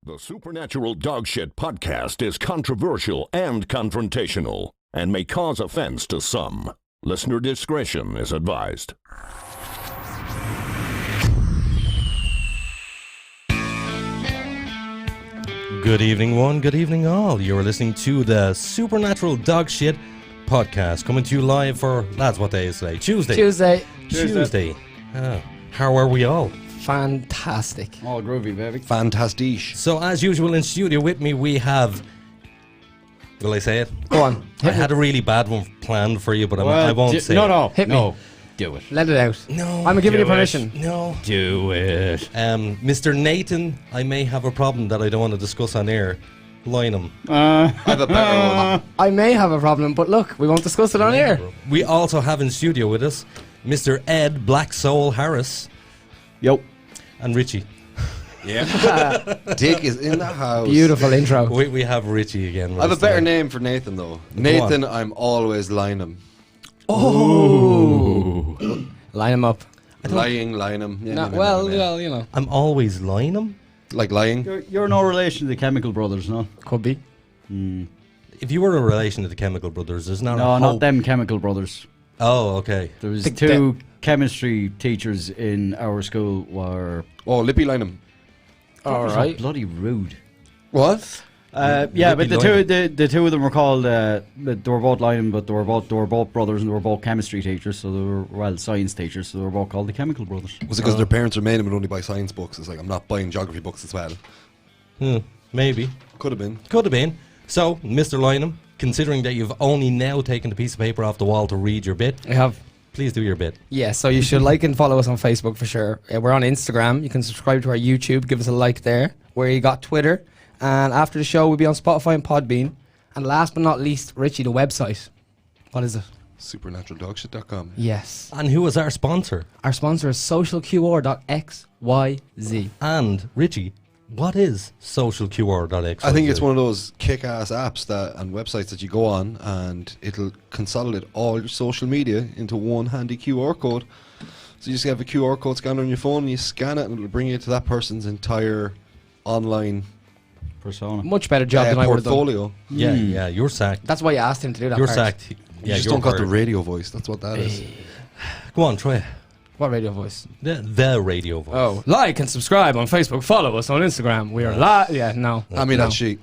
The Supernatural Dogshit podcast is controversial and confrontational and may cause offense to some. Listener discretion is advised. Good evening, one. Good evening, all. You're listening to the Supernatural Dogshit podcast, coming to you live for, lads, what day is today? Tuesday. How are we all? Fantastic. All groovy, baby. Fantastiche. So, as usual, in studio with me, we have... Will I say it? Go on. I had a really bad one planned for you, but I won't say it. No. Hit me. No. Do it. Let it out. No. I'm giving you do it. permission. No. Do it. Mr. Nathan, I may have a problem that I don't want to discuss on air. Line him. I have a better one. I may have a problem, but look, we won't discuss it on air. We also have in studio with us Mr. Ed Black Soul Harris Yo. and Richie. Yeah. Dick is in the house. Beautiful intro. We have Richie again. with I have a us better tonight. name for Nathan, though. Nathan, I'm always lying him. Oh. Line him up. Lying him. Yeah, No, yeah, well, yeah. well, you know. I'm always lying him. Like lying? You're no relation to the Chemical Brothers, no? Could be. If you were a relation to the Chemical Brothers, there's not a No, hope. not them Chemical Brothers. Oh, okay. There was The- two chemistry teachers in our school were... Oh, Lippy Lynham. All That was right. bloody rude. What? Yeah, but Lippy the two of them were called. They were both Lyman, but they were both brothers, and they were both chemistry teachers. So they were science teachers. So they were both called the Chemical Brothers. Was it because their parents are made and would only buy science books? It's like, I'm not buying geography books as well. Maybe. Could have been. Could have been. So, Mr. Lynham, considering that you've only now taken the piece of paper off the wall to read your bit, We have. please do your bit. Yeah, so you should like and follow us on Facebook for sure. We're on Instagram. You can subscribe to our YouTube. Give us a like there. We got Twitter. And after the show, we'll be on Spotify and Podbean. And last but not least, Richie, the website. What is it? SupernaturalDogshit.com. Yes. And who is our sponsor? Our sponsor is socialqr.xyz. And, Richie, what is socialqr.x? I think it's one of those kick-ass apps and websites that you go on and it'll consolidate all your social media into one handy QR code. So you just have a QR code scanner on your phone and you scan it and it'll bring you to that person's entire online Persona. Much better job than I would have done. portfolio. Yeah, you're sacked. That's why you asked him to do that. You're part. sacked. You Yeah, just you're don't got the fired. radio voice. That's what that is. Go on, try it. What radio voice? The radio voice. Oh, like and subscribe on Facebook. Follow us on Instagram. We are live. Yeah, no. Hand me No. that sheet.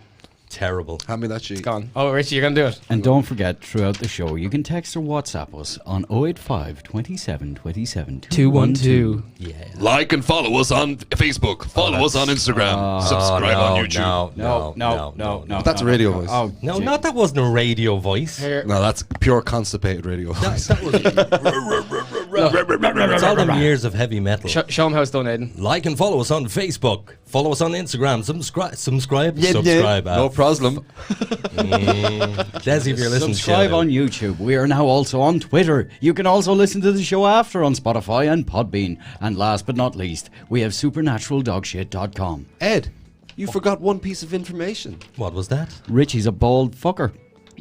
Terrible. Hand me that sheet. Gone. Oh, Richie, you're going to do it. And don't forget, throughout the show, you can text or WhatsApp us on 085 27 27 212. Yeah. Like and follow us on Facebook. Follow us on Instagram. Subscribe on YouTube. No. But that's a radio voice. Oh, No, not that wasn't a radio voice. Here. No, that's pure constipated radio voice. That was it's all them years of heavy metal. Show him how it's done, Aiden. Like and follow us on Facebook. Follow us on Instagram. Subscribe. Yeah, subscribe. no problem. Desi, if you're listening, Subscribe shout on out. YouTube. We are now also on Twitter. You can also listen to the show after on Spotify and Podbean. And last but not least, we have supernaturaldogshit.com. Ed, you forgot one piece of information. What was that? Richie's a bald fucker.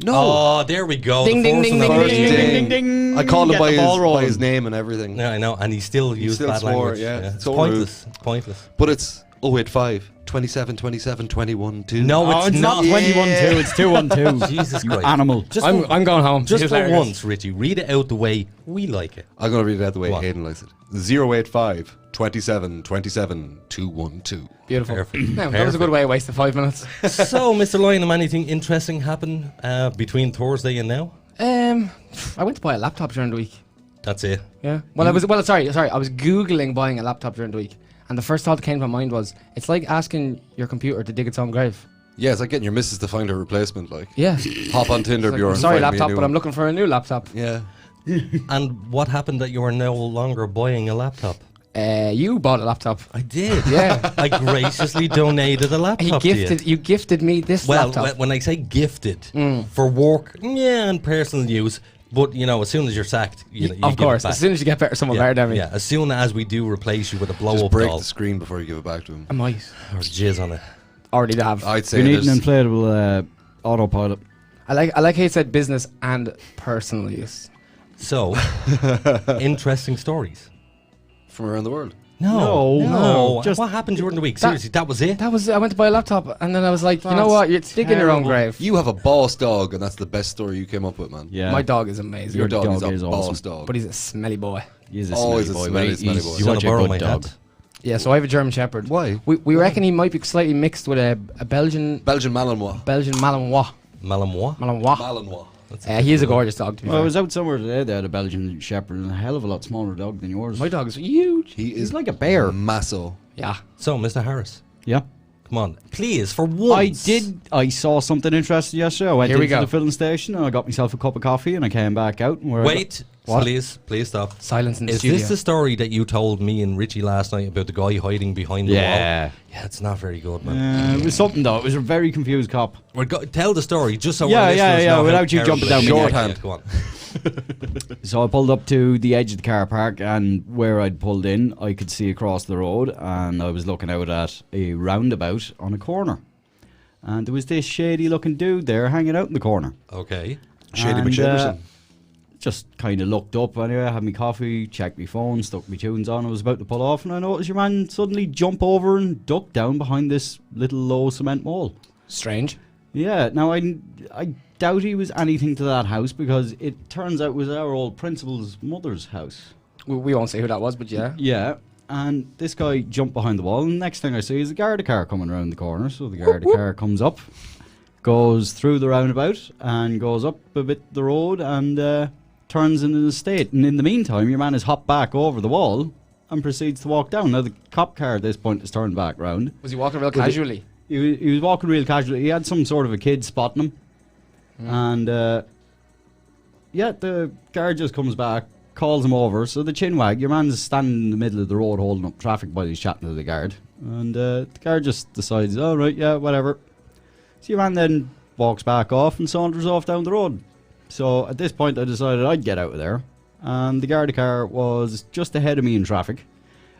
No. Oh, there we go. Ding, The ding, first ding, one ding, that ding, we ding, did. ding, ding. I called him Get by the ball his rolling. name and everything. Yeah, I know, and he still used still bad swore, language. yeah. It's It's so pointless. It's pointless. But it's 085 27 27 21 2. No, Oh, it's not 21-2, it's 212. Jesus You Christ. animal. Just I'm going home. Just It's for hilarious. once, Richie, read it out the way we like it. I'm going to read it out the way Go on. Aiden likes it. 085 27 27 212. Beautiful. Perfect. Now, that was a good way of wasting 5 minutes. So, Mr. Lynham, anything interesting happen between Thursday and now? I went to buy a laptop during the week. That's it. Yeah. Well, I was sorry. I was googling buying a laptop during the week, and the first thought that came to my mind was, it's like asking your computer to dig its own grave. Yeah, it's like getting your missus to find her replacement. Like, Yeah. hop on Tinder, It's like, Bjorn. I'm sorry, find me a laptop, new but one. I'm looking for a new laptop. Yeah. And what happened that you are no longer buying a laptop? You bought a laptop. I did. Yeah. I graciously donated a laptop to You gifted me this Well, laptop. when I say gifted, for work, yeah, and personal use, but, you know, as soon as you're sacked, you of give it course, back. as soon as you get someone better than me. Yeah, as soon as we do replace you with a Just blow-up break doll the screen before you give it back to him. I might or jizz on it. already have. I'd say You need an there's- inflatable autopilot. I like how you said business and personal use. So, interesting stories. from around the world. No. Just What happened during the week? Seriously, that was it? That was. I went to buy a laptop, and then I was like, you know what? You're digging your own grave. You have a boss dog, and that's the best story you came up with, man. yeah. My dog is amazing. Your dog dog is is a awesome. boss dog. But he's a smelly boy. He's a Oh, he's a boy, smelly, but smelly he's boy. You want such to a borrow good my dog. hat? Yeah, so I have a German Shepherd. Why? We reckon he might be slightly mixed with a Belgian Malinois. Malinois. Malamois? Malinois. Malinois. He is a gorgeous dog, to be Well, I fair. was out somewhere today. They had a Belgian Shepherd and a hell of a lot smaller dog than yours. My dog is huge. He's like a bear. Masso. Yeah. So, Mr. Harris, Yeah. come on. Please, for once. I saw something interesting yesterday. I went Here we into go. the filling station and I got myself a cup of coffee and I came back out. And Wait. What? Please stop. Silence in the Is studio. this the story that you told me and Richie last night about the guy hiding behind the wall? Yeah. Yeah, it's not very good, man. It was something though. It was a very confused cop. Tell the story, just so Yeah, our listeners yeah, know how without you terrible jumping it down is. my Yeah, neck. yeah, go on. So I pulled up to the edge of the car park, and where I'd pulled in, I could see across the road, and I was looking out at a roundabout on a corner. And there was this shady-looking dude there hanging out in the corner. Okay. Shady And, McShaverson. Just kind of looked up anyway, had my coffee, checked my phone, stuck my tunes on. I was about to pull off, and I noticed your man suddenly jump over and duck down behind this little low cement wall. Strange. Yeah, now I doubt he was anything to that house because it turns out it was our old principal's mother's house. We won't say who that was, but yeah. Yeah, and this guy jumped behind the wall, and the next thing I see is a Garda car coming around the corner. So the Garda car comes up, goes through the roundabout, and goes up a bit the road, and turns into the estate. And in the meantime, your man has hopped back over the wall and proceeds to walk down. Now the cop car at this point is turned back round. Was he walking real casually? He was walking real casually. He had some sort of a kid spotting him. And, yeah, the guard just comes back, calls him over. So the chinwag, your man's standing in the middle of the road holding up traffic while he's chatting to the guard. And the guard just decides, all right, yeah, whatever. So your man then walks back off and saunters off down the road. So at this point, I decided I'd get out of there. And the Garda car was just ahead of me in traffic.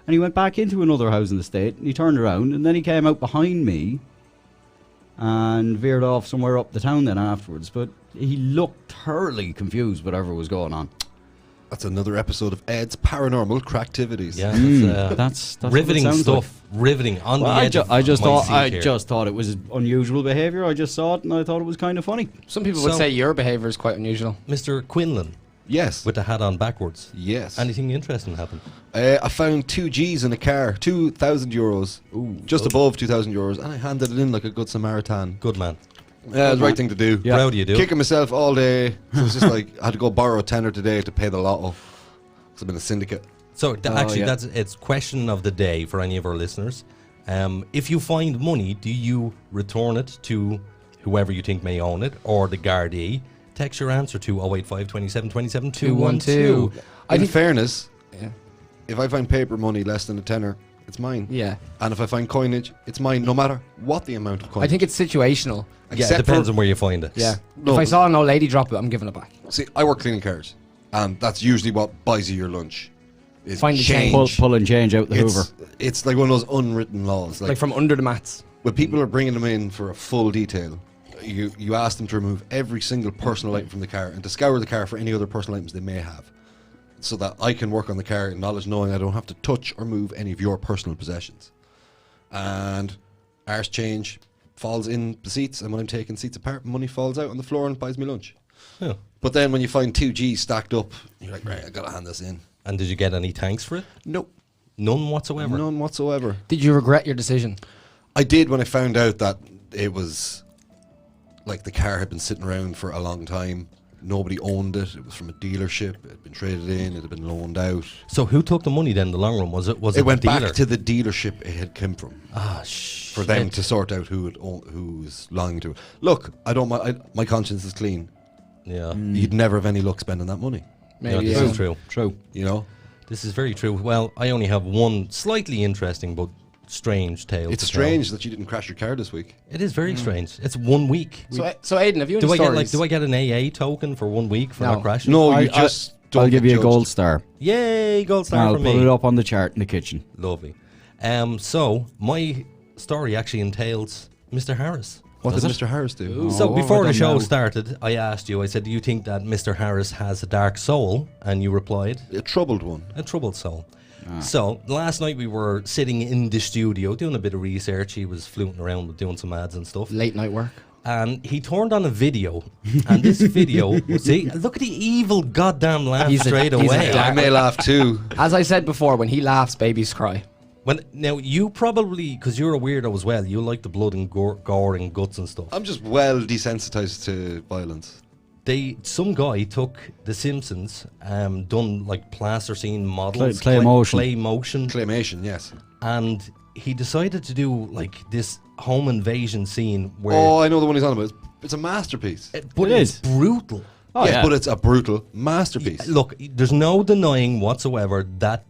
And he went back into another house in the state, and he turned around, and then he came out behind me and veered off somewhere up the town then afterwards. But he looked thoroughly confused whatever was going on. That's another episode of Ed's Paranormal Cracktivities. Yeah, That's riveting what it sounds stuff. Riveting on Well, the edge. I just of my thought seat I here. just thought it was unusual behaviour. I just saw it and I thought it was kind of funny. Some people would So- say your behaviour is quite unusual. Mr. Quinlan Yes. with the hat on backwards. Yes. Anything interesting happened? I found 2 G's in a car, €2,000, just above €2,000, and I handed it in like a good Samaritan. Good man. Yeah, it was the right thing to do. Yeah. Proud of you, dude. Kicking myself all day. So it's just like I had to go borrow a tenner today to pay the lotto. Because I'm in a syndicate. So actually, yeah. it's question of the day for any of our listeners. If you find money, do you return it to whoever you think may own it or the Gardaí? Text your answer to 085 27 27 212. In fairness, Yeah. if I find paper money less than a tenner, it's mine. Yeah. And if I find coinage, it's mine, no matter what the amount of coinage. I think it's situational. Yeah, it Except depends for- on where you find it. Yeah. No, if I but- saw an old lady drop it, I'm giving it back. See, I work cleaning cars, and that's usually what buys you your lunch. Is Find the change. Pull and change out the Hoover. It's like one of those unwritten laws. Like from under the mats. when people are bringing them in for a full detail, you ask them to remove every single personal item from the car and to scour the car for any other personal items they may have, so that I can work on the car in knowledge, knowing I don't have to touch or move any of your personal possessions. And arse change falls in the seats, and when I'm taking seats apart, money falls out on the floor and buys me lunch. Yeah. But then when you find 2 G's stacked up, you're like, right, I gotta hand this in. And did you get any thanks for it? Nope, None whatsoever. none whatsoever. Did you regret your decision? I did when I found out that it was like the car had been sitting around for a long time. Nobody owned it. It was from a dealership. It had been traded in. It had been loaned out. So who took the money then? In the long run, was it It the went dealer? back to the dealership it had come from for them shit. to sort out who was lying to it. Look, I don't. My conscience is clean. Yeah, You'd never have any luck spending that money. yeah, Maybe. this Yeah. is true. True. You know, This is very true. Well, I only have one slightly interesting but strange tale. it's to strange that you didn't crash your car this week. tell. It is very strange. It's 1 week. So Aiden, have you any Do I get stories? do I get an AA token for 1 week for No. not crashing? No, I- you just. don't I'll give get you a judged. gold star. Yay, gold star I'll for put me. it up on the chart in the kitchen. Lovely. So my story actually entails Mr. Harris. What Does did it? Mr. Harris do? So Oh, before I the don't show know. started, I asked you, I said, do you think that Mr. Harris has a dark soul? And you replied, A troubled one. a troubled soul. So last night we were sitting in the studio doing a bit of research. He was fluting around with doing some ads and stuff. Late night work. And he turned on a video, and this video, see, look at the evil goddamn laugh straight away. I may laugh too. As I said before, when he laughs, babies cry. Now you probably, because you're a weirdo as well, you like the blood and gore and guts and stuff. I'm just well desensitized to violence. Some guy took The Simpsons, done like plasticine models, Clay motion. Claymation, yes. And he decided to do like this home invasion scene where. Oh, I know the one he's on about. It's a masterpiece. But it's brutal. Oh, yes, yeah. but it's a brutal masterpiece. Look, there's no denying whatsoever that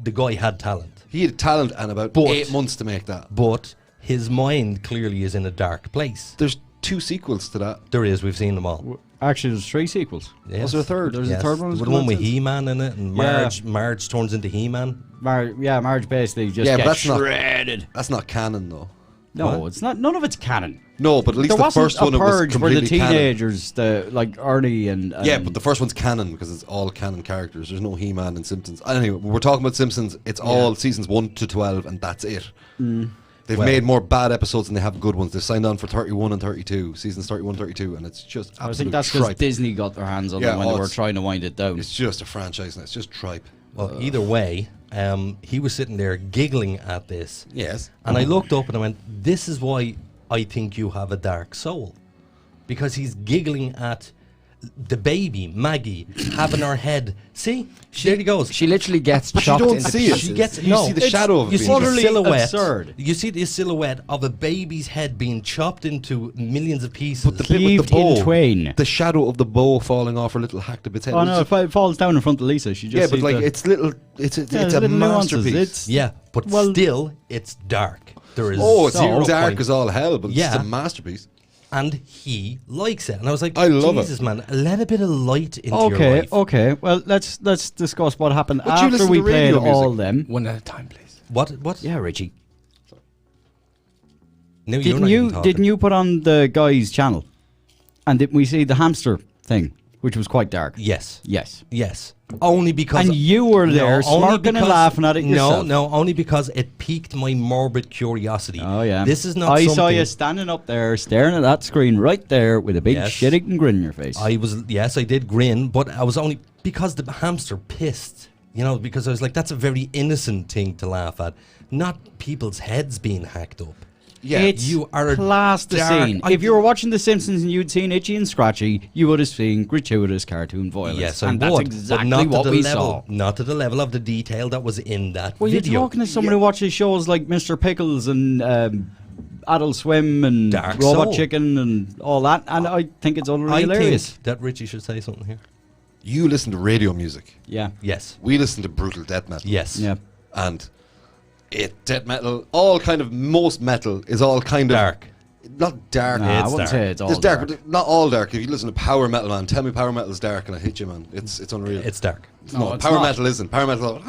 the guy had talent. He had talent and about 8 months to make that. But his mind clearly is in a dark place. There's 2 sequels to that. There is, we've seen them all. Actually, there's 3 sequels. Yes. Was there a third? There's a third one. There was one with He-Man in it, and Marge turns into He-Man. Marge basically just Yeah, but gets that's shredded. That's not canon though. No, What? it's not. None of it's canon. No, but at least There the wasn't first a one it was purge where the completely canon. teenagers, like Ernie and Yeah, but the first one's canon because it's all canon characters. There's no He-Man and Simpsons. Anyway, when we're talking about Simpsons, it's all seasons 1 to 12, and that's it. They've made more bad episodes than they have good ones. They've signed on for 31 and 32, seasons 31 32, and it's just absolute I think that's because tripe. Disney got their hands on Yeah, them when they were it's- trying to wind it down. It's just a franchise, and it's just tripe. Well, either way, he was sitting there giggling at this. Yes. And I looked up and I went, this is why I think you have a dark soul. Because he's giggling at the baby, Maggie, having her head. See? There he goes. She literally gets But you chopped don't into see it. pieces. She gets You see the shadow of it You being see the utterly silhouette. absurd. You see the silhouette of a baby's head being chopped into millions of pieces. But the bit with Cleaved the bow, in twain. the shadow of the bow falling off her little hacked a bit's head. Oh It's no! just- If it falls down in front of Lisa, she just yeah, but sees like the, it's little. It's a little nuances. masterpiece. It's yeah, but Well- still, it's dark. There is Oh, it's zero dark point. as all hell, but Yeah. it's a masterpiece. And he likes it. And I was like, I love it. Jesus, man, let a bit of light into your okay. life. Okay. Well, let's discuss what happened Would you after listen we to played radio all music? them. One at a time, please. What? Yeah, Richie. No, you're Didn't not even you talking. didn't you put on the guy's channel? And didn't we see the hamster thing, which was quite dark? Yes. Yes. Yes. Only because... And you were there only smirking and laughing at it yourself. No, only because it piqued my morbid curiosity. Oh yeah. This is not I something... saw you standing up there, staring at that screen right there with a big Yes. shitting grin on your face. I did grin, but I was only... Because the hamster pissed. You know, because I was like, that's a very innocent thing to laugh at. Not people's heads being hacked up. Yeah, it's you are plasticine. dark. If you were watching The Simpsons and you'd seen Itchy and Scratchy, you would have seen gratuitous cartoon violence. Yes, and I that's would, exactly but not what to the we level, saw. Not to the level of the detail that was in that Well, video. you're talking to someone who watches shows like Mr. Pickles and Adult Swim and Dark Robot Soul. Chicken and all that, and I think it's utterly I hilarious. think that Richie should say something here. you listen to radio music. Yeah. Yes. We listen to brutal death metal. Yes. Yeah. And death metal, all kind of most metal is all kind of Dark. not dark. Nah, I It's wouldn't dark. say it's all It's dark, but not all dark. If you listen to power metal, man, tell me power metal is dark, and I hit you, man. It's unreal. It's dark. no, it's power not. metal isn't. Power metal,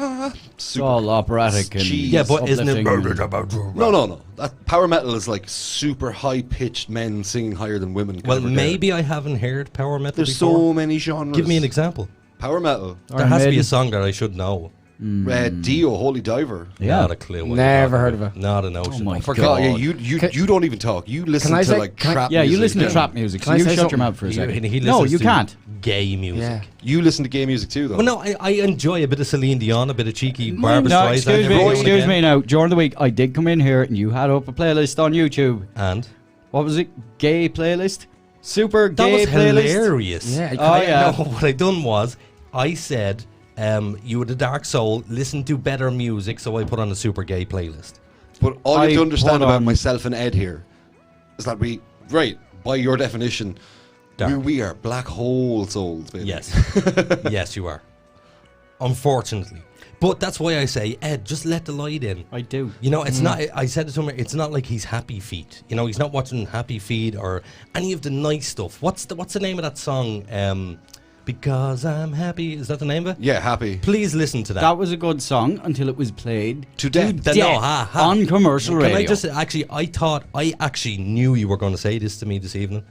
It's super. all operatic and cheese. Yeah, but isn't it... uplifting. No. That power metal is like super high pitched men singing higher than women. can Well, ever dare. maybe I haven't heard power metal There's before. so many genres. Give me an example. Power metal. There has to be a Maiden. song that I should know. Dio, Holy Diver. Yeah. Not a clue. what Never you're heard talking of it. about. Not a notion. my I forgot. God. Yeah, Can- you don't even talk. You listen I to say- like can I- trap. Yeah, you music. listen to Yeah. trap music, Can so I you say shut your something? mouth for a second. He No, listens you to can't. Gay music. Yeah. You listen to gay music too, though. Well, no, I enjoy a bit of Celine Dion, a bit of cheeky Barbra No, Streisand. excuse every me, now and excuse again. me now. During the week, I did come in here and you had up a playlist on YouTube. And What was it? Gay playlist? Super that gay was playlist? hilarious. Yeah. Oh, yeah. No, what I done was I said, you were the dark soul, listen to better music, so I put on a super gay playlist. But all you I have to understand put about on- myself and Ed here is that by your definition, Dark. we are black hole souls, baby. Yes. Yes, you are. Unfortunately. But that's why I say, Ed, just let the light in. I do. You know, it's not, I said it to him, it's not like he's Happy Feet. You know, he's not watching Happy Feet or any of the nice stuff. What's the name of that song? Because I'm Happy. Is that the name of it? Yeah, happy. Please listen to that. That was a good song until it was played To death. on commercial radio. Can I just actually, I actually knew you were going to say this to me this evening.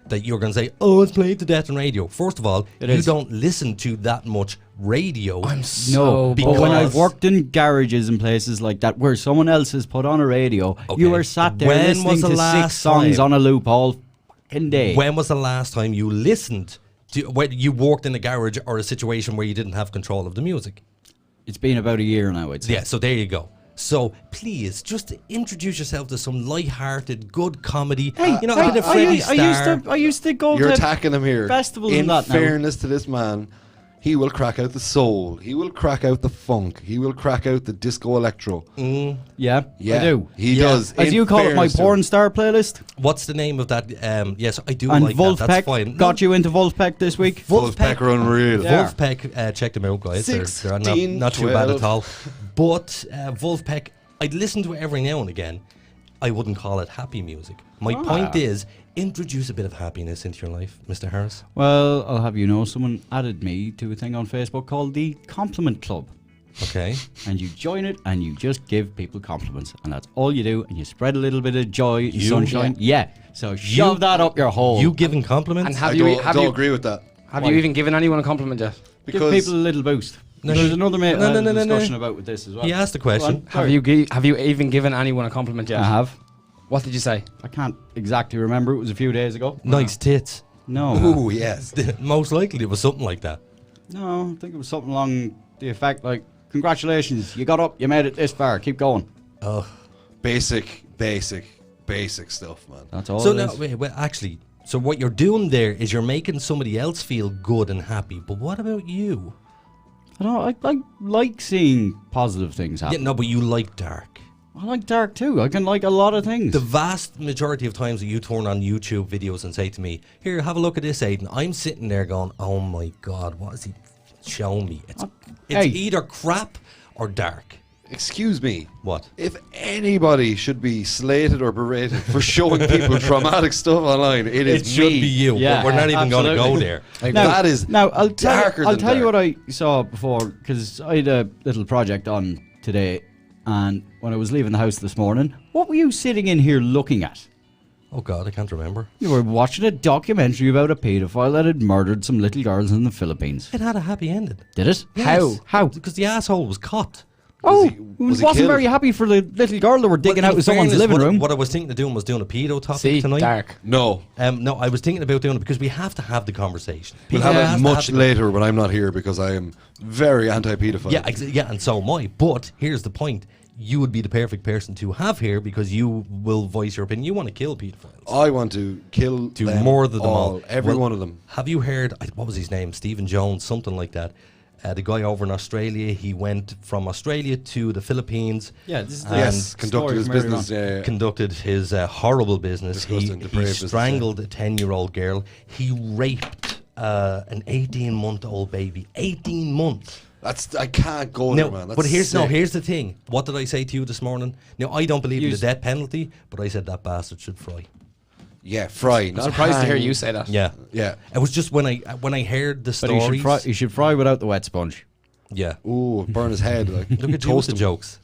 That you were going to say, oh, it's played to death on radio. First of all, It you is. don't listen to that much radio. I'm No, so but when I've because- worked in garages and places like that where someone else has put on a radio, Okay. you are sat there When listening was the to last 6 songs time? on a loop all fucking day. When was the last time you listened to, when you worked in a garage or a situation where you didn't have control of the music? It's been about a year now, I'd say. Yeah, so there you go. So please, just introduce yourself to some light-hearted, good comedy. Hey, you know, a bit of I Freddie used Starr. I used to go You're to attacking him here. festivals In and that now. fairness to this man, he will crack out the soul. He will crack out the funk. He will crack out the disco electro. Yeah, Yeah, I do. He Yeah. does. As in you call it, my fairness to him. porn star playlist. What's the name of that? Yes, I do And like that. That's Wolfpack fine. got you into Wolfpack this week. Wolfpack are unreal. Yeah. Wolfpack, check them out, guys. They're 16, not too bad 12. at all. But Wolfpack, I'd listen to it every now and again. I wouldn't call it happy music. My point is, introduce a bit of happiness into your life, Mr. Harris. Well, I'll have you know, someone added me to a thing on Facebook called the Compliment Club. Okay. And you join it and you just give people compliments. And that's all you do. And you spread a little bit of joy and You? sunshine. Yeah. So shove that up your hole. You giving compliments? And I have you don't agree with that. have you even given anyone a compliment yet? give people a little boost. No, There's another mate no, I had no, a no, no. discussion about with this as well. He asked a question. Have you even given anyone a compliment yet? I have. What did you say? I can't exactly remember. It was a few days ago. Nice tits. No. Ooh, yes. Most likely it was something like that. No, I think it was something along the effect like, congratulations, you got up, you made it this far, keep going. Oh. Basic stuff, man. That's all So it now, is. wait, actually, so what you're doing there is you're making somebody else feel good and happy. But what about you? I like seeing positive things Yeah, happen. no, but you like dark. I like dark too. I can like a lot of things. The vast majority of times that you turn on YouTube videos and say to me, "Here, have a look at this, Aiden," I'm sitting there going, "Oh my God, what is he showing me?" It's Hey. either crap or dark. Excuse me. What? If anybody should be slated or berated for showing people traumatic stuff online, it is It should me. be you, Yeah, but we're not even going to go absolutely. there. That is now I'll darker than tell you dark. what I saw before because I had a little project on today, and when I was leaving the house this morning, what were you sitting in here looking at? Oh God, I can't remember. You were watching a documentary about a paedophile that had murdered some little girls in the Philippines. It had a happy ending. Did it? Yes. How? Because the asshole was caught. Oh, was he wasn't killed? very happy for the little girl that were digging But out in of someone's fairness, living room. What I was thinking of doing was doing a pedo topic See, tonight. dark. No. No, I was thinking about doing it because we have to have the conversation. We'll People have has it to much have the- later when I'm not here because I am very anti-pedophile. Yeah, yeah, and so am I. But here's the point: you would be the perfect person to have here because you will voice your opinion. You want to kill pedophiles. I want to kill To them murder them all. every Well, one of them. Have you heard? What was his name? Stephen Jones, something like that. The guy over in Australia. He went from Australia to the Philippines. Yeah, this is the Yes, conducted his business. Yeah, yeah. Conducted his horrible business. Disgusting, He depraved business, strangled a 10-year-old girl. He raped an 18-month-old baby. 18 months. I can't go there, No, man. That's but here's sick. here's the thing. What did I say to you this morning? Now I don't believe in You the death penalty, but I said that bastard should fry. Yeah, fry. I'm Not surprised to hear hang. you say that. Yeah, Yeah. it was just when I heard the But stories. he should fry without the wet sponge. Yeah, Ooh, burn his head. Like, look at you with toast the him. jokes.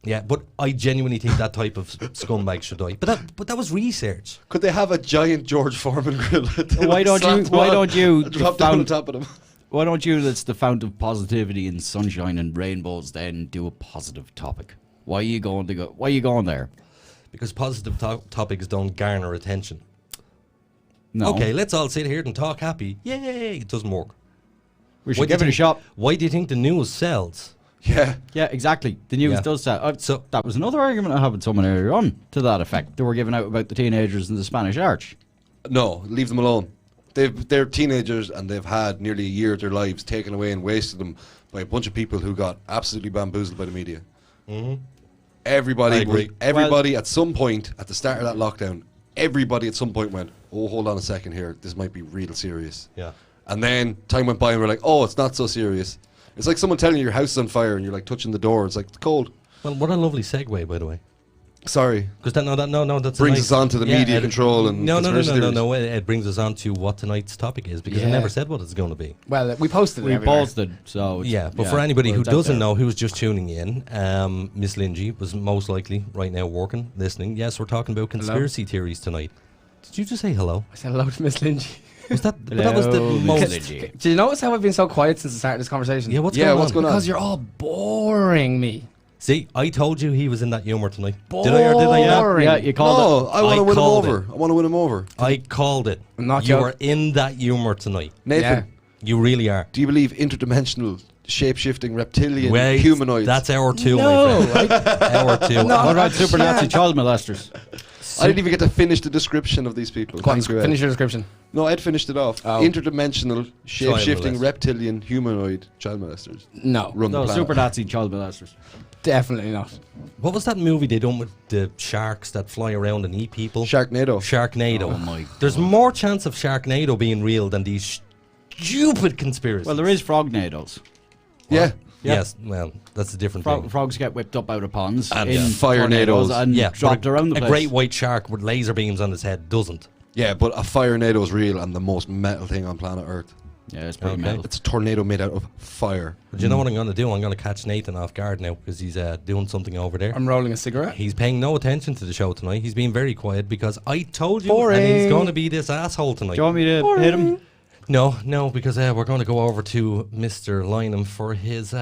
Yeah, but I genuinely think that type of scumbag should die. But that was research. Could they have a giant George Foreman grill? Why don't you drop down on found- top of them? Why don't you, that's the fount of positivity and sunshine and rainbows, then do a positive topic? Why are you going there? Because positive topics don't garner attention. No. Okay, let's all sit here and talk happy. Yay! It doesn't work. We Why should do you give it a think- shot. Why do you think the news sells? Yeah. Yeah, exactly. The news Yeah. does that. So- that was another argument I had with someone earlier on to that effect. They were giving out about the teenagers in the Spanish Arch. No, leave them alone. They're teenagers and they've had nearly a year of their lives taken away and wasted them by a bunch of people who got absolutely bamboozled by the media. I Everybody, agree. everybody at some point at the start of that lockdown, everybody at some point went, "Oh, hold on a second here. This might be real serious." Yeah. And then time went by and we're like, "Oh, it's not so serious." It's like someone telling you your house is on fire and you're like touching the door. It's like it's cold. Well, what a lovely segue, by the way. Sorry. Because that's Brings a us on to the media control and no. conspiracy theories. It brings us on to what tonight's topic is because I Yeah. never said what it's going to be. Well, we posted it We everywhere. posted, so it's- Yeah, but for anybody well, who it's out doesn't there. know, who's just tuning in, Miss Lingy was most likely right now working, listening. Yes, we're talking about conspiracy theories tonight. Did you just say hello? I said hello to Miss Lindsay. That was the most. Do you notice how I've been so quiet since the start of this conversation? Yeah, what's going on? Because you're all boring me. See, I told you he was in that humour tonight. Did I or did I not? Yeah, you called it. I want to win him over. I want to win him over. I called it. I'm not You joking. are in that humour tonight. Nathan, You really are. do you believe interdimensional, shape-shifting, reptilian Wait, humanoids? That's our two, No, my friend. Our two. What about supernatural child molesters? I didn't even get to finish the description of these people. Go on, Thank you, Ed. finish your description. No, Ed finished it off. Oh. Interdimensional, shape-shifting, molester. reptilian, humanoid child molesters. No, Run No, the planet. super Nazi child molesters. definitely not. What was that movie they done with the sharks that fly around and eat people? Sharknado. Sharknado. Oh my There's more chance of Sharknado being real than these stupid conspiracies. Well, there is frognados. Yeah. Yes, well, that's a different thing. Frogs get whipped up out of ponds And, in yeah. Firenados. tornadoes and Yeah, dropped but around the a place. great white shark with laser beams on his head doesn't. Yeah, but a fire-nado is real and the most metal thing on planet Earth. Yeah, it's pretty Okay. metal. It's a tornado made out of fire. But you know what I'm going to do? I'm going to catch Nathan off guard now because he's doing something over there. I'm rolling a cigarette. He's paying no attention to the show tonight. He's being very quiet because I told you, Boring. and he's going to be this asshole tonight. Do you want me to hit him? No, because we're going to go over to Mr. Lynham for his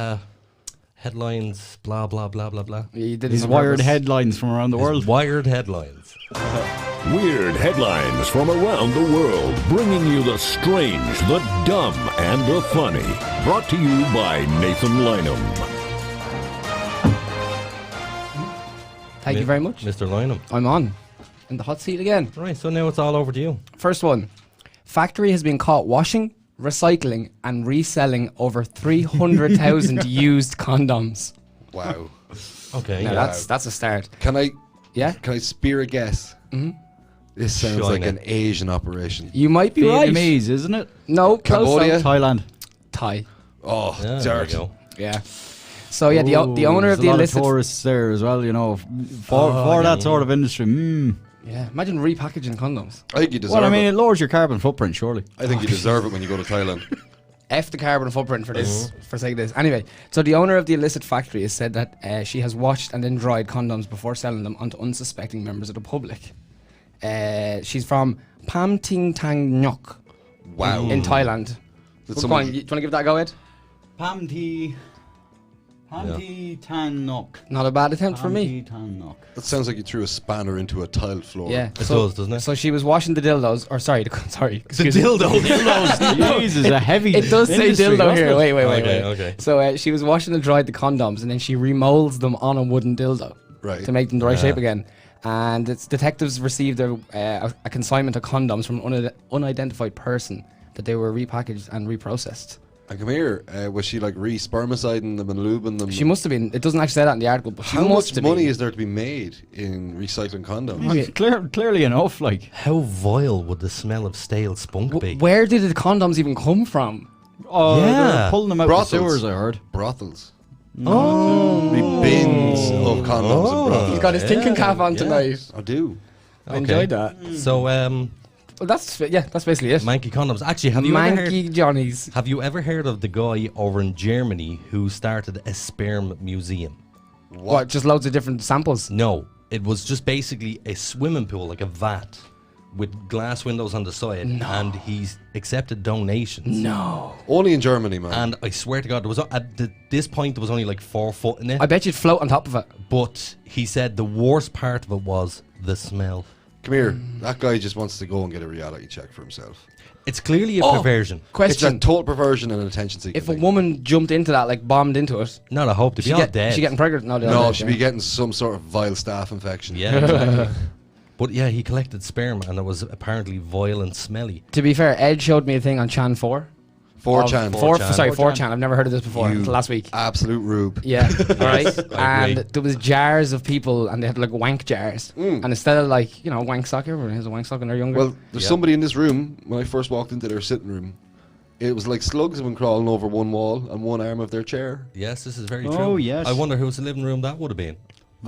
headlines, blah, blah, blah, blah, blah. Yeah, you did These this on wired purpose. headlines from around the His world. wired headlines. Weird headlines from around the world, bringing you the strange, the dumb, and the funny. Brought to you by Nathan Lynham. Thank you very much. Mr. Lynham. I'm on. In the hot seat again. Right, so now it's all over to you. First one. Factory has been caught washing, recycling, and reselling over 300,000 used condoms. Wow. Okay. Now Yeah. that's a start. Can I Yeah? spear a guess? Mm-hmm. This sounds like China. an Asian operation. You might be right. Vietnamese, isn't it? No, close. Cambodia? though. Thailand. Thai. Oh, Yeah, there dirt. we go. Yeah. So yeah, the owner Ooh, of there's the a lot illicit. of tourists there as well, you know, for that sort of industry. Yeah, imagine repackaging condoms. I think you deserve Well, I mean, it. it lowers your carbon footprint, surely. I think you deserve it when you go to Thailand. F the carbon footprint for this, for sake of this. Anyway, so the owner of the illicit factory has said that she has washed and then dried condoms before selling them onto unsuspecting members of the public. She's from Pam Ting Tang Nyok Wow. in Thailand. Did Go someone- on, do you want to give that a go, Ed? Pamti Tanok. Not a bad attempt for me. Tanok. That sounds like you threw a spanner into a tiled floor. Yeah, It does, doesn't it? So she was washing the dildos, or sorry, excuse me. Jesus, a heavy. It does say industry, dildo doesn't here. it? Wait. Okay. So she was washing and dried the condoms, and then she remolds them on a wooden dildo Right. to make them the right Yeah. shape again. And detectives received a consignment of condoms from an unidentified person that they were repackaged and reprocessed. And come here, was she like re-spermiciding them and lubing them? She must have been. It doesn't actually say that in the article, but she How must much have money been. is there to be made in recycling condoms? Okay. Clearly enough, like. How vile would the smell of stale spunk be? Where did the condoms even come from? Oh, Yeah. they're pulling them out Brothels. the sewers, I heard. Brothels. Oh. Be bins of condoms and brothels. He's got his thinking cap on tonight. I do. I enjoyed that. So, Well, that's basically it. manky condoms. Actually, have you ever heard? Manky Johnnies. Have you ever heard of the guy over in Germany who started a sperm museum? What? Just loads of different samples. No, it was just basically a swimming pool, like a vat, with glass windows on the side, and he's accepted donations. No. Only in Germany, man. And I swear to God, there was this point there was only like 4 foot in it. I bet you'd float on top of it. But he said the worst part of it was the smell. Come here. That guy just wants to go and get a reality check for himself. It's clearly a Oh. perversion. It's Question: a total perversion and an attention seeking. if a woman jumped into that, like bombed into it, Not a hope to be all dead. she getting pregnant? No, they're all No, dead, she'd yeah. be getting some sort of vile staph infection. Yeah, exactly. But yeah, he collected sperm and it was apparently vile and smelly. To be fair, Ed showed me a thing on Chan 4. 4chan. 4chan. I've never heard of this before You until last week. Absolute rube. Yeah, all right. I And agree. there was jars of people, and they had like wank jars. And instead of like wank sock, everyone has a wank sock when they're younger. Well, there's somebody in this room, when I first walked into their sitting room, it was like slugs have been crawling over one wall and one arm of their chair. Yes, this is very true. Oh, yes. I wonder whose living room that would have been.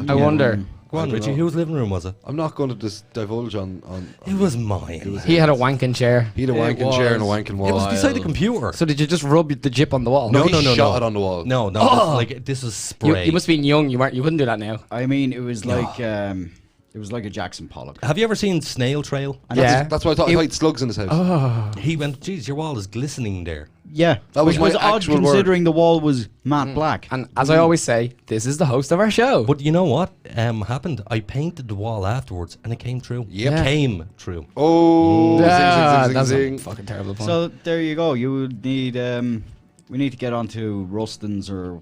I wonder. Go on, I don't Richie, know. whose living room was it? I'm not going to just divulge on It was mine. He had a wanking chair. He had a It wanking chair and a was- wanking wall. It was beside the computer. So did you just rub the jip on the wall? No, No, he no, shot no. it on the wall. No, no, Oh! like this was You, spray. you must have been young. You couldn't do that now. I mean, it was like It was like a Jackson Pollock. Have you ever seen Snail Trail? And Yeah. That's why I thought he had slugs in his house. He went, geez, your wall is glistening there. Yeah, That was which my odd actual word. considering the wall was matte black. And as I always say, this is the host of our show. But you know what happened? I painted the wall afterwards, and it came true. Yep. Yeah. Came true. Oh, Ah, zing, that's zing, a zing, zing. fucking terrible pun. So there you go. You would need. We need to get onto Rustin's or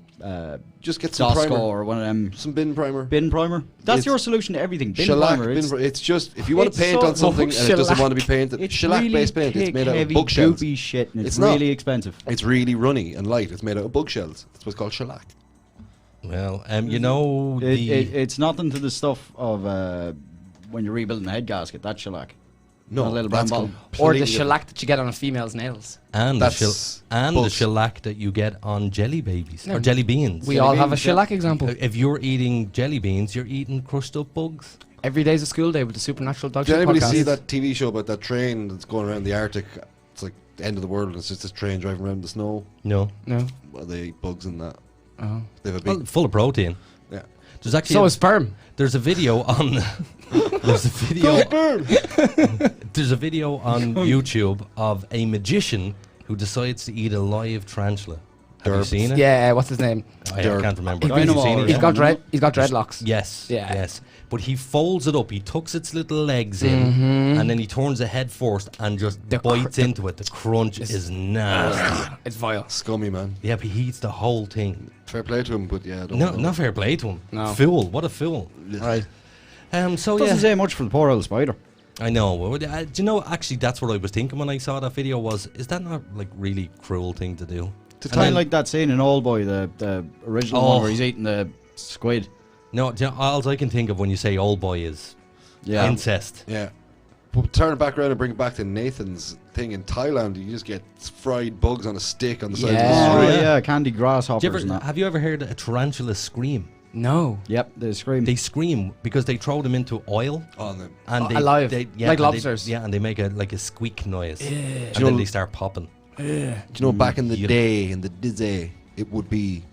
Just get some Dosco primer. or one of them. Some bin primer. Bin primer. That's It's your solution to everything. Bin Shellac. primer. It's just, if you want it's to paint so- on something and it doesn't shellac. want to be painted, It's shellac-based really paint. It's thick, made out of heavy, bookshells. goopy shit, and it's not. really expensive. It's really runny and light. It's made out of bookshells. That's what's called shellac. Well, you know, It's nothing to the stuff of when you're rebuilding a head gasket. That's shellac. No, A little brown that's bottle. or the completely different. shellac that you get on a female's nails. and That's the bugs. shellac that you get on jelly babies No. or jelly beans. We Jelly all have a beans, yeah. shellac example. If you're eating jelly beans, you're eating crushed up bugs. Every day's a school day with the Supernatural Dogshit Did anybody podcast. see that TV show about that train that's going around the Arctic? It's like the end of the world, and it's just this train driving around in the snow. No. No. Well, they eat bugs in that. Oh. They have a big. Well, full of protein. Yeah. There's actually So is sperm. there's a video on there's a video there's a video on YouTube of a magician who decides to eat a live tarantula. Have you Derp. seen it? Yeah, what's his name? I Derp. can't remember. He's Have you got- seen it He's yet? got he's got dreadlocks. Yes. Yeah. Yes. But he folds it up. He tucks its little legs in, and then he turns it head first and just The bites cr- into it. The crunch is nasty. It's vile. Scummy, man. Yeah, but he eats the whole thing. Fair play to him, but yeah, I don't No, know. not fair play to him. No. Fool. What a fool. Right. So Doesn't yeah, say much for the poor old spider. I know. Well, do you know? Actually, that's what I was thinking when I saw that video. Was is that not like really cruel thing to do? It's And kind then- of like that scene in Old Boy, the original Oh. one where he's eating the squid. No, do you know, all I can think of when you say old boy is Yeah. incest. Yeah. But turn it back around and bring it back to Nathan's thing in Thailand. You just get fried bugs on a stick on the side of the Yeah. Oh, street. yeah, candy grasshoppers Do you and ever, that. have you ever heard a tarantula scream? No. Yep, they scream. They scream because they throw them into oil On them. and they alive, they, like and they- lobsters. yeah, and they make a like a squeak noise, and you then know- they start popping. Do you know, back in the Yeah. day, in the dizzy, it would be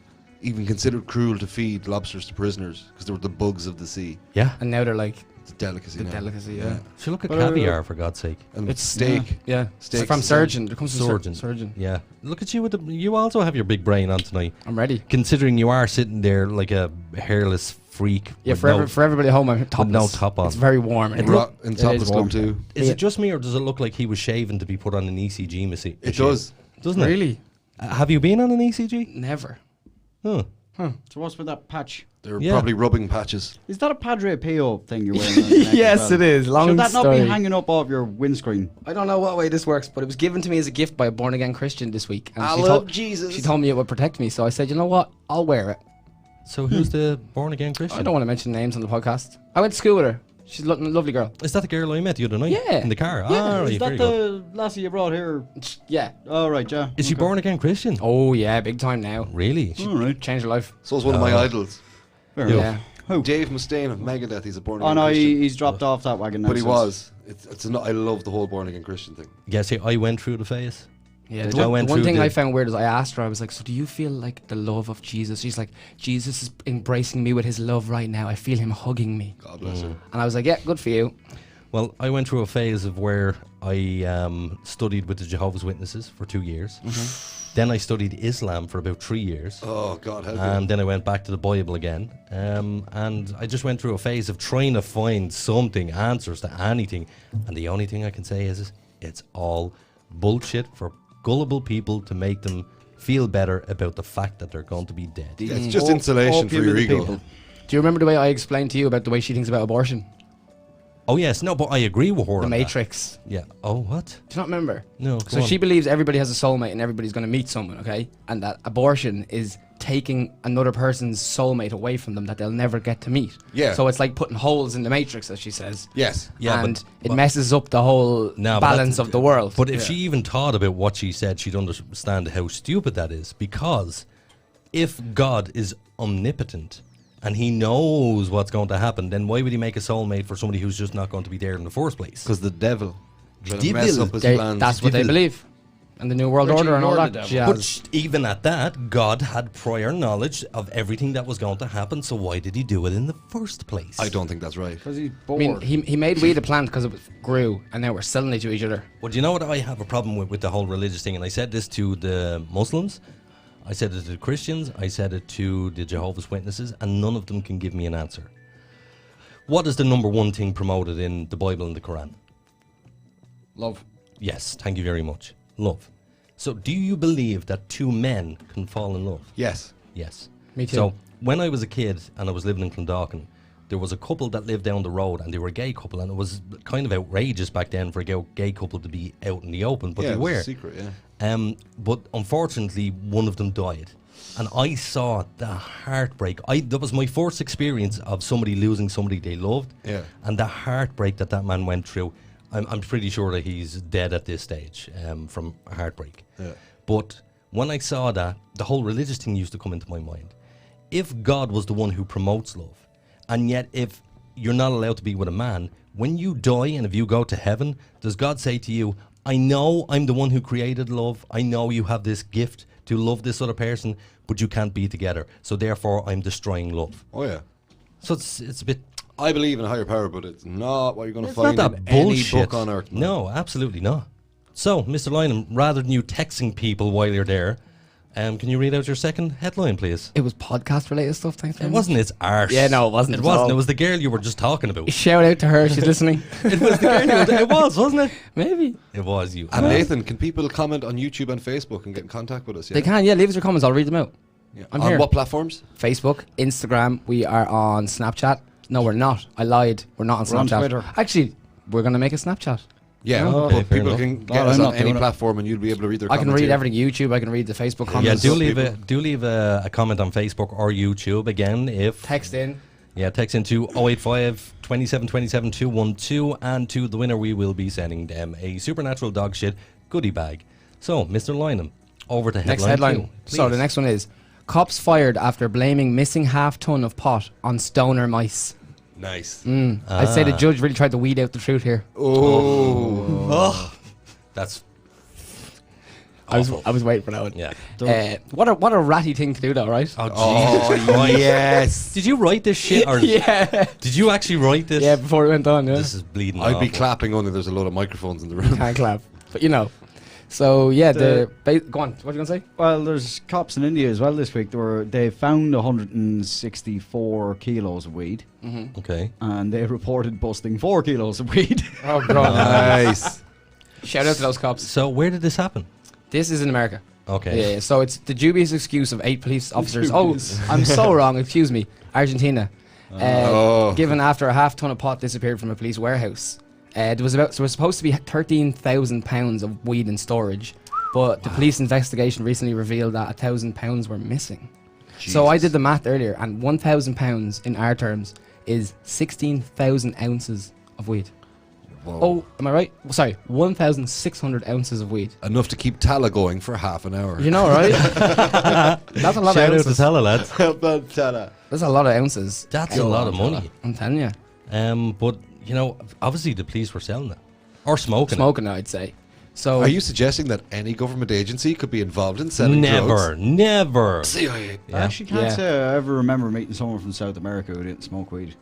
even considered cruel to feed lobsters to prisoners because they were the bugs of the sea. Yeah, And now they're like It's a delicacy the now. delicacy, yeah. so look at But, caviar for God's sake. And It's- steak. Yeah. Steaks It's from is surgeon. It comes from Surgeon. surgeon. Yeah, look at you with the. You also have your big brain on tonight, I'm ready. considering you are sitting there like a hairless freak. Yeah, with for everybody at home, I'm topless. no top on. It's very warm. And In topless is club warm. too. Is Yeah. it just me, or does it look like he was shaven to be put on an ECG machine? It does. doesn't it? really? Have you been on an ECG? Never. Huh. So what's with that patch? They're Yeah. probably rubbing patches. Is that a Padre Pio thing you're wearing? around your neck as well? it is. Long Should that not story. be hanging up off your windscreen? I don't know what way this works, but it was given to me as a gift by a born again Christian this week. And I she love told- Jesus. She told me it would protect me, so I said, you know what? I'll wear it. So who's the born again Christian? I don't want to mention names on the podcast. I went to school with her. She's a lovely girl. Is that the girl I met the other night? Yeah. In the car? Yeah. Ah, right, Is very that good. the lassie you brought here? Yeah. Oh, right, yeah. Is she Okay. born again Christian? Oh yeah, big time now. Really? All right. Changed her life. So is one of my Oh. idols. Fair Yeah. enough. Who? Dave Mustaine of Megadeth. He's a born Oh again no, Christian. he's dropped off that wagon now. But he since. was. I love the whole born again Christian thing. Yeah, see, I went through the phase. Yeah. Did The you? I one, went the one through thing the- I found weird is I asked her. I was like, "So do you feel like the love of Jesus?" She's like, "Jesus is embracing me with his love right now. I feel him hugging me." God bless her. And I was like, "Yeah, good for you." Well, I went through a phase of where I studied with the Jehovah's Witnesses for 2 years. Then I studied Islam for about 3 years. Oh, God help And then I went back to the Bible again. And I just went through a phase of trying to find something, answers to anything. And the only thing I can say is it's all bullshit for gullible people to make them feel better about the fact that they're going to be dead. you. It's just insulation for opium your of the ego. people. Do you remember the way I explained to you about the way she thinks about abortion? Oh, yes. No, but I agree with her The on that. Matrix. Yeah. Oh, what? Do you not remember? No. So she believes everybody has a soulmate and everybody's going to meet someone, okay? And that abortion is taking another person's soulmate away from them that they'll never get to meet. Yeah. So it's like putting holes in the matrix, as she says. Yes. Yeah, and but- it messes up the whole No, but balance that's- of the world. But if she even thought about what she said, she'd understand how stupid that is. Because if God is omnipotent and he knows what's going to happen, then why would he make a soulmate for somebody who's just not going to be there in the first place? Because the devil. Trying to Devil. mess up his They- plans. that's what they Devil. believe. and the New World Richie, Order and all you're that the devil. jazz. But even at that, God had prior knowledge of everything that was going to happen, so why did he do it in the first place? I don't think that's right. Because he's I bored. mean, he made weed a plant because it grew, and now we're selling it to each other. Well, do you know what I have a problem with the whole religious thing? And I said this to the Muslims, I said it to the Christians, I said it to the Jehovah's Witnesses, and none of them can give me an answer. What is the number one thing promoted in the Bible and the Quran? Love. Yes, thank you very much. Love. So do you believe that two men can fall in love? Yes. Yes. Me too. So when I was a kid and I was living in Clondalkin, there was a couple that lived down the road and they were a gay couple, and it was kind of outrageous back then for a gay couple to be out in the open, but yeah, they it was were. a secret, yeah. But unfortunately, one of them died. And I saw the heartbreak. That was my first experience of somebody losing somebody they loved. Yeah. And the heartbreak that man went through. I'm pretty sure that he's dead at this stage from heartbreak. Yeah. But when I saw that, the whole religious thing used to come into my mind. If God was the one who promotes love, and yet if you're not allowed to be with a man, when you die and if you go to heaven, does God say to you, I know I'm the one who created love, I know you have this gift to love this other person, but you can't be together, so therefore I'm destroying love. Oh, yeah. So it's a bit... I believe in a higher power, but it's not what you're going to It's find not that in any bullshit. book on earth. Man. No, absolutely not. So, Mr. Lynham, rather than you texting people while you're there, can you read out your second headline, please? It was podcast related stuff. Thanks. It wasn't its arse. Yeah, no, it wasn't It at wasn't. all. It was the girl you were just talking about. Shout out to her. She's listening. It was the girl. It was, wasn't it? Maybe It was you. And Nathan, can people comment on YouTube and Facebook and get in contact with us? Yeah? they can. Yeah, leave us your comments. I'll read them out. Yeah. I'm on here. what platforms? Facebook, Instagram. We are on Snapchat. No, we're not. I lied. We're not on We're on Snapchat. Twitter. Actually, we're going to make a Snapchat. Yeah, Oh, but okay, fair people enough. can Oh, get us I'm on not any doing it. platform and you'll be able to read their I can comments read here. everything YouTube. I can read the Facebook Yeah, comments. do leave a comment on Facebook or YouTube again if Text in. yeah, text into 085 27 27 212, and to the winner we will be sending them a Supernatural Dogshit goodie bag. So, Mr. Lynham, over to Next headline headline. two, So please. the next one is cops fired after blaming missing half-ton of pot on stoner mice. Nice. I'd say the judge really tried to weed out the truth here. Oh. That's I was waiting for that one. yeah. What a ratty thing to do, though, right? Oh, Jesus Christ. yes. Did you write this shit, or yeah. did you actually write this? Yeah, before it went on. Yeah. This is bleeding. I'd be awful. clapping only there's a lot of microphones in the room. Can't clap, but you know. So yeah, go on. What are you gonna say? Well, there's cops in India as well this week. They found 164 kilos of weed, Okay. and they reported busting 4 kilos of weed. Oh god! Nice. Shout out to those cops. So where did this happen? This is in America. Okay. Yeah. So it's the dubious excuse of 8 police officers. Oh, I'm so wrong. Excuse me. Argentina. Given after a half-ton of pot disappeared from a police warehouse. There was supposed to be 13,000 pounds of weed in storage, but the police investigation recently revealed that 1,000 pounds were missing. So I did the math earlier, and 1,000 pounds in our terms is 16,000 ounces of weed. Whoa. Oh, am I right? Sorry, 1,600 ounces of weed. Enough to keep Tala going for half an hour. You know, right? That's a lot Shout of out to ounces. Tella, lads. Tala. That's a lot of ounces. That's a lot of money. I'm telling you. But you know, obviously the police were selling it or smoking. Smoking, I'd say. So Are you suggesting that any government agency could be involved in selling Never, drugs? never. CIA. I actually can't Yeah. say I ever remember meeting someone from South America who didn't smoke weed.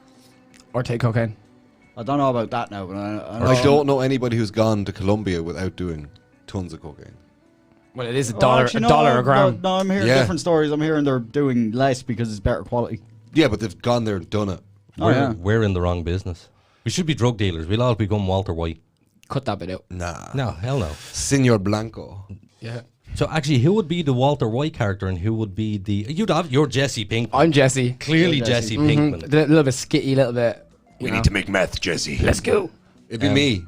or take cocaine. I don't know about that now, but I don't know anybody who's gone to Colombia without doing tons of cocaine. Well, it is Oh, $1 actually, a gram. No, I'm hearing Yeah. different stories. I'm hearing they're doing less because it's better quality. Yeah, but they've gone there and done it. Oh, yeah. We're in the wrong business. We should be drug dealers. We'll all become Walter White. Cut that bit out. Nah. No, hell no. Senor Blanco. Yeah. So actually, who would be the Walter White character, and who would be the you're Jesse Pinkman? I'm Jesse. Clearly You're Jesse Jesse. Pinkman. A little bit skitty, a little bit. We need to make meth, Jesse. Let's go. It'd be me.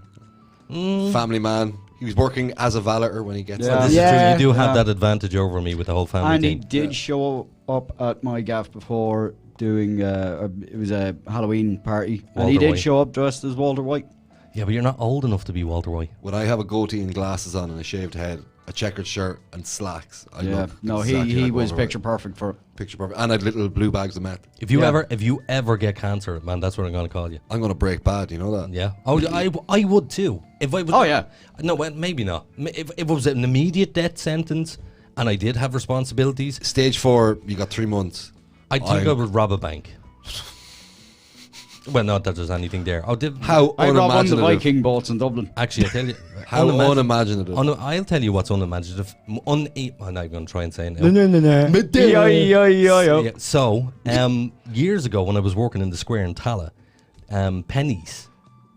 Family man. He was working as a valeter when he gets Yeah. there. This is Yeah. true. You do have Yeah. that advantage over me with the whole family And he thing. did show up at my gaff before doing it was a Halloween party, and he Walter did White. show up dressed as Walter White. Yeah, but you're not old enough to be Walter White. When I have a goatee and glasses on and a shaved head, a checkered shirt, and slacks. I Yeah. look No, exactly he like was Wolverine. picture perfect for it. Picture perfect. And I'd little blue bags of meth. If you Yeah. ever get cancer, man, that's what I'm going to call you. I'm going to break bad, you know that? Yeah. Oh, I would too. If I was. Oh, yeah. No, well, maybe not. If it was an immediate death sentence, and I did have responsibilities, Stage 4, you got 3 months. I think I would rob a bank. Well, not that there's anything there. How I robbed one of the unimaginative. Viking boats in Dublin. Actually, I tell you, How unimaginative. I'll tell you what's unimaginative. I'm not even going to try and say it now. Yeah, so, years ago when I was working in the square in Tala, pennies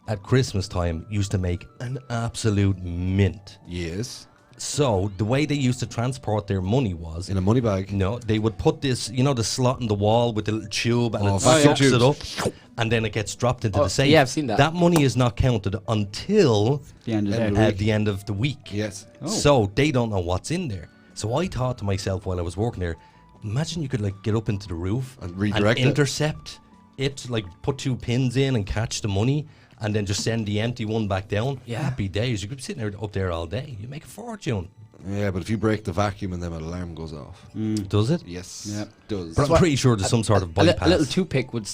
at Christmas time used to make an absolute mint. Yes. So the way they used to transport their money was In a money bag. no, they would put this, the slot in the wall with the little tube, and it fucking sucks it tubes. up, and then it gets dropped into the safe. yeah, I've seen that. That money is not counted until The end of the End day. of the end of the week. Yes. So they don't know what's in there. So I thought to myself while I was working there, imagine you could like get up into the roof And redirect it. intercept it, like put 2 pins in and catch the money, and then just send the empty one back down. Yeah. Happy days. You could be sitting there up there all day. You make a fortune. Yeah, but if you break the vacuum and then an alarm goes off. Does it? Yes. Yeah. It does. But I'm pretty sure there's some sort of A bypass. little toothpick wouldn't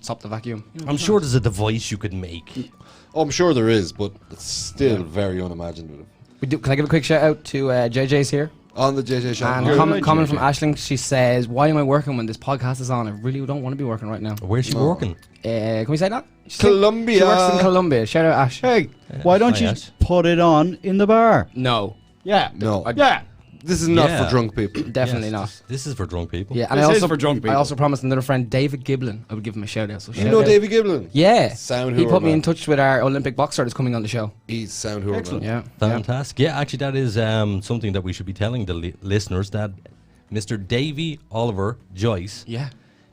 stop the vacuum. I'm sure there's a device you could make. Oh, I'm sure there is, but it's still very unimaginative. Can I give a quick shout out to JJ's here? On the JJ show. And comment from Aisling, she says, "Why am I working when this podcast is on? I really don't want to be working right now." Where's she working? Can we say that? Colombia. She works in Colombia. Shout out Ash. Hey, why don't hi, you Ash. put it on in the bar? No, Yeah. No. Yeah. This is not Yeah. for drunk people. definitely Yes, not. This is for drunk people. Yeah, and This I is also for drunk I people. also promised another friend, David Giblin, I would give him a shout out. So You shout know out. Davy Giblin? Yeah, Sound he hooer, put me man. in touch with our Olympic boxer that's coming on the show. He's sound hooer, Excellent. man. Yeah, Fantastic. Yeah, actually, that is something that we should be telling the listeners, that Mr. Davy Oliver Joyce yeah.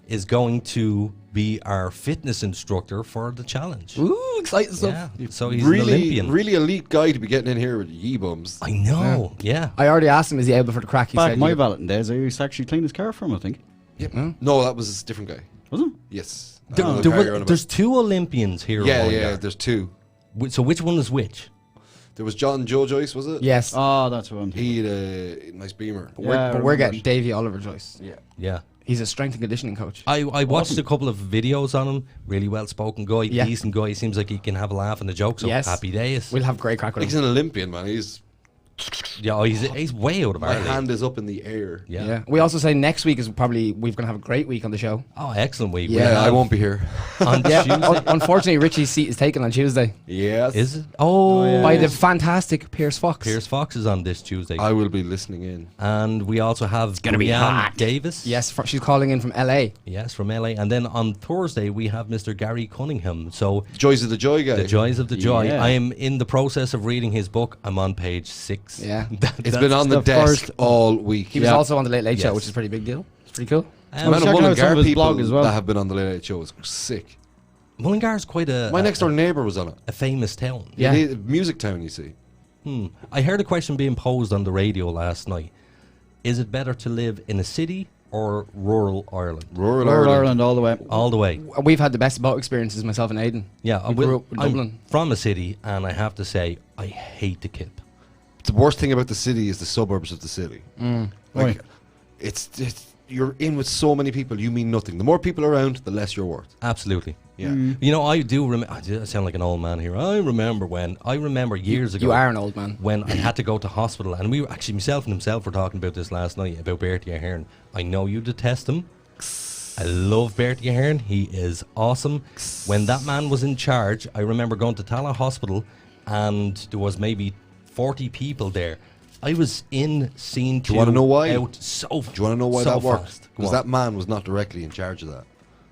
is going to be our fitness instructor for the challenge. Ooh, exciting stuff. Yeah, so he's an Really, Olympian. really elite guy to be getting in here with ye bums. I know. Yeah. I already asked him, is he able for the crack? He Back said, my yeah. balloting days, I used to actually clean his car for him, I think. No, that was a different guy. Was it? Yes. I There- know the there guy was- you're on about. there's 2 Olympians here. Yeah, at yeah. Mullingar. There's 2. So which one is which? There was John Joe Joyce, was it? Yes, Oh, that's what I'm thinking. He had a nice Beamer. but Yeah, we're, I but we're remember getting it. Davy Oliver Joyce. Yeah. Yeah. He's a strength and conditioning coach. I watched a couple of videos on him. Really well spoken guy, Yeah. decent guy. Seems like he can have a laugh and a joke. So Yes. happy days. We'll have great crack with He's him. an Olympian, man. He's Yeah, he's way out of my our league. hand is up in the air. Yeah. Yeah. We also say next week is probably we're going to have a great week on the show. Oh, excellent week. We Yeah, Yeah, I have won't be here. on Yeah. Tuesday. Unfortunately, Richie's seat is taken on Tuesday Yes. Is it? Oh, yeah. by the fantastic Pierce Fox. Pierce Fox is on this Tuesday. I will be listening in. And we also have gonna be Brianne hot. Davis. Yes, she's calling in from LA. Yes, from LA. And then on Thursday, we have Mr. Gary Cunningham. So, Joys of the Joy guy. The Joys of the Joy. Yeah. I am in the process of reading his book. I'm on page 6. Yeah. It's been on the the desk first- all week. He was also on the Late Late Show, Yes. which is a pretty big deal. It's pretty cool. The amount of checking out some Mullingar of his people blog as well. that have been on the Late Late Show is sick. Mullingar is quite My next door neighbour was on it. a famous town. Yeah. It is music town, you see. I heard a question being posed on the radio last night. Is it better to live in a city or rural Ireland? Rural Rural Ireland. Ireland all the way. All the way. We've had the best boat experiences, myself and Aiden. Yeah, We grew up in I'm Dublin. from a city, and I have to say, I hate the Kip. The worst thing about the city is the suburbs of the city. Like, Right. it's you're in with so many people, you mean nothing. The more people around, the less you're worth. Absolutely. Yeah. You know, I do remember. I sound like an old man here. I remember years ago. You are an old man. When I had to go to hospital, and we were actually, myself and himself were talking about this last night about Bertie Ahern. I know you detest him. I love Bertie Ahern. He is awesome. When that man was in charge, I remember going to Tala Hospital, and there was maybe 40 people there. I was in scene 2. Do you want to know why? Out so Do you want to know why so that worked? fast. Go Because on. that man was not directly in charge of that.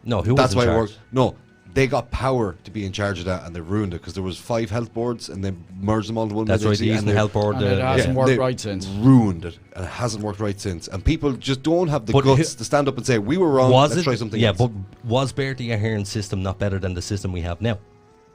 No, who That's was in why it charge? worked. No, they got power to be in charge of that, and they ruined it because there was 5 health boards, and they merged them all into one. That's right, agency, the and Eastern they Health Board. And it hasn't worked they right since. Ruined it, and it hasn't worked right since. And people just don't have the But guts who- to stand up and say we were wrong. Was let's it? try something Yeah, else. but was Bertie Ahern's system not better than the system we have now?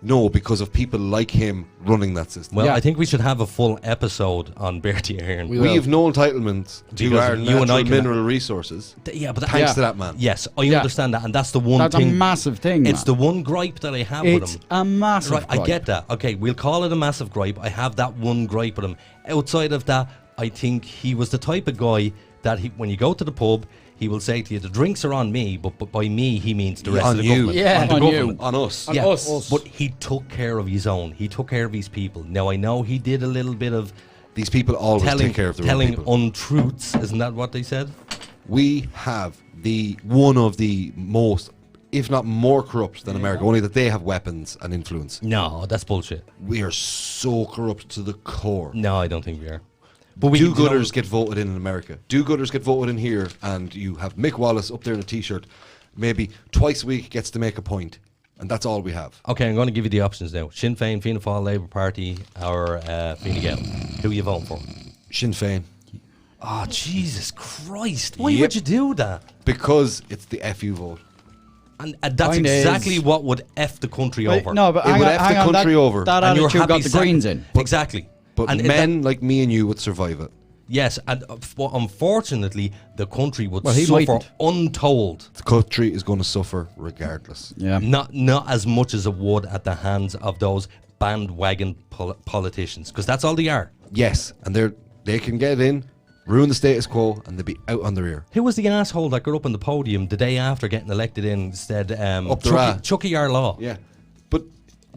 No, because of people like him running that system. Well, I think we should have a full episode on Bertie Ahern. We have no entitlement to Because our you and I natural can- mineral resources. Yeah, but Thanks to that man. Yes, I understand that, and that's the one That's thing. a massive thing. It's man. the one gripe that I have with It's him. a massive Right, I gripe. get that. Okay, we'll call it a massive gripe. I have that one gripe with him. Outside of that, I think he was the type of guy that when you go to the pub, he will say to you, the drinks are on me, but by me, he means the rest On of the you. government. Yeah. on the On you. government. On us. On us. But he took care of his own. He took care of his people. Now, I know he did a little bit of These people always telling, take care of their own telling people. untruths. Isn't that what they said? We have one of the most, if not more corrupt than America, only that they have weapons and influence. No, that's bullshit. We are so corrupt to the core. No, I don't think we are. But Do-gooders get voted in America. Do-gooders get voted in here, and you have Mick Wallace up there in a T-shirt. Maybe twice a week gets to make a point, and that's all we have. Okay, I'm going to give you the options now. Sinn Féin, Fianna Fáil, Labour Party, or Fine Gael. Who are you voting for? Sinn Féin. Oh, Jesus Christ. Why Yep. would you do that? Because it's the FU vote. And that's Mine is- exactly what would F the country over. No, but It hang would on, F hang the on, country that, over. That And you're attitude got happy the Greens in. Exactly. But And men like me and you would survive it. Yes, and unfortunately, the country would Well, he suffer mightn't. untold. The country is going to suffer regardless. Yeah. Not as much as it would at the hands of those bandwagon politicians, because that's all they are. Yes, and they can get in, ruin the status quo, and they'll be out on their ear. Who was the asshole that got up on the podium the day after getting elected in, said Up the rat. Chucky Arlaw? Yeah. But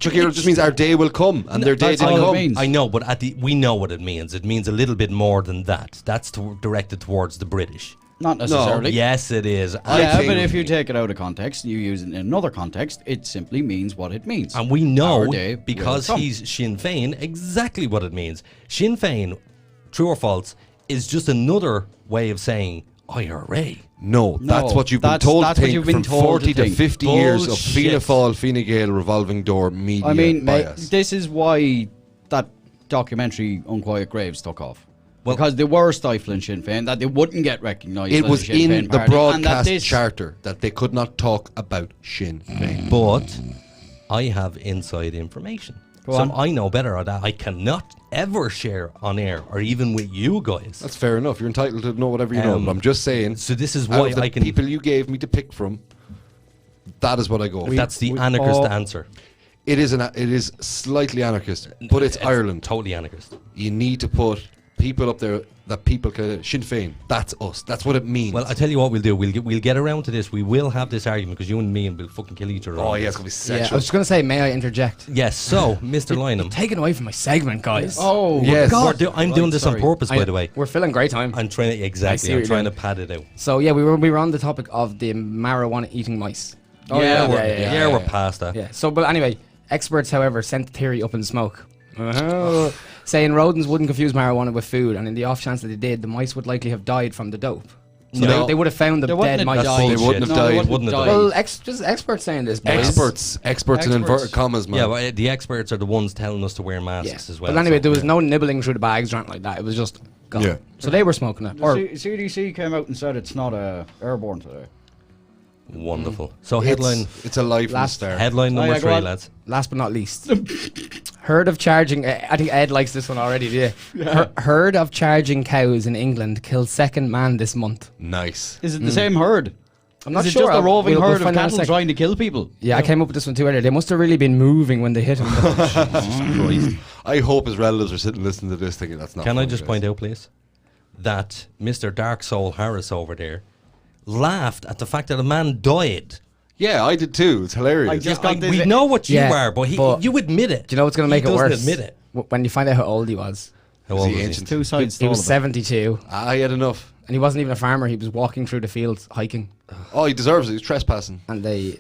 Chucky just means our day will come, and their day That's didn't all it come. means. I know, but we know what it means. It means a little bit more than that. That's directed towards the British. Not necessarily. Yes, it is. Yeah, think- but if you take it out of context and you use it in another context, it simply means what it means. And we Our know, day because will come. he's Sinn Féin, exactly what it means. Sinn Féin, true or false, is just another way of saying IRA. No, that's what you've been that's- told that's to what think you've been from told to 40 to think. 50 years of Bullshit. Fianna Fáil, Fine Gael revolving door media I mean, bias. this is why that documentary Unquiet Graves took off. Well- Because they were stifling Sinn Féin, that they wouldn't get recognised It as was a Sinn in Féin the party, and that broadcast this- charter that they could not talk about Sinn Féin. But I have inside information. Go so on. I know better of that. I cannot ever share on air or even with you guys. That's fair enough. You're entitled to know whatever you know. But I'm just saying. So this is out why of the I can. people you gave me to pick from, that is what I go. with. That's the we anarchist all- answer. It is slightly anarchist, but it's Ireland. Totally anarchist. You need to put people up there that people can. Sinn Féin. That's us. That's what it means. Well, I tell you what we'll do. We'll get around to this. We will have this argument because you and me will fucking kill each other. oh on yeah, this. it's gonna be Yeah, I sexual. was just going to say, may I interject? Yes. So, Mr. Lynham, Taken away from my segment, guys. Oh, Yes. God. I'm doing this on sorry. purpose, by the way. We're filling great time. I'm trying to I exactly. see I'm what trying you're to pad it out. So yeah, we were on the topic of the marijuana eating mice. Oh, yeah, we're past that. Yeah. So, but anyway, experts, however, sent the theory up in smoke. Saying rodents wouldn't confuse marijuana with food, and in the off chance that they did, the mice would likely have died from the dope. So No. they would have found the They wouldn't dead have mice. died. They wouldn't have No, they died. Wouldn't have died. died. Well, just experts saying this. boys. experts in Experts. inverted commas, man. Yeah, well, the experts are the ones telling us to wear masks Yeah. as well. But anyway, so, there was yeah. no nibbling through the bags or anything like that. It was just gone. Yeah. So they were smoking it. Or CDC came out and said it's not airborne today. Wonderful. So headline It's alive from the Last- start. headline number yeah, go 3, on. lads. last but not least, herd of charging. I think Ed likes this one already. Yeah. Herd of charging cows in England killed second man this month. Nice. Is it the same herd? I'm not Is it sure. just a roving We'll herd of find out in a cattle sec. trying to kill people? Yeah, I came up with this one too earlier. They must have really been moving when they hit him. Christ. I hope his relatives are sitting listening to this thinking that's not. Can I fun, just guys. point out, please, that Mr. Dark Soul Harris over there laughed at the fact that a man died. Yeah, I did too. It's hilarious. I just got this- we know what you Yeah, are, but but you admit it. Do you know what's going to make He it doesn't worse? admit it. When you find out how old he was. How Is old he was ancient? Two sides. He to all was of it. 72, I had enough. and he wasn't even a farmer. He was walking through the fields hiking, Oh, he deserves it. He's trespassing. and they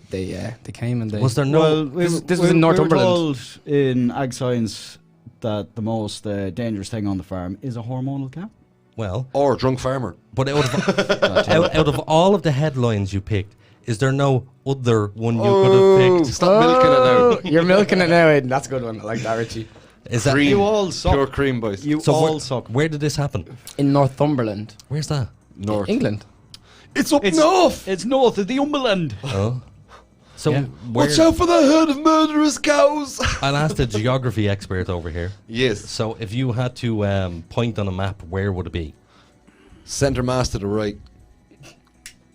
came and they. Was there no? Well, This was in Northumberland. We were told in ag science that the most dangerous thing on the farm is a hormonal cow. Well, Or drunk farmer. but out of all of the headlines you picked, is there no other one you could have picked? Stop milking it now. You're milking it now, Aiden. That's a good one. I like that, Richie. Is that Cream. You all suck. Pure cream, boys. You so? all suck. Where did this happen? In Northumberland, Where's that? North. England. It's up It's north. It's north of the Umberland. Oh, So, Watch out for the herd of murderous cows. I'll ask the geography expert over here. Yes. So, if you had to point on a map, where would it be? Centre mass to the right.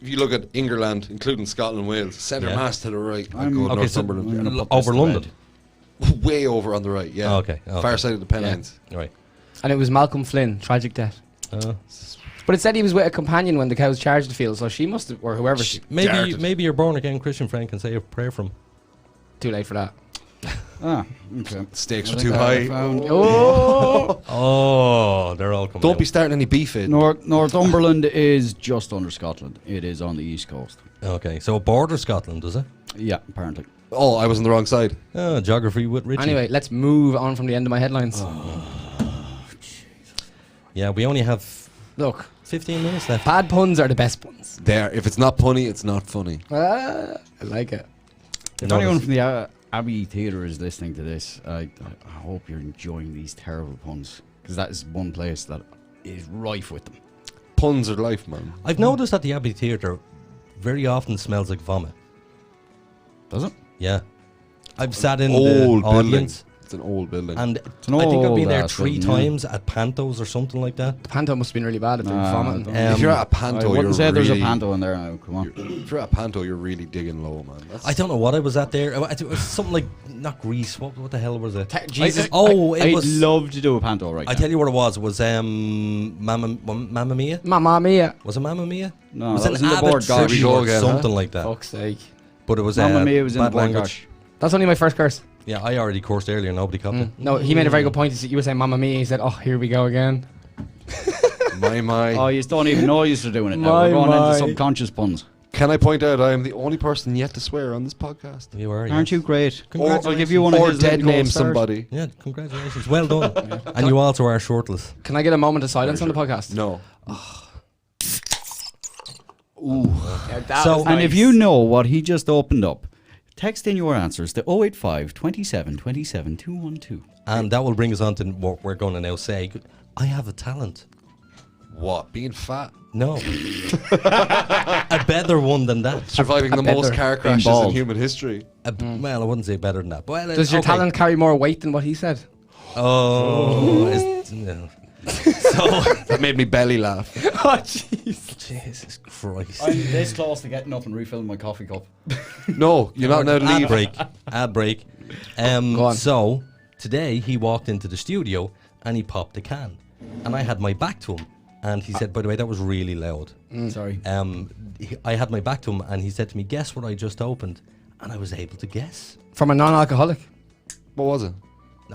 If you look at England, including Scotland and Wales, centre mass to the right. I'd go Northumberland. Over London? Way over on the right, yeah. Okay. Far side of the Pennines. Right. And it was Malcolm Flynn, tragic death. But it said he was with a companion when the cows charged the field, so she must have, or whoever. Maybe your born again Christian friend can say a prayer for him. Too late for that. Okay. Stakes are too high. They're all coming. Don't be starting any beef in. Northumberland is just under Scotland. It is on the east coast. Okay, so it borders Scotland, does it? Yeah, apparently. Oh, I was on the wrong side. Geography with Richie. Anyway, let's move on from the end of my headlines. Yeah, we only have Look, 15 minutes left. bad puns are the best puns. There, if it's not punny, it's not funny. I like it. If anyone from the Abbey Theatre is listening to this, I hope you're enjoying these terrible puns, because that is one place that is rife with them. Puns are life, man. I've noticed that the Abbey Theatre very often smells like vomit. Does it? Yeah. I've sat in Old the building. audience. It's an old building. And an I think I've been old there ass 3 building, yeah. times at Pantos or something like that. The panto must have been really bad if they were vomiting. if you're at a panto, I wouldn't you're say there's a really- panto in there now. Come on. If you're at a panto, you're really digging low, man. I don't know what I was at there. It was something like, not Greece. What the hell was it? Jesus. it was. I'd love to do a panto right I now. tell you what it was. It was Mamma Mia? Mamma mia. Was it Mamma Mia? No, it was that an was in the Abbott board gosh. tribute Here we go or again, something huh? like that. Fuck's sake. But it was Mamma Mia was in the bad board language. gosh. That's only my first curse. Yeah, I already cursed earlier. Nobody caught it. No, he made a very good point. He said, you were saying Mamma Mia. He said, oh, here we go again. My. Oh, you don't even know you're doing it now. My, We're going my. into subconscious puns. Can I point out I am the only person yet to swear on this podcast? You are. Aren't you great? Congratulations. I'll give you one of Or his dead little name gold stars. somebody. Yeah, congratulations. Well done. And you also are shortless. Can I get a moment of silence on the podcast? No. Yeah, that So- was And nice. if you know what he just opened up, text in your answers to 085 27 27 212. And that will bring us on to what we're going to now say. I have a talent. What? Being fat? No. A better one than that. Surviving the most better. car crashes in bald. human history. Well, I wouldn't say better than that. Well, Does your okay. talent carry more weight than what he said? Oh. No. So, That made me belly laugh. Oh, jeez. Jesus Christ. I'm this close to getting up and refilling my coffee cup. No, you're not allowed to Ad leave. break. Ad break. Go on. So, today he walked into the studio and he popped a can. And I had my back to him. And he said, by the way, that was really loud. Sorry. I had my back to him and he said to me, guess what I just opened? And I was able to guess. From a non-alcoholic. What was it?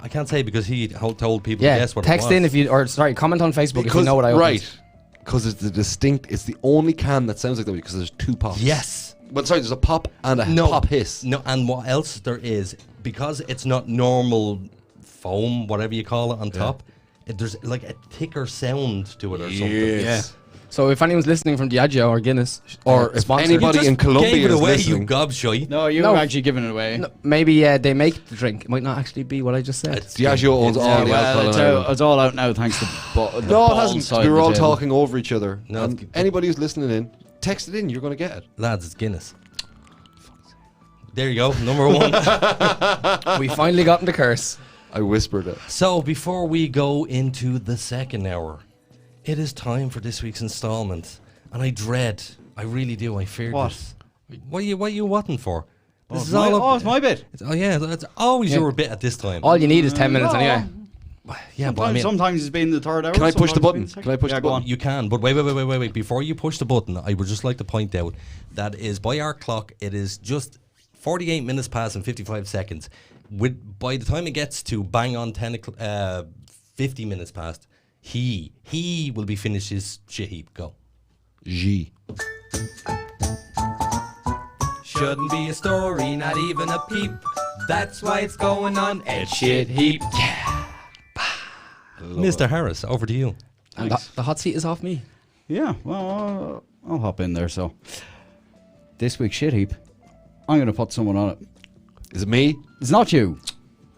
I can't say because he told people Yeah. to guess what Text it was. in if you, or sorry, comment on Facebook if you know what I opened. Right. Because it's the distinct, it's the only can that sounds like that because there's 2 pops. Yes. Well, sorry, there's a pop and a pop hiss. No, and what else there is, because it's not normal foam, whatever you call it, on top, there's like a thicker sound to it or something. Yes. So if anyone's listening from Diageo or Guinness, Or if sponsor, anybody You just in Colombia gave it is away, listening. you gobshite. No, you've No. actually given it away. No, maybe they make the drink. It might not actually be what I just said. Diageo owns all Yeah, the well, alcohol it's, in Ireland. it's all out now thanks to the No, it bald hasn't. side We of were the all table. talking over each other. No, And it's- anybody who's listening in, text it in. You're going to get it. Lads, it's Guinness. There you go, number 1. We finally got the curse. I whispered it. So, before we go into the second hour, it is time for this week's installment. And I really do, I fear What? this. What are you whatting for? This is my, all it's my bit. it's always your bit at this time. All you need is 10 minutes no. anyway. Yeah, but I mean, Sometimes it's been the third hour. Can I push the sometimes button? it's been the Can I push second. the Yeah, go button? on. you can, but wait. Before you push the button, I would just like to point out that is by our clock, it is just 48 minutes past and 55 seconds. By the time it gets to bang on 50 minutes past, he will be finished his shit heap. Go. G. Shouldn't be a story, not even a peep. That's why it's going on Ed Shit Heap. Mr. Harris, over to you. And the hot seat is off me. Yeah, well, I'll hop in there. So, this week's shit heap, I'm going to put someone on it. Is it me? It's not you.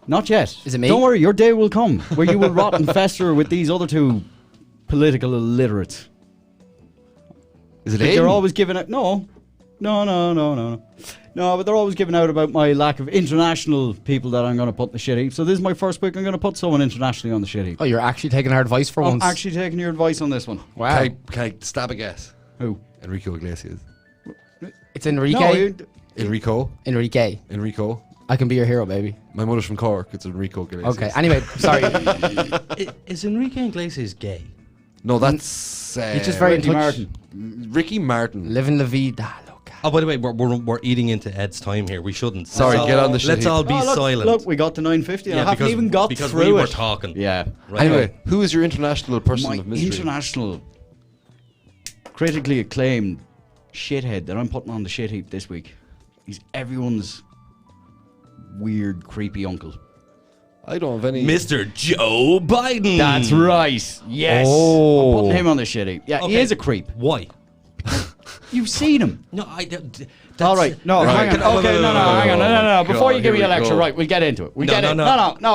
Not yet. Is it me? Don't worry, your day will come where you will rot and fester with these other 2 political illiterates. Is it They're Aiden? always giving out. No, No, but they're always giving out about my lack of international people that I'm going to put in the shit heap. So this is my first week. I'm going to put someone internationally on the shit heap. Oh, you're actually taking our advice for I'm once. actually taking your advice on this one. Wow. Can I stab a guess? Who? Enrico Iglesias. It's Enrique. No, Enrique. Enrico. I can be your hero, baby. My mother's from Cork. It's Enrico Iglesias. Okay. Anyway, sorry. Is Enrique Iglesias gay? No, that's He's just very in Ricky touch. Martin. Ricky Martin. Living la vida loca. Oh, by the way, we're eating into Ed's time here. We shouldn't. Sorry, get on the shit Let's heap. all be look, silent. Look, we got to 9:50 and I haven't even got because through we were it. talking. Yeah. Right. Anyway, who is your international person My of mystery? international, critically acclaimed shithead that I'm putting on the shit heap this week. He's everyone's weird, creepy uncle. I don't have any. Mr. Joe Biden. That's right. Yes. Oh. I'm putting him on the shit heap. Yeah, he Okay. is a creep. Why? You've seen him. No, I don't. All right. No, Right. hang on. Okay, no, hang on. No. Before God, you give me here a we lecture, go. right, we'll get into it. No,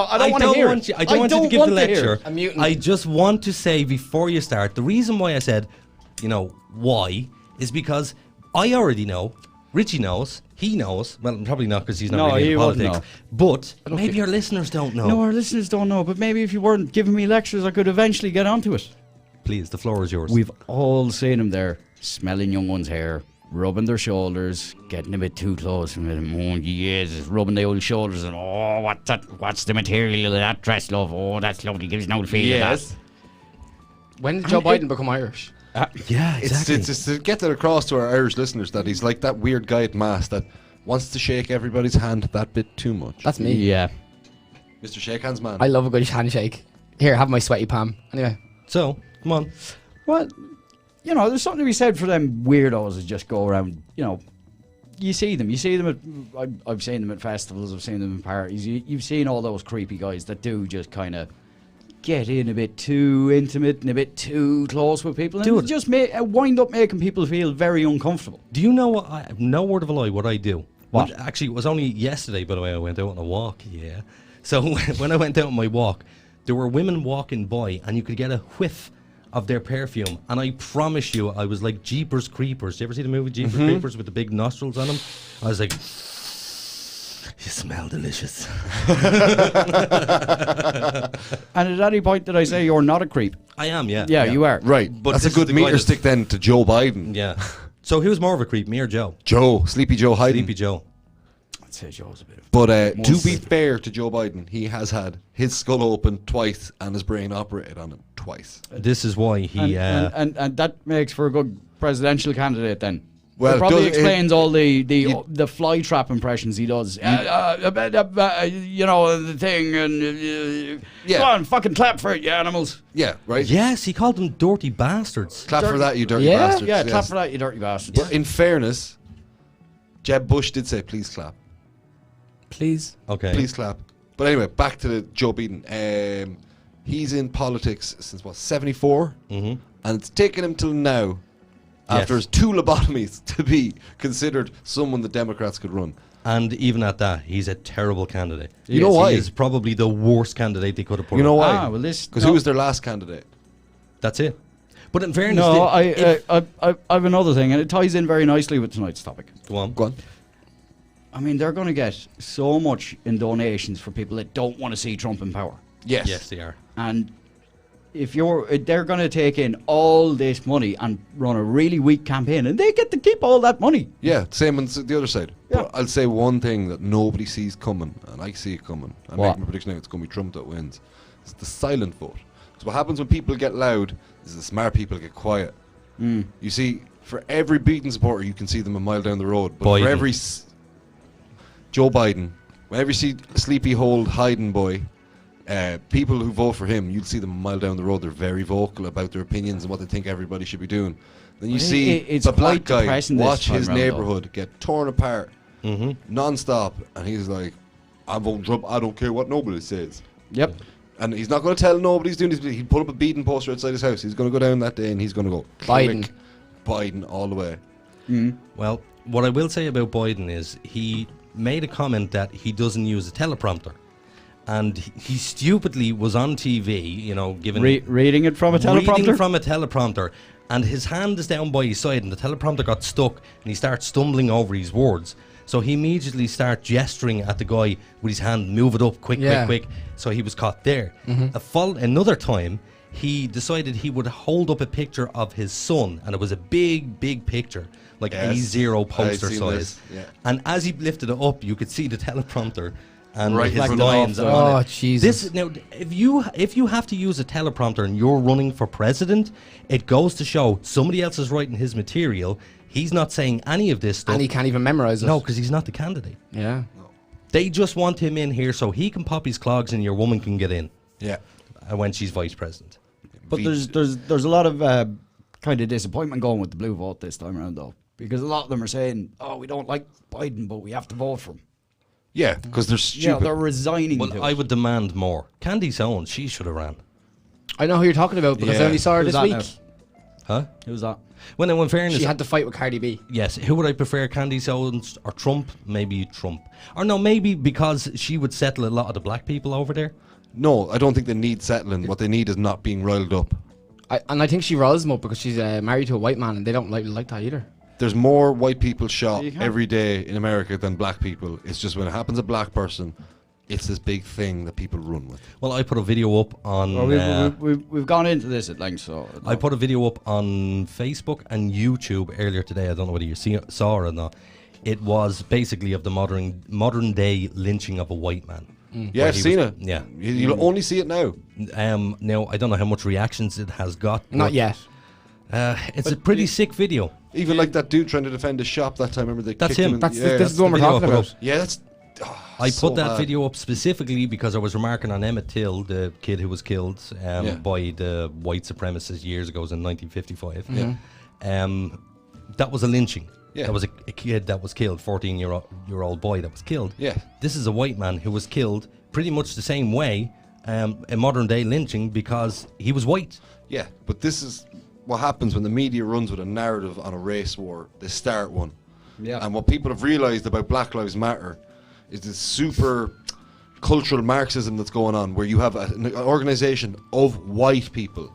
I don't want to hear it. I don't want you to give the lecture. I'm muting. I just want to say before you start, the reason why I said, why, is because I already know, Richie knows, he knows, well, probably not because he's not No, really he into wouldn't politics, but maybe our listeners don't know. No, our listeners don't know, but maybe if you weren't giving me lectures, I could eventually get onto it. Please, the floor is yours. We've all seen him there, smelling young one's hair, rubbing their shoulders, getting a bit too close, and oh yes, rubbing the old shoulders, and oh, what's that? What's the material of that dress, love? Oh, that's lovely. Gives no feel of that. When did Joe Biden become Irish? yeah, exactly. It's to get that across to our Irish listeners that he's like that weird guy at Mass that wants to shake everybody's hand that bit too much. That's me. Yeah. Mr. Shake Hands Man. I love a good handshake. Here, have my sweaty palm. Anyway. So, come on. Well, there's something to be said for them weirdos that just go around, you see them at, I've seen them at festivals, I've seen them in parties, you've seen all those creepy guys that do just kind of get in a bit too intimate and a bit too close with people, and just wind up making people feel very uncomfortable. Do you know what? No word of a lie, what I do? What? Actually, it was only yesterday, by the way, I went out on a walk, yeah. So when I went out on my walk, there were women walking by, and you could get a whiff of their perfume, and I promise you, I was like Jeepers Creepers. Do you ever see the movie Jeepers Creepers with the big nostrils on them? I was like, you smell delicious. And at any point did I say you're not a creep? I am, yeah. Yeah, you are. Right. But That's a this is good the guy meter that's- stick then to Joe Biden. Yeah. So who's more of a creep, me or Joe? Joe. Sleepy Joe Biden. Sleepy Joe. I'd say Joe's a bit of. But to Most- be fair to Joe Biden, he has had his skull opened twice and his brain operated on it twice. This is why he... And that makes for a good presidential candidate then. Well, It probably does- explains all the fly trap impressions he does. The thing, and Yeah. go on, fucking clap for it, you animals. Yeah, right? yes, he called them dirty bastards. Clap for that, you dirty Yeah? bastards. Yeah, yes. clap for that, you dirty bastards. But in fairness, Jeb Bush did say, please clap. Please. Okay. Please clap. But anyway, back to the Joe Biden. He's in politics since, 74? Mm-hmm. And it's taken him till now, after Yes. his 2 lobotomies, to be considered someone the Democrats could run. And even at that, he's a terrible candidate. You know why? He is probably the worst candidate they could have put You know up. why? well, this... Because who was their last candidate? That's it. But in fairness... No, if- I have another thing, and it ties in very nicely with tonight's topic. Go on. Go on. I mean, they're going to get so much in donations for people that don't want to see Trump in power. Yes. Yes, they are. And they're going to take in all this money and run a really weak campaign, and they get to keep all that money. Yeah, same on the other side. Yeah. But I'll say one thing that nobody sees coming, and I see it coming. I'm What? making a prediction now, it's going to be Trump that wins. It's the silent vote. So what happens when people get loud is the smart people get quiet. You see, for every Beaton supporter, you can see them a mile down the road. But Biden. for every... Joe Biden, whenever you see Sleepy Hold Hayden boy, people who vote for him, you'll see them a mile down the road. They're very vocal about their opinions and what they think everybody should be doing. Then you Well, see it's the black quite guy depressing this watch time his round, though. neighborhood get torn apart non-stop, and he's like, I'm voting Trump, I don't care what nobody says. Yep. And he's not going to tell nobody he's doing this. He'd put up a beating poster outside his house. He's going to go down that day and he's going to go Biden. click Biden all the way. Well, what I will say about Biden is he made a comment that he doesn't use a teleprompter. And he stupidly was on TV, giving... Reading it from a teleprompter? Reading from a teleprompter. and his hand is down by his side, and the teleprompter got stuck, and he starts stumbling over his words. So he immediately starts gesturing at the guy with his hand, move it up, quick, quick. So he was caught there. Another time, he decided he would hold up a picture of his son, and it was a big, big picture, like A0 poster size. Yeah. And as he lifted it up, you could see the teleprompter and his lines on it. Jesus! Now, if you have to use a teleprompter and you're running for president, it goes to show somebody else is writing his material. He's not saying any of this stuff, and he can't even memorize it. No, because he's not the candidate. Yeah. They just want him in here so he can pop his clogs and your woman can get in. Yeah. When she's vice president. But there's a lot of kind of disappointment going with the blue vote this time around, though, because a lot of them are saying, "Oh, we don't like Biden, but we have to vote for him." Yeah, because they're stupid. Yeah, they're resigning. Well, I would demand more. Candice Owens, she should have ran. I know who you're talking about because I only saw her this week. Huh? Who's that? Well, in fairness, she had to fight with Cardi B. Yes. Who would I prefer, Candice Owens or Trump? Maybe Trump. Or no, maybe because she would settle a lot of the black people over there. No, I don't think they need settling. What they need is not being riled up. I think she riles them up because she's married to a white man, and they don't like that either. There's more white people shot every day in America than black people. It's just when it happens to a black person, it's this big thing that people run with. Well, I put a video up on... Well, we've gone into this at length, so... I put a video up on Facebook and YouTube earlier today. I don't know whether you saw it or not. It was basically of the modern day lynching of a white man. Yeah, I've seen it. Yeah. You'll only see it now. Now, I don't know how much reactions it has got. Not yet. It's a pretty sick video. Even like that dude trying to defend his shop that time. Remember they That's kicked him. him. This is the one we're talking about. Yeah, that's... I put that video up specifically because I was remarking on Emmett Till, the kid who was killed by the white supremacists years ago in 1955. That was a lynching. Yeah. That was a kid that was killed, 14-year-old boy that was killed. Yeah. This is a white man who was killed pretty much the same way, a modern day lynching, because he was white. Yeah, but this is what happens when the media runs with a narrative on a race war. They start one. Yeah. And what people have realised about Black Lives Matter is this super cultural Marxism that's going on, where you have an organisation of white people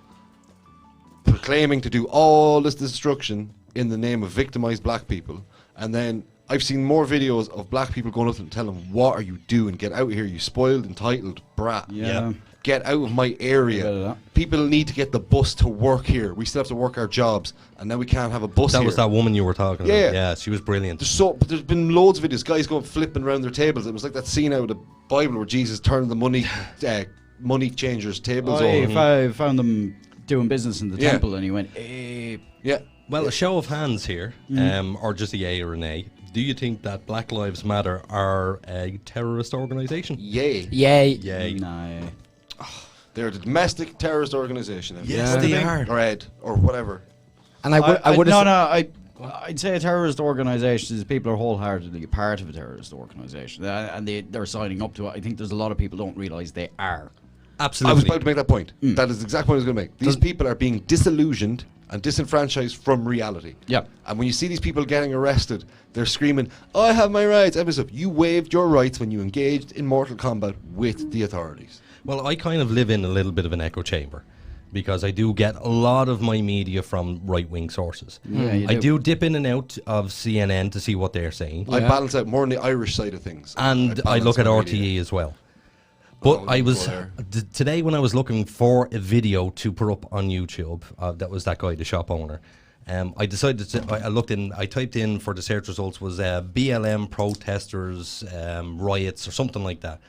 proclaiming to do all this destruction in the name of victimised black people. And then I've seen more videos of black people going up and telling them, what are you doing? Get out of here, you spoiled, entitled brat. Yeah. Get out of my area. People need to get the bus to work here. We still have to work our jobs, and now we can't have a bus here. That was that woman you were talking about. Yeah, she was brilliant. There's been loads of videos, guys going flipping around their tables. It was like that scene out of the Bible where Jesus turned the money changers' tables over. I found them doing business in the temple, and he went, Yeah. Well, a show of hands here, or just a yay or an A. Do you think that Black Lives Matter are a terrorist organisation? Yay. Yay. No. They're a domestic terrorist organisation. Yes, they are. Or Ed, or whatever. And I'd say a terrorist organisation is people are wholeheartedly part of a terrorist organisation, and they're signing up to it. I think there's a lot of people who don't realise they are. Absolutely. I was about to make that point. That is exactly what I was going to make. These people are being disillusioned and disenfranchised from reality. Yeah. And when you see these people getting arrested, they're screaming, I have my rights. You waived your rights when you engaged in mortal combat with the authorities. Well, I kind of live in a little bit of an echo chamber, because I do get a lot of my media from right-wing sources. Yeah, I do dip in and out of CNN to see what they're saying. I balance out more on the Irish side of things. And I look at RTE as well. But I was today when I was looking for a video to put up on YouTube, that was that guy, the shop owner. I decided to. I typed in for the search results was BLM protesters, riots, or something like that.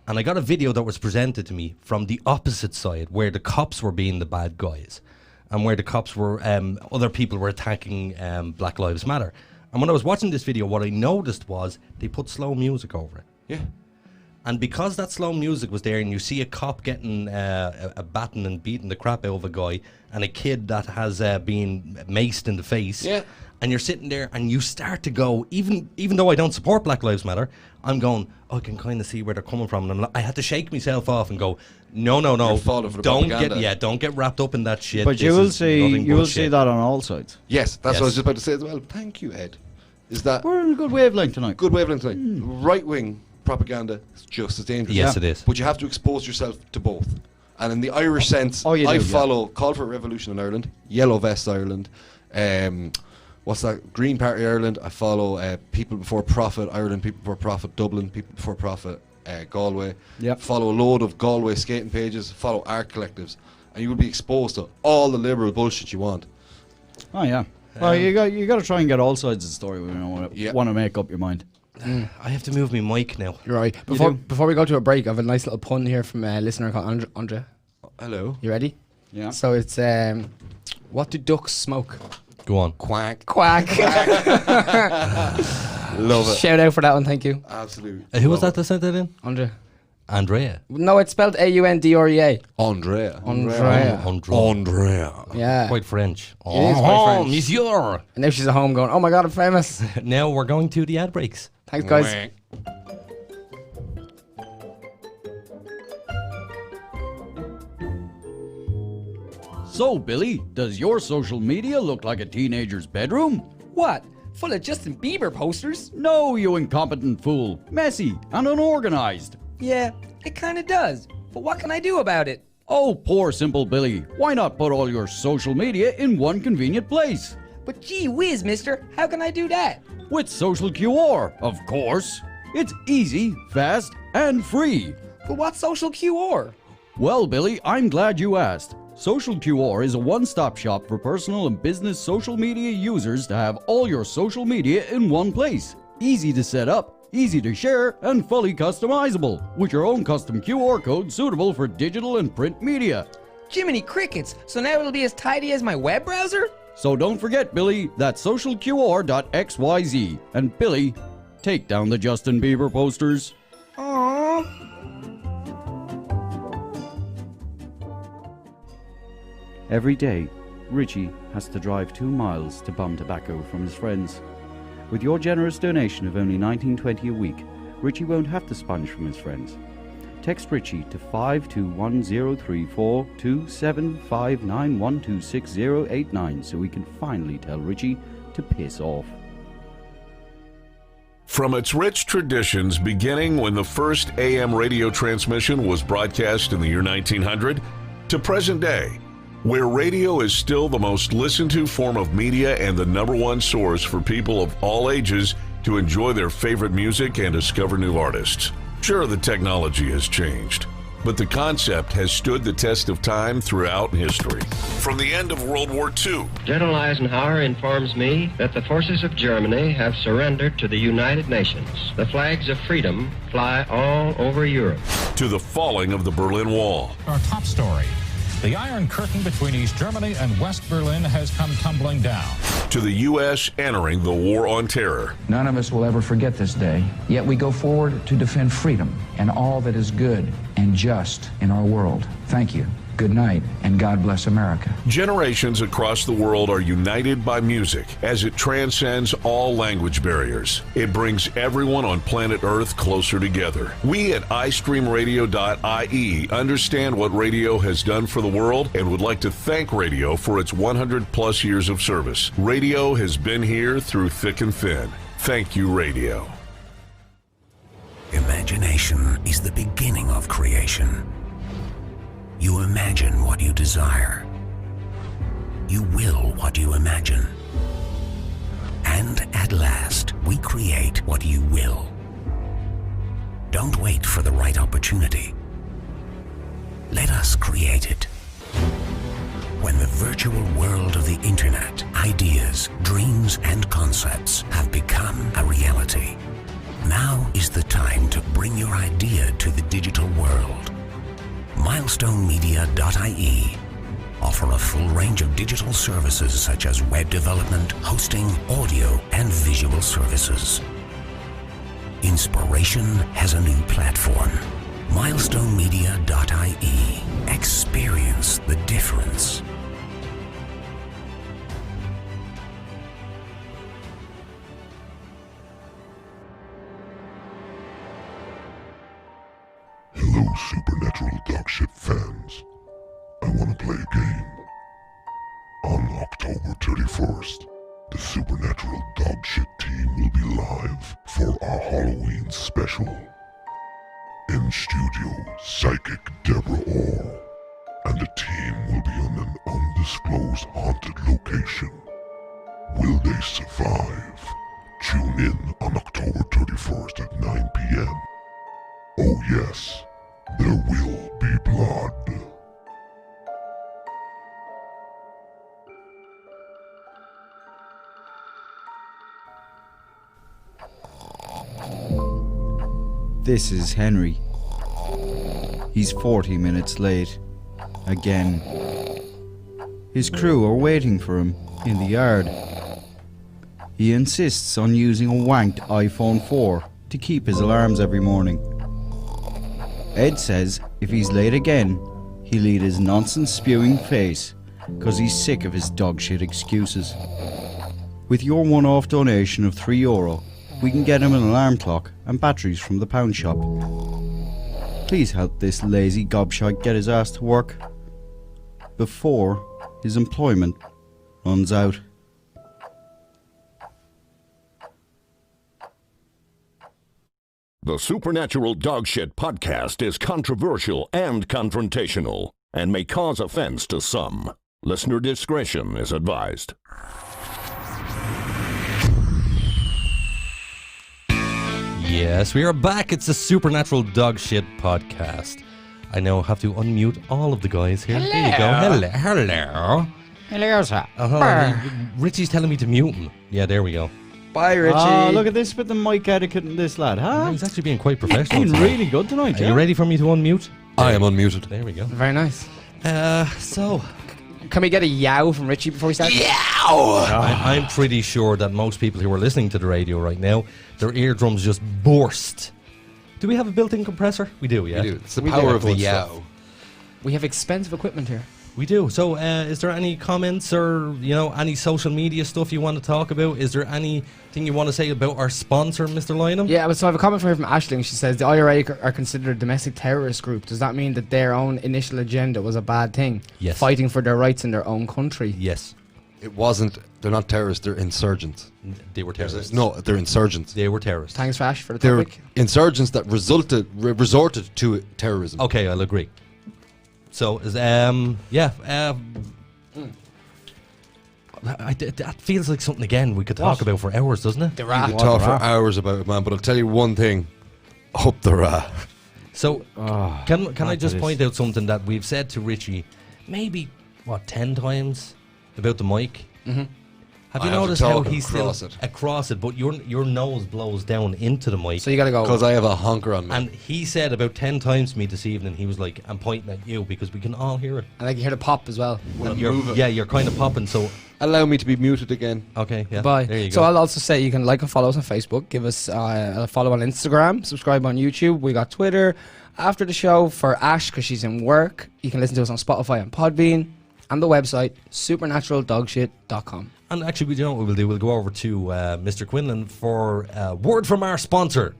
And I got a video that was presented to me from the opposite side, where the cops were being the bad guys, and where the cops were, other people were attacking Black Lives Matter. And when I was watching this video, what I noticed was they put slow music over it. Yeah. And because that slow music was there, and you see a cop getting a baton and beating the crap out of a guy, and a kid that has been maced in the face, and you're sitting there and you start to go, even though I don't support Black Lives Matter, I'm going, I can kind of see where they're coming from, and I had to shake myself off and go, no, don't get wrapped up in that shit. But you will see that on all sides. Yes, that's what I was just about to say as well. Thank you, Ed. We're in a good wavelength tonight. Right wing propaganda is just as dangerous. Yes, it is. But you have to expose yourself to both. And in the Irish sense, I follow Call for Revolution in Ireland, Yellow Vest Ireland, what's that? Green Party Ireland. I follow People Before Profit Ireland, People Before Profit Dublin, People Before Profit Galway. Yep. Follow a load of Galway skating pages, follow art collectives, and you will be exposed to all the liberal bullshit you want. Oh yeah. Well, you got to try and get all sides of the story when you want to make up your mind. I have to move my mic now. You're right. Before we go to a break, I have a nice little pun here from a listener called Andre. Hello. You ready? Yeah. So it's what do ducks smoke? Go on. Quack. Quack. Love it. Shout out for that one, thank you. Absolutely. Who was that sent that in? Andre. Andrea. No, it's spelled Aundrea. Andrea. Yeah. Quite French. It is quite French. Monsieur. And now she's at home going, oh my God, I'm famous. Now we're going to the ad breaks. Thanks, guys. So, Billy, does your social media look like a teenager's bedroom? What? Full of Justin Bieber posters? No, you incompetent fool. Messy and unorganized. Yeah, it kind of does. But what can I do about it? Oh, poor simple Billy. Why not put all your social media in one convenient place? But gee whiz, mister, how can I do that? With Social QR, of course. It's easy, fast, and free. But what's Social QR? Well, Billy, I'm glad you asked. Social QR is a one-stop shop for personal and business social media users to have all your social media in one place. Easy to set up, easy to share, and fully customizable, with your own custom QR code suitable for digital and print media. Jiminy crickets, so now it'll be as tidy as my web browser? So don't forget, Billy, that's socialqr.xyz. And Billy, take down the Justin Bieber posters. Aww. Every day, Richie has to drive 2 miles to bum tobacco from his friends. With your generous donation of only $19.20 a week, Richie won't have to sponge from his friends. Text Richie to 52103427591268089 so we can finally tell Richie to piss off. From its rich traditions beginning when the first AM radio transmission was broadcast in the year 1900 to present day, where radio is still the most listened to form of media and the #1 source for people of all ages to enjoy their favorite music and discover new artists. Sure, the technology has changed, but the concept has stood the test of time throughout history. From the end of World War II, General Eisenhower informs me that the forces of Germany have surrendered to the United Nations. The flags of freedom fly all over Europe. to the falling of the Berlin Wall. Our top story. The Iron Curtain between East Germany and West Berlin has come tumbling down. To the U.S. entering the War on Terror. None of us will ever forget this day, yet we go forward to defend freedom and all that is good and just in our world. Thank you. Good night, and God bless America. Generations across the world are united by music as it transcends all language barriers. It brings everyone on planet Earth closer together. We at iStreamRadio.ie understand what radio has done for the world and would like to thank radio for its 100+ years of service. Radio has been here through thick and thin. Thank you, radio. Imagination is the beginning of creation. You imagine what you desire. You will what you imagine. And at last, we create what you will. Don't wait for the right opportunity. Let us create it. When the virtual world of the internet, ideas, dreams, and concepts have become a reality, now is the time to bring your idea to the digital world. MilestoneMedia.ie offer a full range of digital services such as web development, hosting, audio, and visual services. Inspiration has a new platform. MilestoneMedia.ie. Experience the difference. Hello, Supernatural Dogshit fans. I want to play a game. On October 31st, the Supernatural Dogshit team will be live for our Halloween special. In studio, Psychic Deborah Orr, and the team will be on an undisclosed haunted location. Will they survive? Tune in on October 31st at 9 p.m. Oh yes, there will be blood. This is Henry. He's 40 minutes late. Again. His crew are waiting for him in the yard. He insists on using a wanked iPhone 4 to keep his alarms every morning. Ed says if he's late again, he'll eat his nonsense-spewing face, because he's sick of his dogshit excuses. With your one-off donation of €3, we can get him an alarm clock and batteries from the pound shop. Please help this lazy gobshite get his ass to work before his employment runs out. The Supernatural Dogshit podcast is controversial and confrontational and may cause offense to some. Listener discretion is advised. Yes, we are back. It's the Supernatural Dogshit podcast. I now have to unmute all of the guys here. Hello. There you go. Hello. Hello. Hello, sir. Richie's telling me to mute him. Yeah, there we go. Bye, Richie. Oh, look at this with the mic etiquette and this lad, huh? He's actually being quite professional. He's really good tonight, Are you ready for me to unmute? I am unmuted. There we go. Very nice. So, can we get a yow from Richie before we start? I'm pretty sure that most people who are listening to the radio right now, their eardrums just burst. Do we have a built-in compressor? We do, yeah. We do. It's the power of the Good yow. stuff. We have expensive equipment here. We do. So, is there any comments or, any social media stuff you want to talk about? Is there anything you want to say about our sponsor, Mr. Lynham? Yeah, so I have a comment from here from Aisling. She says, the IRA are considered a domestic terrorist group. Does that mean that their own initial agenda was a bad thing? Yes. Fighting for their rights in their own country? Yes. It wasn't. They're not terrorists. They're insurgents. They were terrorists. No, they're insurgents. They were terrorists. Thanks, Vash, for the They're topic. insurgents that resorted to terrorism. Okay, I'll agree. So, that feels like something again we could talk about for hours, doesn't it? You could talk for hours about it, man. But I'll tell you one thing: up the rat. So, can I just point out something that we've said to Richie, maybe 10 times about the mic? Mm-hmm. Have you I have to noticed how talk he's still across it. across it, but your nose blows down into the mic? So you gotta go. Because I have a honker on me. And he said about 10 times to me this evening, he was like, I'm pointing at you because we can all hear it. And I can hear the pop as well. And you're kind of popping, so... Allow me to be muted again. Okay, yeah. Bye. There you go. So I'll also say you can like and follow us on Facebook. Give us a follow on Instagram. Subscribe on YouTube. We got Twitter. After the show for Ash, because she's in work, you can listen to us on Spotify and Podbean. And the website, supernaturaldogshit.com. And actually, you know what we'll do? We'll go over to Mr. Quinlan for a word from our sponsor.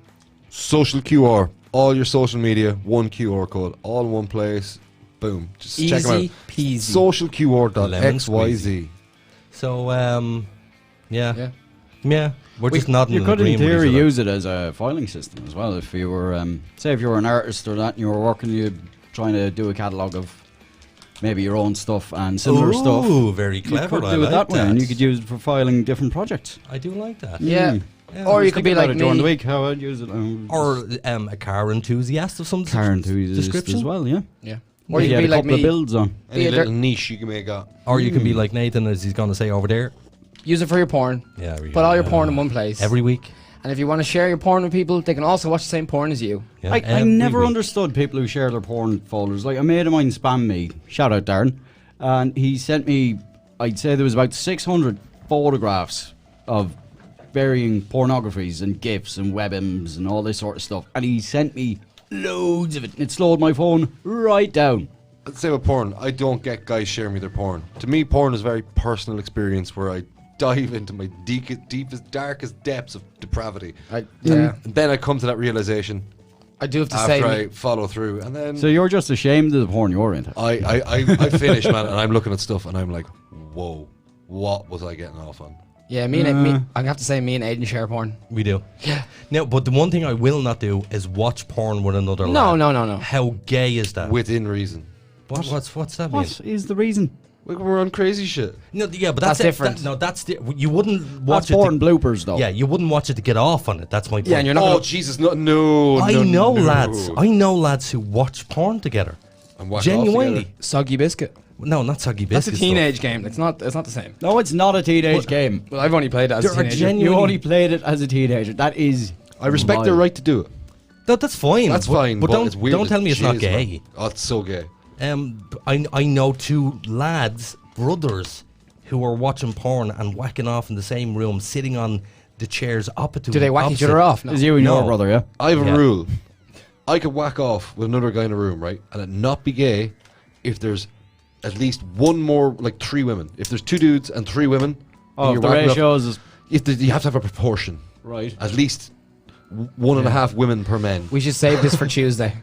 Social QR. All your social media, one QR code. All in one place. Boom. Just check them out. Easy peasy. Socialqr.xyz. So, yeah. We're just nodding You in could in agreement with theory each other. use it as a filing system as well. If you were, say if you were an artist or that and you were working, you're trying to do a catalogue of maybe your own stuff and similar stuff. Ooh, very clever. You could I do it like that way, and you could use it for filing different projects. I do like that. Yeah. Yeah, Or I you was could be thinking about like it during the me. week how I'd use it. Or a car enthusiast of some car enthusiast description as well, yeah. Yeah. Or Maybe you had could be a like couple of me. builds on. Any Yeah, little niche you can make up. Or you can be like Nathan, as he's going to say over there. Use it for your porn. Yeah, Put all your porn in one place. Every week. And if you want to share your porn with people, they can also watch the same porn as you. Yeah, I every never week. understood people who share their porn folders. Like, a mate of mine spammed me. Shout out, Darren. And he sent me, I'd say there was about 600 photographs of varying pornographies and GIFs and WebMs and all this sort of stuff. And he sent me loads of it. It slowed my phone right down. Let's say with porn, I don't get guys sharing me their porn. To me, porn is a very personal experience where I dive into my deepest, darkest depths of depravity. Yeah. And then I come to that realization I do have to say. after I follow through. And then So you're just ashamed of the porn you're into. I finish, man, and I'm looking at stuff and I'm like, whoa, what was I getting off on? Yeah, me and I have to say, me and Aiden share porn. We do. Yeah. Now, but the one thing I will not do is watch porn with another No, lad. no, no, no. How gay is that? Within reason. What's that mean? What is the reason? We're on crazy shit. No, yeah, but that's different. You wouldn't watch That's it. porn bloopers, though. Yeah, you wouldn't watch it to get off on it. That's my point. Yeah, and you're not. Oh Jesus, no! I know lads who watch porn together. And whack off Genuinely. together. Soggy biscuit. No, not soggy That's biscuits. a teenage game. It's not the same. No, it's not a teenage game. Well, I've only played it as a There are teenager. genuine- You only played it as a teenager. That is. I respect their vile. right to do it. No, that's fine. That's fine, But it's weird. don't tell me it's not Jizz, gay. man. Oh, it's so gay. I know two lads, brothers, who are watching porn and whacking off in the same room, sitting on the chairs opposite. Do they whack each other off? No. Is you and your No. brother, yeah? I have Yeah. a rule. I could whack off with another guy in a room, right, and it not be gay if there's at least one more, like 3 women. If there's 2 dudes and 3 women, Oh, and if the whacking off, ratios is. you have to have a proportion. Right. At least 1.5 women per man. We should save this for Tuesday.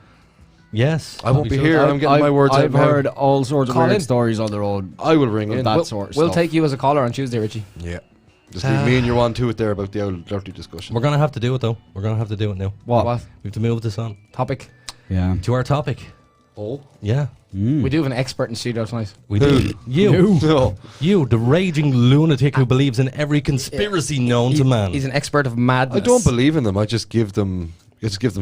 Yes. I won't be here. I'm getting my words out I've now. heard all sorts of Call weird in. stories on their own. I will ring in. That We'll, sort of we'll stuff. take you as a caller on Tuesday, Richie. Yeah. Just leave me and your one to it there about the old dirty discussion. We're going to have to do it, though. We're going to have to do it now. What? We have to move this on Topic. Yeah. to our topic. Oh? Yeah. We do have an expert in studio tonight. We do. You. No. You, the raging lunatic who believes in every conspiracy known to man. He's an expert of madness. I don't believe in them. I just give them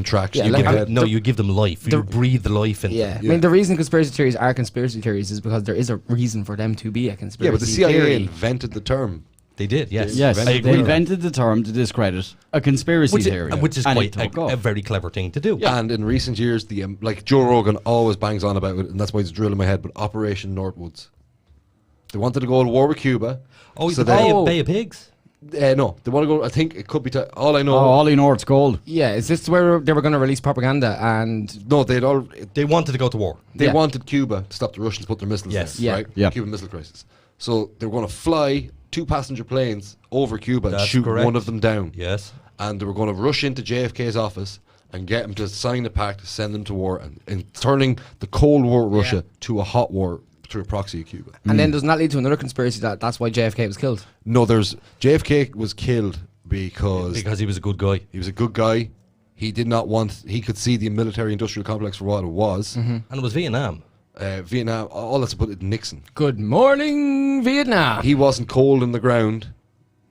traction. Yeah, You like, give I- them, no, you give them life. You breathe the life in Yeah. them. I mean, the reason conspiracy theories are conspiracy theories is because there is a reason for them to be a conspiracy Yeah, but the CIA theory. invented the term. They did, yes. Yes, I they agree. invented the term to discredit a conspiracy theory. Which is and quite it took off. a very clever thing to do. And in recent years, like Joe Rogan always bangs on about it, and that's why it's drilled in my head. But Operation Northwoods, they wanted to go to war with Cuba. Oh, so the Bay of Pigs? No, they want to go. I think it could be. All I know. all you know, it's gold. Yeah, is this where they were going to release propaganda and... No, They wanted to go to war. They Yeah. wanted Cuba to stop the Russians put their missiles Yes. down, Yeah. right? Yeah. Cuban Missile Crisis. So they were going to fly 2 passenger planes over Cuba and That's shoot correct. one of them down. Yes. And they were going to rush into JFK's office and get him to sign the pact, send them to war, and turning the Cold War Russia to a hot war through a proxy of Cuba. And then doesn't that lead to another conspiracy that's why JFK was killed? No, JFK was killed because he was a good guy. he was a good guy. He did not want. He could see the military-industrial complex for what it was. And it was Vietnam. Vietnam. All that's about it. Nixon. Good morning, Vietnam. He wasn't cold in the ground.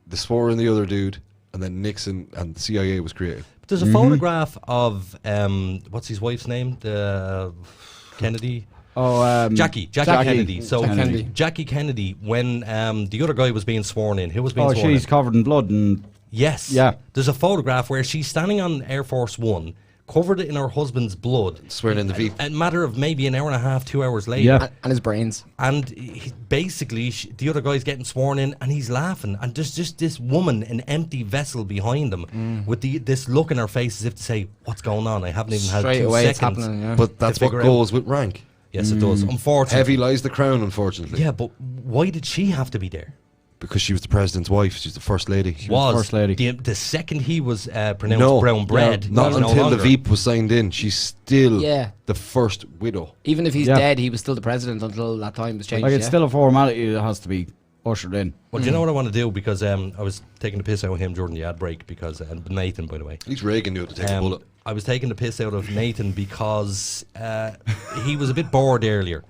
The swore in the other dude, and then Nixon and the CIA was created. But there's a photograph of, what's his wife's name? The Kennedy? Jackie Kennedy. So Kennedy. Jackie Kennedy, when the other guy was being sworn in, who was being Oh, sworn she's in? covered in blood and Yes. Yeah. There's a photograph where she's standing on Air Force One, covered in her husband's blood. Swearing in the V. A matter of maybe an hour and a half, 2 hours later. Yeah. And his brains. And basically, the other guy's getting sworn in, and he's laughing. And there's just this woman, an empty vessel behind him, with this look in her face as if to say, "What's going on? I haven't even had Straight 2 away it's seconds." happening, yeah. But that's to what figure goes with rank. Yes, it does. Unfortunately. Heavy lies the crown, unfortunately. Yeah, but why did she have to be there? Because she was the president's wife. She's the first lady. Was First Lady. The second he was pronounced brown bread. Not was no until the longer. Veep was signed in. She's still Yeah. the first widow. Even if he's Yeah. dead, he was still the president until that time was changed. like it's yeah? still a formality that has to be ushered in. Well, do you know what I want to do? Because I was taking the piss out of him during the ad break because Nathan, by the way. At least Reagan knew how to take a bullet. I was taking the piss out of Nathan because he was a bit bored earlier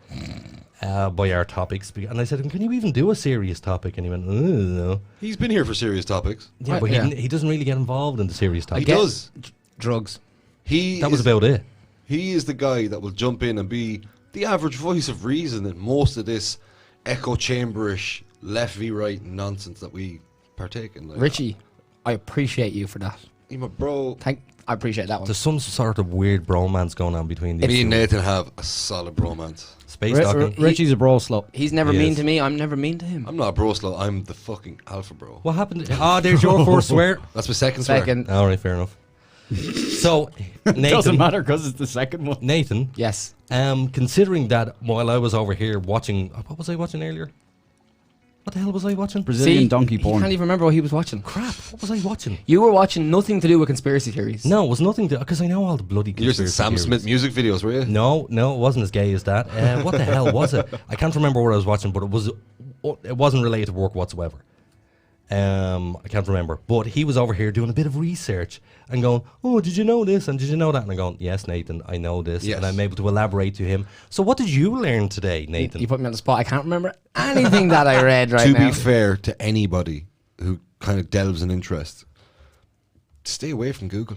by our topics. And I said, "Can you even do a serious topic?" And he went, "No." He's been here for serious topics. Yeah, Right, but yeah. he doesn't really get involved in the serious He topics. does. Drugs. That was about it. He is the guy that will jump in and be the average voice of reason in most of this echo chamberish left v right nonsense that we partake in. Like, Richie, I appreciate you for that. you're my bro. I appreciate that one. There's some sort of weird bromance going on between these Me two. and Nathan have a solid bromance. Space talking. Richie's a bro slow. He's never He mean is. to me. I'm never mean to him. I'm not a bro slow. I'm the fucking alpha bro. What happened? There's your first swear. That's my second swear. Second. All right, fair enough. So, Doesn't Nathan, matter because it's the second one. Nathan, Yes. considering that while I was over here watching, what was I watching earlier? What the hell was I watching? Brazilian donkey He porn. can't even remember what he was watching. Crap, what was I watching? You were watching nothing to do with conspiracy theories. No, it was nothing to, because I know all the bloody You're just conspiracy Sam theories. Smith music videos, were you? No, it wasn't as gay as that. What the hell was it? I can't remember what I was watching, but it wasn't related to work whatsoever. I can't remember. But he was over here doing a bit of research and going, oh, did you know this and did you know that? And I'm going, yes, Nathan, I know this. Yes. And I'm able to elaborate to him. So what did you learn today, Nathan? You put me on the spot. I can't remember anything that I read right To now. be fair to anybody who kind of delves in interest, stay away from Google.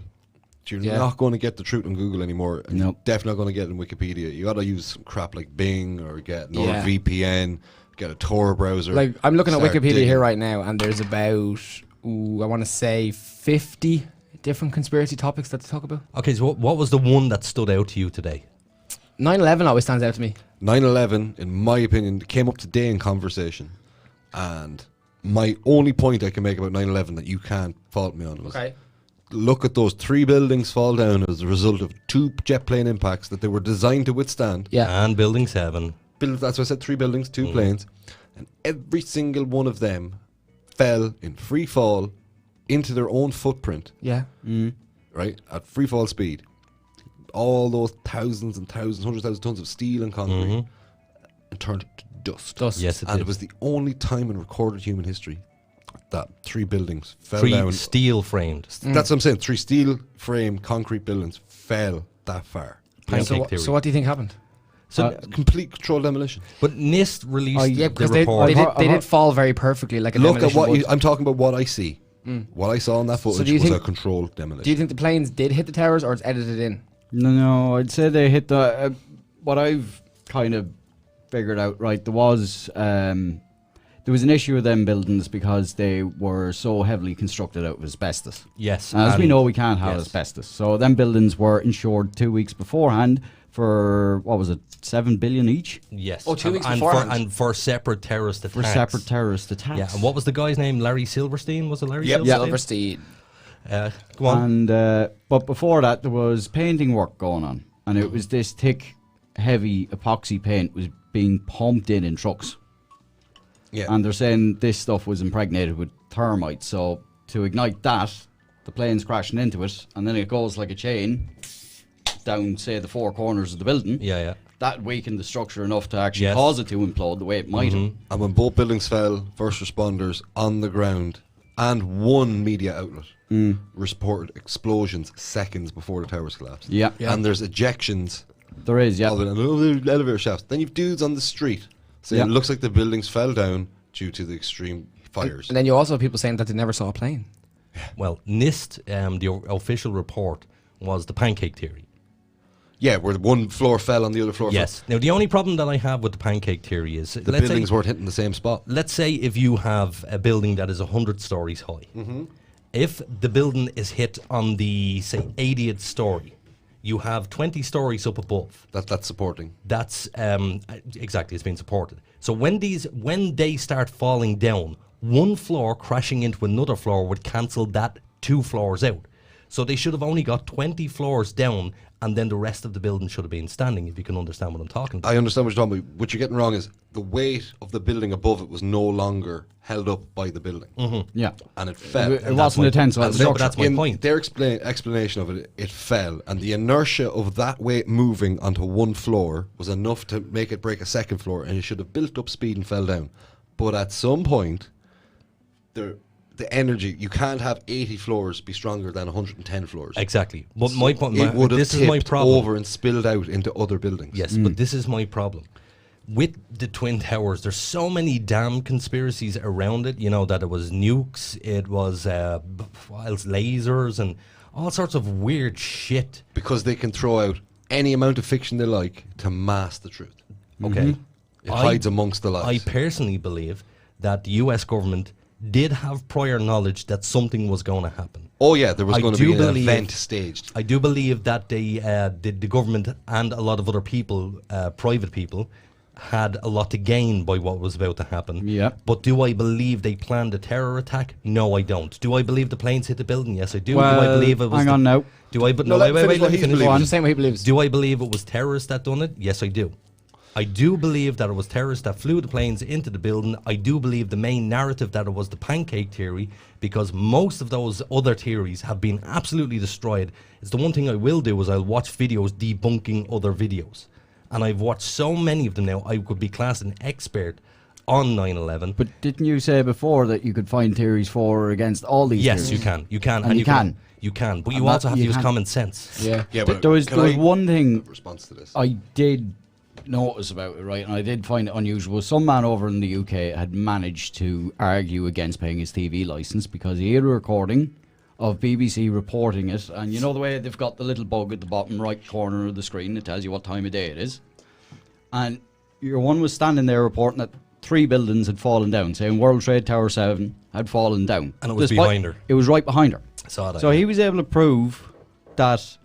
You're not going to get the truth on Google anymore. And you're definitely not going to get it in Wikipedia. You got to use some crap like Bing or get NordVPN, get a Tor browser. Like, I'm looking at start Wikipedia digging. here right now, and there's about, I want to say 50 different conspiracy topics that they talk about. Okay, so what was the one that stood out to you today? 9/11 always stands out to me. 9/11, in my opinion, came up today in conversation. And my only point I can make about 9/11 that you can't fault me on was... Look at those 3 buildings fall down as a result of 2 jet plane impacts that they were designed to withstand. Yeah. And Building 7. That's what I said, 3 buildings, 2 planes. And every single one of them fell in free fall into their own footprint. Yeah. Right? At free fall speed. All those thousands and thousands, 100,000 tons of steel and concrete. And turned to dust. Yes, it and did. it was the only time in recorded human history that 3 buildings fell 3 down. steel framed. That's what I'm saying. 3 steel frame concrete buildings fell that far. So what do you think happened? So complete controlled demolition. But NIST released the because report. they did fall very perfectly. Like a Look at demolition what would. I'm talking about. What I see, what I saw in that footage do you was think- a controlled demolition. Do you think the planes did hit the towers, or it's edited in? No, I'd say they hit the... what I've kind of figured out, right, there was an issue with them buildings because they were so heavily constructed out of asbestos. Yes. As we and- know, we can't have yes. asbestos. So them buildings were insured 2 weeks beforehand for, what was it, 7 billion each? Yes. Oh, 2 weeks and beforehand. and for separate terrorist attacks. For separate terrorist attacks. Yeah, and what was the guy's name? Larry Silverstein? Was it Larry Yep. Silverstein? Silverstein. Go on. And but before that, there was painting work going on, and it was this thick, heavy epoxy paint was being pumped in trucks. Yeah. And they're saying this stuff was impregnated with thermite, so to ignite that, the plane's crashing into it, and then it goes like a chain down, say, the 4 corners of the building. Yeah. That weakened the structure enough to actually Yes. cause it to implode the way it might have. And when both buildings fell, first responders on the ground and one media outlet reported explosions seconds before the towers collapsed. Yeah. And there's ejections There is, yeah. of it and the elevator shafts. Then you've dudes on the street saying Yeah. it looks like the buildings fell down due to the extreme fires. And then you also have people saying that they never saw a plane. Well, NIST, the official report was the pancake theory. Yeah, where one floor fell on the other floor. Yes. Now, the only problem that I have with the pancake theory is... The buildings weren't hitting the same spot. Let's say if you have a building that is 100 stories high. If the building is hit on the, say, 80th story, you have 20 stories up above. That's supporting. That's exactly, it's being supported. So when they start falling down, one floor crashing into another floor would cancel that 2 floors out. So they should have only got 20 floors down, and then the rest of the building should have been standing, if you can understand what I'm talking about. I understand what you're talking about. What you're getting wrong is the weight of the building above it was no longer held up by the building. Yeah. And it fell. It wasn't a tensile And structure. That's my point. Their explanation of it, it fell. And the inertia of that weight moving onto one floor was enough to make it break a second floor, and it should have built up speed and fell down. But at some point, the energy, you can't have 80 floors be stronger than 110 floors. Exactly. But my point, It would have this is my tipped problem. over and spilled out into other buildings. Yes, but this is my problem. With the Twin Towers, there's so many damn conspiracies around it, you know, that it was nukes, it was lasers, and all sorts of weird shit. Because they can throw out any amount of fiction they like to mask the truth. Okay? It hides amongst the I lies. personally believe that the US government did have prior knowledge that something was going to happen. Oh yeah, there was I going to do be an believe- event staged. I do believe that the government and a lot of other people, private people, had a lot to gain by what was about to happen. Yeah. But do I believe they planned a terror attack? No, I don't. Do I believe the planes hit the building? Yes, I do. Well, do I believe it was... hang on now. Do I... But No, no, let wait, him wait, finish let what me he's finish. believing. I'm just saying what he believes. Do I believe it was terrorists that done it? Yes, I do. I do believe that it was terrorists that flew the planes into the building. I do believe the main narrative that it was the pancake theory, because most of those other theories have been absolutely destroyed. It's the one thing I will do is I'll watch videos debunking other videos. And I've watched so many of them now, I could be classed an expert on 9/11. But didn't you say before that you could find theories for or against all these Yes, theories? you can. You can. And you can. You can. But And you also that- have to you use can. common sense. Yeah. But There was one thing response to this. I did notice about it, right, and I did find it unusual. Some man over in the UK had managed to argue against paying his TV licence because he had a recording of BBC reporting it, and you know the way they've got the little bug at the bottom right corner of the screen that tells you what time of day it is, and your one was standing there reporting that 3 buildings had fallen down, saying World Trade Tower 7 had fallen down. And it was Despite- behind her. It was right behind her. Saw that. So he was able to prove that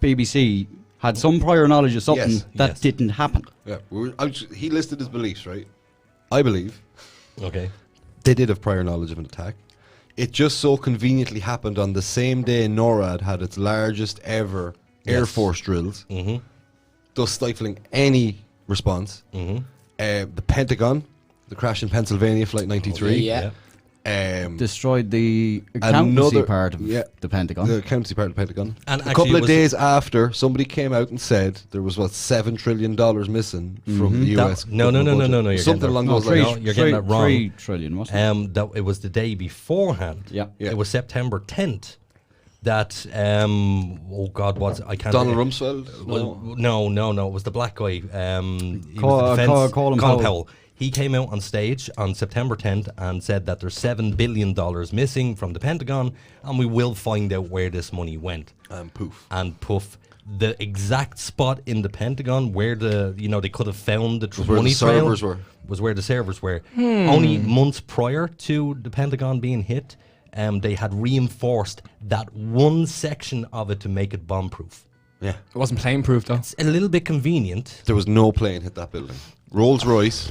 BBC had some prior knowledge of something Yes. that Yes. didn't happen. Yeah, he listed his beliefs, right? I believe Okay. they did have prior knowledge of an attack. It just so conveniently happened on the same day NORAD had its largest ever Air Yes. Force drills, Mm-hmm. thus stifling any response. Mm-hmm. The Pentagon, the crash in Pennsylvania, Flight 93. Yeah. Destroyed the accountancy part of the Pentagon. The accountancy part of the Pentagon. And A actually couple it of was- days after, somebody came out and said there was, $7 trillion missing from the US. No, government budget. you're getting Something that- along no, those three- lines. you're getting that wrong. 3 trillion, wasn't it? That it was the day beforehand. Yeah. Yeah. It was September 10th. That oh God, what's I can't. Donald think- Rumsfeld? No. It was the black guy. He was the Colin defense- Powell. Powell. He came out on stage on September 10th and said that there's $7 billion missing from the Pentagon, and we will find out where this money went. And poof. And poof. The exact spot in the Pentagon where they could have found the where money the trail servers were. was where the servers were. Only months prior to the Pentagon being hit, they had reinforced that one section of it to make it bomb-proof. Yeah. It wasn't plane proof though. It's a little bit convenient. There was no plane hit that building. Rolls-Royce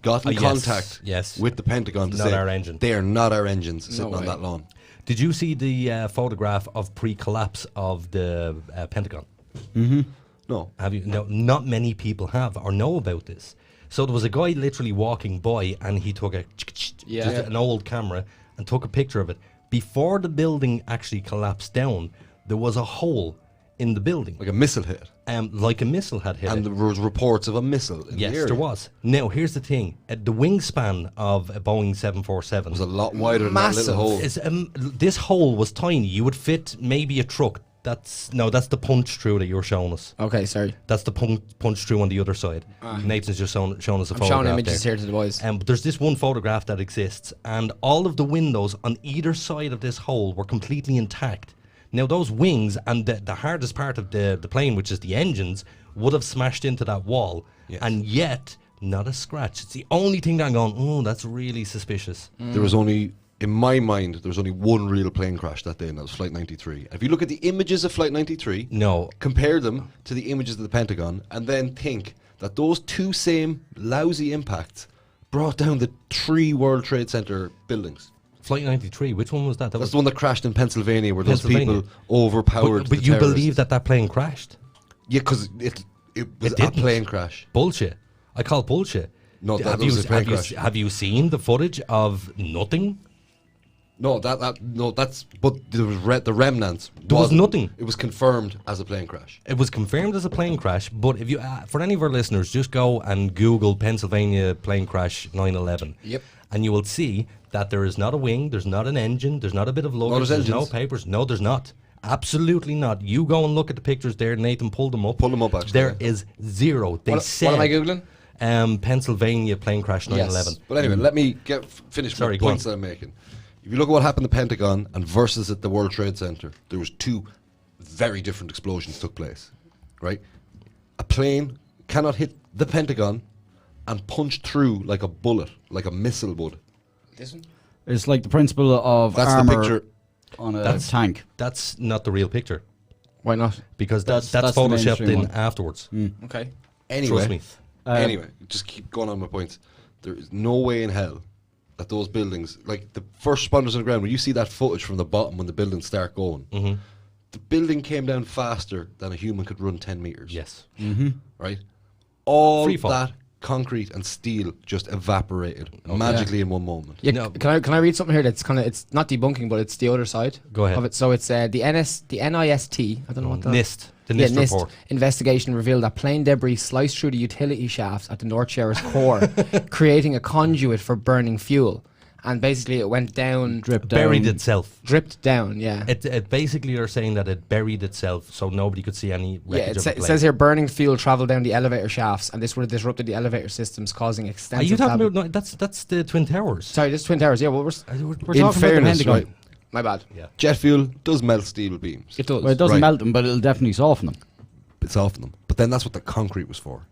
got in Yes, contact yes. with the Pentagon to Not say our engine. they are not our engines sitting on way. that lawn. Did you see the photograph of pre-collapse of the Pentagon? No. Have you? No, not many people have or know about this. So there was a guy literally walking by, and he took just an old camera and took a picture of it. Before the building actually collapsed down, there was a hole in the building, Like a missile hit. like a missile had hit And it. there was reports of a missile in Yes, the area. there was. Now, here's the thing. The wingspan of a Boeing 747 It was a lot wider than that little hole. this hole was tiny. You would fit maybe a truck. That's the punch through that you're showing us. Okay, sorry. That's the punch through on the other side. Nathan's just showing us a I'm photograph showing images there. here to the boys. But there's this one photograph that exists, and all of the windows on either side of this hole were completely intact. Now, those wings and the hardest part of the plane, which is the engines, would have smashed into that wall, and yet not a scratch. It's the only thing that I'm going, oh, that's really suspicious. There was only, in my mind, there was only one real plane crash that day, and that was Flight 93. If you look at the images of Flight 93, No. compare them to the images of the Pentagon, and then think that those two same lousy impacts brought down the 3 World Trade Center buildings. Flight 93, which one was that? That's the one that crashed in Pennsylvania, where those Pennsylvania. people overpowered But the you terrorists. believe that plane crashed? Yeah, because it was It a didn't. plane crash. Bullshit. I call it bullshit. No, that have was you a plane have you crash. have you seen the footage of nothing? No, that's but there was the remnants. There was wasn't- nothing. It was confirmed as a plane crash. It was confirmed as a plane crash, but if you, for any of our listeners, just go and Google Pennsylvania plane crash 9/11. Yep. And you will see that there is not a wing, there's not an engine, there's not a bit of luggage, there's no engines. papers. No, there's not. Absolutely not. You go and look at the pictures there, Nathan. Pull them up. Pull them up, actually, There yeah. is zero. They What said. am I Googling? Pennsylvania plane crash 9/11. But anyway, let me finish Sorry, my go on. points that I'm making. If you look at what happened at the Pentagon and versus at the World Trade Center, there was 2 very different explosions took place. Right? A plane cannot hit the Pentagon and punch through like a bullet, like a missile would. This one? It's like the principle of That's the armor picture. on a That's- tank. That's not the real picture Why not? because That's that's the photoshopped mainstream in one. afterwards. Okay. Anyway, Trust me. anyway, just keep going on my points. There is no way in hell that those buildings, like the first responders on the ground, when you see that footage from the bottom when the buildings start going, the building came down faster than a human could run 10 meters. Yes. Right? All Free fall. that concrete and steel just evaporated magically in one moment. Yeah, No. can I read something here that's it's not debunking, but it's the other side. Go ahead. Of it. So it's the NIST. I don't know what that NIST. The NIST report. Investigation revealed that plane debris sliced through the utility shafts at the North Sharer's core, creating a conduit for burning fuel. And basically, it went down, Buried itself. dripped down. Yeah. It basically are saying that it buried itself, so nobody could see any wreckage of the it plane. says here burning fuel traveled down the elevator shafts, and this would have disrupted the elevator systems, causing Are extensive. you talking about? No, that's the Twin Towers. Sorry, this is Twin Towers. Yeah, well, we're We're In talking about the fairness, Pentagon. right, my bad. Yeah. jet fuel does melt steel beams. It does. Well, it doesn't Right. melt them, but it'll definitely soften them. It's off them. But then that's what the concrete was for.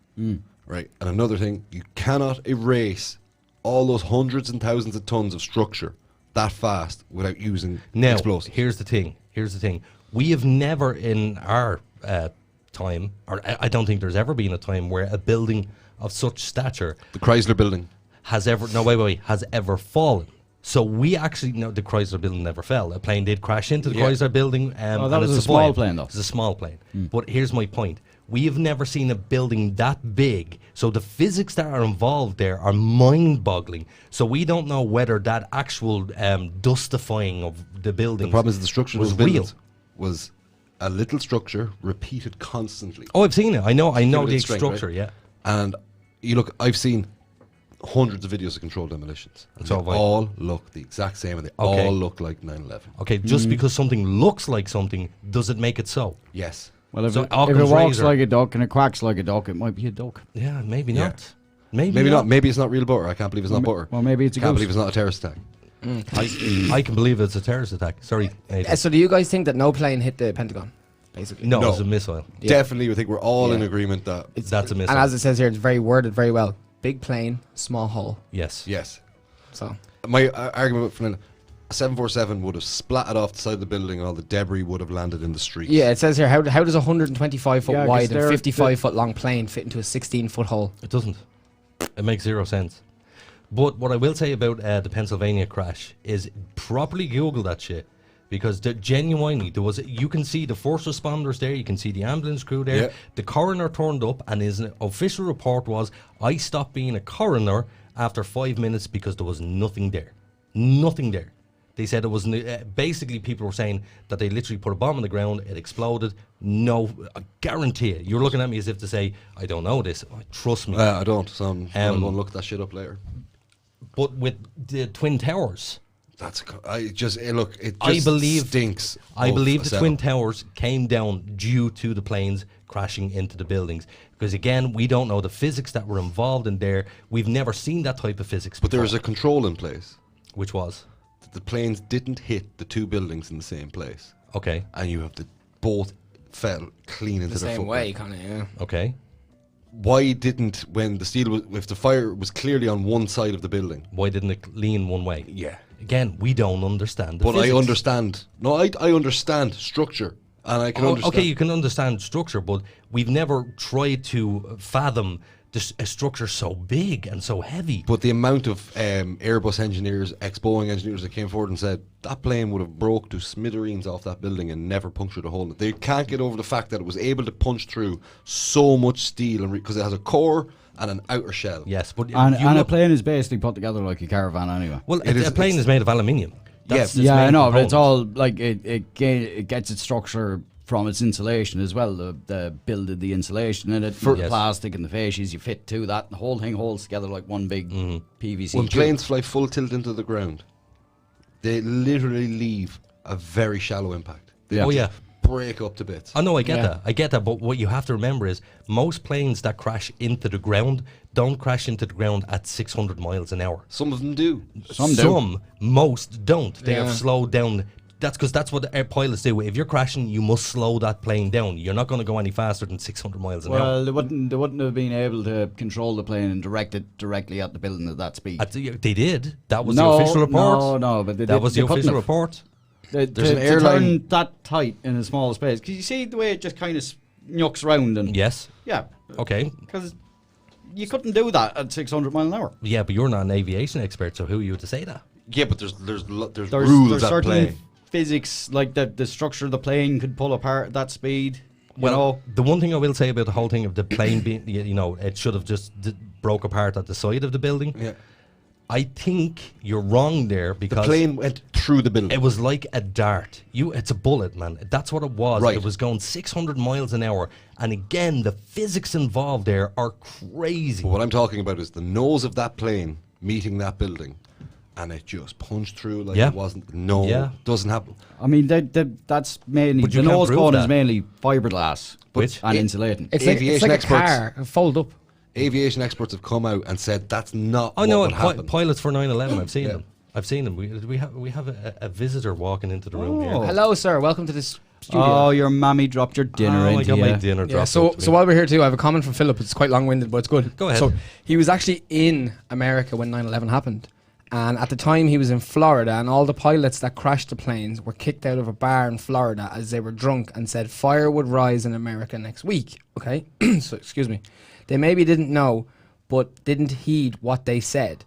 Right. And another thing, you cannot erase all those hundreds and thousands of tons of structure that fast without using Now, explosives. here's the thing. We have never in our time, or I don't think there's ever been a time where a building of such stature The Chrysler building. has ever fallen. So we actually know the Chrysler building never fell. A plane did crash into the Chrysler building. that and was it a small survived. plane, though. It's a small plane. But here's my point. We have never seen a building that big. So the physics that are involved there are mind-boggling. So we don't know whether that actual dustifying of the building The problem is the structure was of those real. buildings was a little structure repeated constantly. Oh, I've seen it. I know Give it the its strength, structure, right? yeah. And you look, I've seen hundreds of videos of controlled demolitions. And So they have I. all look the exact same and they Okay. all look like 9/11. Okay, just because something looks like something, does it make it so? Yes. Well, if, So it Occam's walks razor- like a duck and it quacks like a duck, it might be a duck. Yeah, maybe Yeah. not. Maybe Maybe not. not. Maybe it's not real butter. I can't believe it's not butter. Well, maybe it's a Can't goose. believe it's not a terrorist attack. I can believe it's a terrorist attack. Sorry. Aiden. So do you guys think that no plane hit the Pentagon? Basically. No, No. it's a missile. Yeah. Definitely, I think we're all in Yeah. agreement that That's a missile. And as it says here, it's very worded very well. Big plane, small hole. Yes. yes. So My argument from a 747 would have splattered off the side of the building and all the debris would have landed in the street. yeah, it says here how does a 125 foot Yeah, 'cause wide and they're- 55 foot long plane fit into a 16-foot hole? It doesn't. It makes zero sense. But what I will say about the Pennsylvania crash is properly Google that shit. Because genuinely, you can see the first responders there, you can see the ambulance crew there. Yeah. The coroner turned up, and his official report was, I stopped being a coroner after 5 minutes because there was nothing there. Nothing there. They said it was, basically people were saying that they literally put a bomb on the ground, it exploded. No, I guarantee it. You're looking at me as if to say, I don't know this. Oh, trust me. I don't, so I'm going to look that shit up later. But with the Twin Towers, That's I just look. It just I believe stinks. I of believe a the setup. Twin Towers came down due to the planes crashing into the buildings. Because again, we don't know the physics that were involved in there. We've never seen that type of physics. But there before. was a control in place. Which was The planes didn't hit the two buildings in the same place, okay. and you have both fell clean into The their same footprint. way, kind of, yeah. Okay. Why didn't when the steel was, if the fire was clearly on one side of the building? Why didn't it lean one way? Yeah. Again, we don't understand. The But physics. I understand. No, I understand structure, and I can understand. Okay, you can understand structure, but we've never tried to fathom a structure so big and so heavy. But the amount of Airbus engineers, ex-Boeing engineers that came forward and said that plane would have broke to smithereens off that building and never punctured a hole in it. They can't get over the fact that it was able to punch through so much steel because it has a core and an outer shell. Yes, but And you a look- plane is basically put together like a caravan anyway. well, It is- a plane it's- is made of aluminium. That's its Yeah, I main know, but it's component. all like it gets its structure from its insulation as well. The build of the insulation in it, the Yes. plastic and the fascias you fit to that. The whole thing holds together like one big PVC. When tube. planes fly full tilt into the ground, they literally leave a very shallow impact. They Yeah. Oh, yeah. break up to bits. I know, I get Yeah. that. I get that. But what you have to remember is most planes that crash into the ground don't crash into the ground at 600 miles an hour. Some of them do. Some do. Most don't. They Yeah. have slowed down. That's because that's what the air pilots do. If you're crashing, you must slow that plane down. You're not going to go any faster than 600 miles an hour. Well, they wouldn't have been able to control the plane and direct it directly at the building at that speed. They did. That was the official report. No, but that was the official report. There's to, an airline- to turn that tight in a small space. Because you see the way it just kind of snucks round and Yes. yeah, Okay. because you couldn't do that at 600 mile an hour. Yeah, but you're not an aviation expert, so who are you to say that? Yeah, but there's There's rules at certain play. physics, like the structure of the plane could pull apart at that speed. You Well, know, the one thing I will say about the whole thing of the plane being, it should have just broke apart at the side of the building. Yeah. I think you're wrong there because the plane went through the building. It was like a dart. It's a bullet, man. That's what it was. Right. It was going 600 miles an hour. And again, the physics involved there are crazy. But what I'm talking about is the nose of that plane meeting that building, and it just punched through like it wasn't. No, doesn't happen. I mean, that's mainly But you the can't nose prove cone that. is mainly fiberglass and insulating. It's like a car, fold up. Aviation experts have come out and said that's not I what know would happen. pilots for 9/11. I've seen them. I've seen them. We have a visitor walking into the room here. Hello, sir. Welcome to this studio. Oh, your mammy dropped your dinner I into got you. my dinner dropped. So into me. while we're here too, I have a comment from Philip. It's quite long-winded, but it's good. Go ahead. So he was actually in America when 9/11 happened. And at the time he was in Florida, and all the pilots that crashed the planes were kicked out of a bar in Florida as they were drunk and said fire would rise in America next week. Okay? So, excuse me. They maybe didn't know, but didn't heed what they said.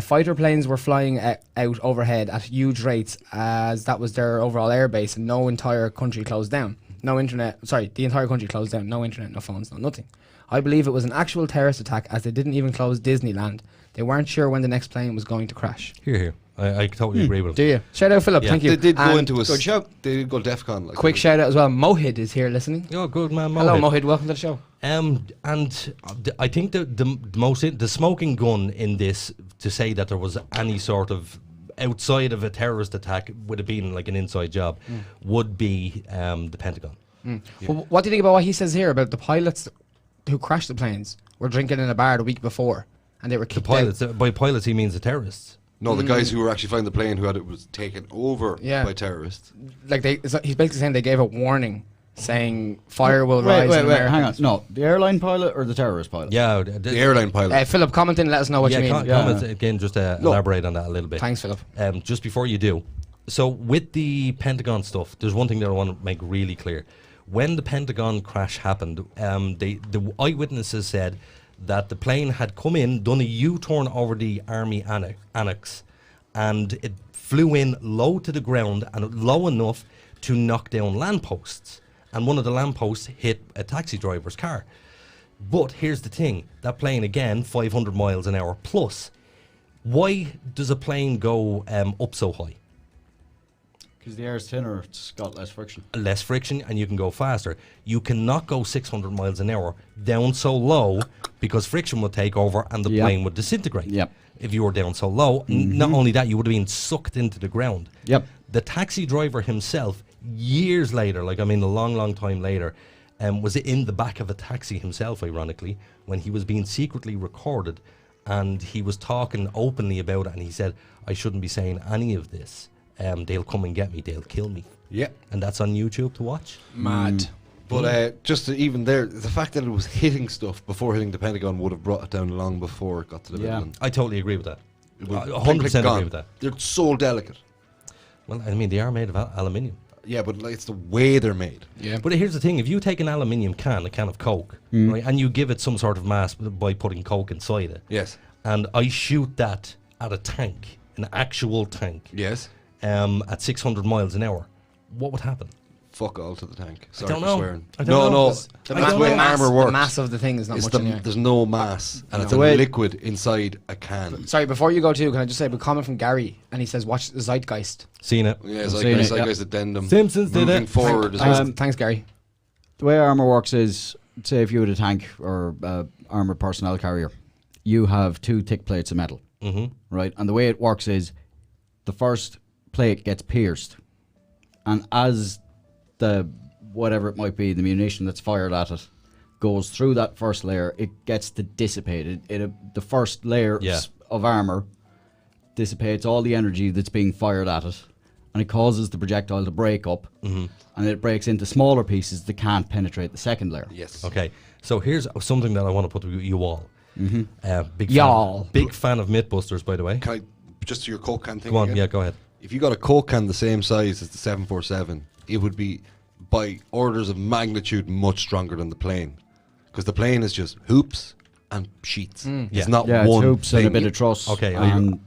Fighter planes were flying out overhead at huge rates as that was their overall airbase, and no entire country closed down. No internet, the entire country closed down. No internet, no phones, no nothing. I believe it was an actual terrorist attack as they didn't even close Disneyland. They weren't sure when the next plane was going to crash. Here. I totally agree with him. Do you? Shout out, Philip. Yeah. Thank you. They did go into a good show. They did go DEFCON. Like Quick shout out as well. Mohid is here listening. Oh, good man, Mohit. Hello, Mohid. Welcome to the show. I think the smoking gun in this to say that there was any sort of outside of a terrorist attack would have been like an inside job would be the Pentagon. Yeah. Well, what do you think about what he says here about the pilots who crashed the planes were drinking in a bar the week before and they were kicked out? By pilots he means the terrorists. No, the guys who were actually flying the plane who had it was taken over by terrorists. Like he's basically saying they gave a warning saying fire will rise in America. Hang on. No, the airline pilot or the terrorist pilot? Yeah, the airline pilot. Philip, comment in, let us know what you mean. Comment again, just elaborate on that a little bit. Thanks, Philip. Just before you do, so with the Pentagon stuff, there's one thing that I want to make really clear. When the Pentagon crash happened, the eyewitnesses said that the plane had come in, done a U-turn over the Army annex, and it flew in low to the ground and low enough to knock down lampposts. And one of the lampposts hit a taxi driver's car. But here's the thing, that plane again, 500 miles an hour plus. Why does a plane go up so high? Because the air is thinner, it's got less friction. Less friction and you can go faster. You cannot go 600 miles an hour down so low because friction would take over and the plane would disintegrate. Yep. If you were down so low, not only that, you would have been sucked into the ground. Yep. The taxi driver himself, years later, a long time later, was in the back of a taxi himself, ironically, when he was being secretly recorded and he was talking openly about it and he said, I shouldn't be saying any of this. They'll come and get me, they'll kill me. Yeah. And that's on YouTube to watch. Mad. But even there, the fact that it was hitting stuff before hitting the Pentagon would have brought it down long before it got to the building. I totally agree with that. It would 100% gone. agree with that. They're so delicate. Well, I mean, they are made of aluminium. Yeah, but it's the way they're made. Yeah. But here's the thing, if you take an aluminium can, a can of Coke, right, and you give it some sort of mass by putting Coke inside it. Yes. And I shoot that at a tank, an actual tank. Yes. At 600 miles an hour, what would happen? Fuck all to the tank. I Sorry don't for know. swearing. I don't know. That's the way armor works. The mass of the thing is not much in there. There's no mass, and it's a liquid inside a can. Sorry, before you go too, can I just say a comment from Gary, and he says, watch the Zeitgeist. Seen it. Yeah, Zeitgeist addendum. Simpsons did Moving it. forward. Thanks, Gary. The way armor works is, say if you had a tank or armored personnel carrier, you have two thick plates of metal, right? And the way it works is, the first plate gets pierced, and as the whatever it might be, the munition that's fired at it goes through that first layer, it gets to dissipate. The first layer of armor dissipates all the energy that's being fired at it, and it causes the projectile to break up, and it breaks into smaller pieces that can't penetrate the second layer. Yes. Okay, so here's something that I want to put to you all. Big fan of Mythbusters, by the way. Can I, just to your Coke can thing Go on, again? go ahead. If you got a Coke can the same size as the 747, it would be by orders of magnitude much stronger than the plane. Because the plane is just hoops, and sheets. Yeah. It's not Yeah, it's one hoops and a thing. bit of truss. Okay, and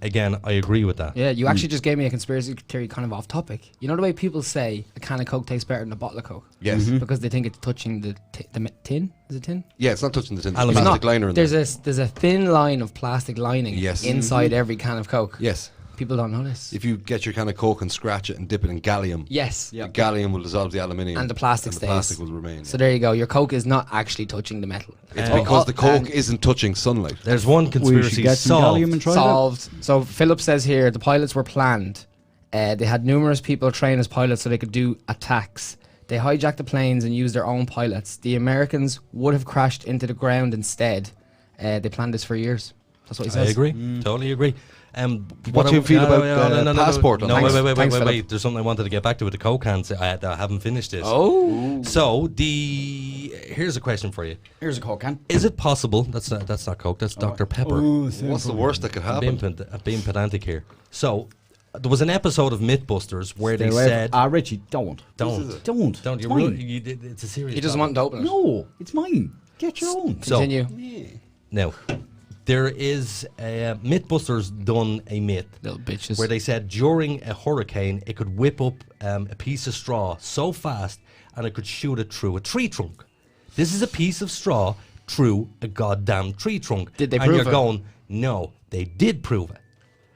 I agree with that. Yeah, you actually just gave me a conspiracy theory kind of off topic. You know the way people say a can of Coke tastes better than a bottle of Coke? Yes. Because they think it's touching the tin? Is it tin? Yeah, it's not touching the tin. Aluminium. There's It's plastic not. liner in There's there. there's a thin line of plastic lining Yes. inside every can of Coke. Yes. People don't know this. If you get your can of Coke and scratch it and dip it in gallium, Yes. the gallium will dissolve the aluminium. And the plastic and stays. the plastic will remain. So there you go. Your Coke is not actually touching the metal. It's because the Coke isn't touching sunlight. There's one we should conspiracy get some solved. gallium and try that. Solved. So Philip says here the pilots were planned. They had numerous people trained as pilots so they could do attacks. They hijacked the planes and used their own pilots. The Americans would have crashed into the ground instead. They planned this for years. That's what he I says. agree. Totally agree. What do you feel about the passport? No, Thanks. wait. Thanks, Philip. There's something I wanted to get back to with the Coke cans. I haven't finished this. Oh. So here's a question for you. Here's a Coke can. Is it possible? That's not Coke. That's Dr Pepper. What's the worst that could happen? I'm being pedantic here. So there was an episode of Mythbusters where they said, Richie, don't. Don't. It's You mine. it's a serious. He doesn't want to open it. No, it's mine. Get your own. So Continue. now there is Mythbusters done a myth Little bitches. where they said during a hurricane it could whip up a piece of straw so fast and it could shoot it through a tree trunk. This is a piece of straw through a goddamn tree trunk. Did they and prove you're it? going, no, they did prove it.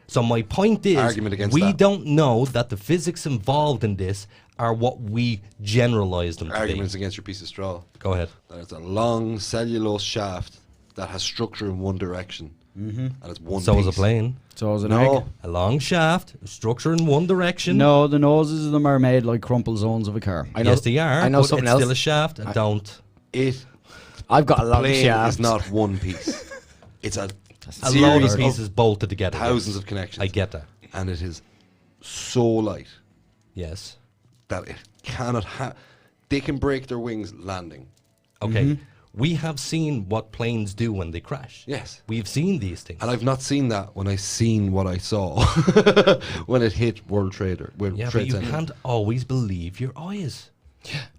So my point is, Argument against we that. don't know that the physics involved in this are what we generalize them to Arguments be. against your piece of straw. Go ahead. That it's a long cellulose shaft that has structure in one direction. And it's one So piece. is a plane. So is an No. egg. A long shaft, a structure in one direction. No, the noses of them are made like crumple zones of a car. I know, Yes, they are. I know but something it's else. still a shaft. Don't. I've got a long Plane shaft. is not one piece. It's a A load series of pieces bolted together. thousands of connections. I get that. And it is so light Yes. that it cannot have. They can break their wings landing. Okay. We have seen what planes do when they crash. Yes. We've seen these things. And I've not seen that when I seen what I saw when it hit World Trade Yeah, but Trade you Center. can't always believe your eyes.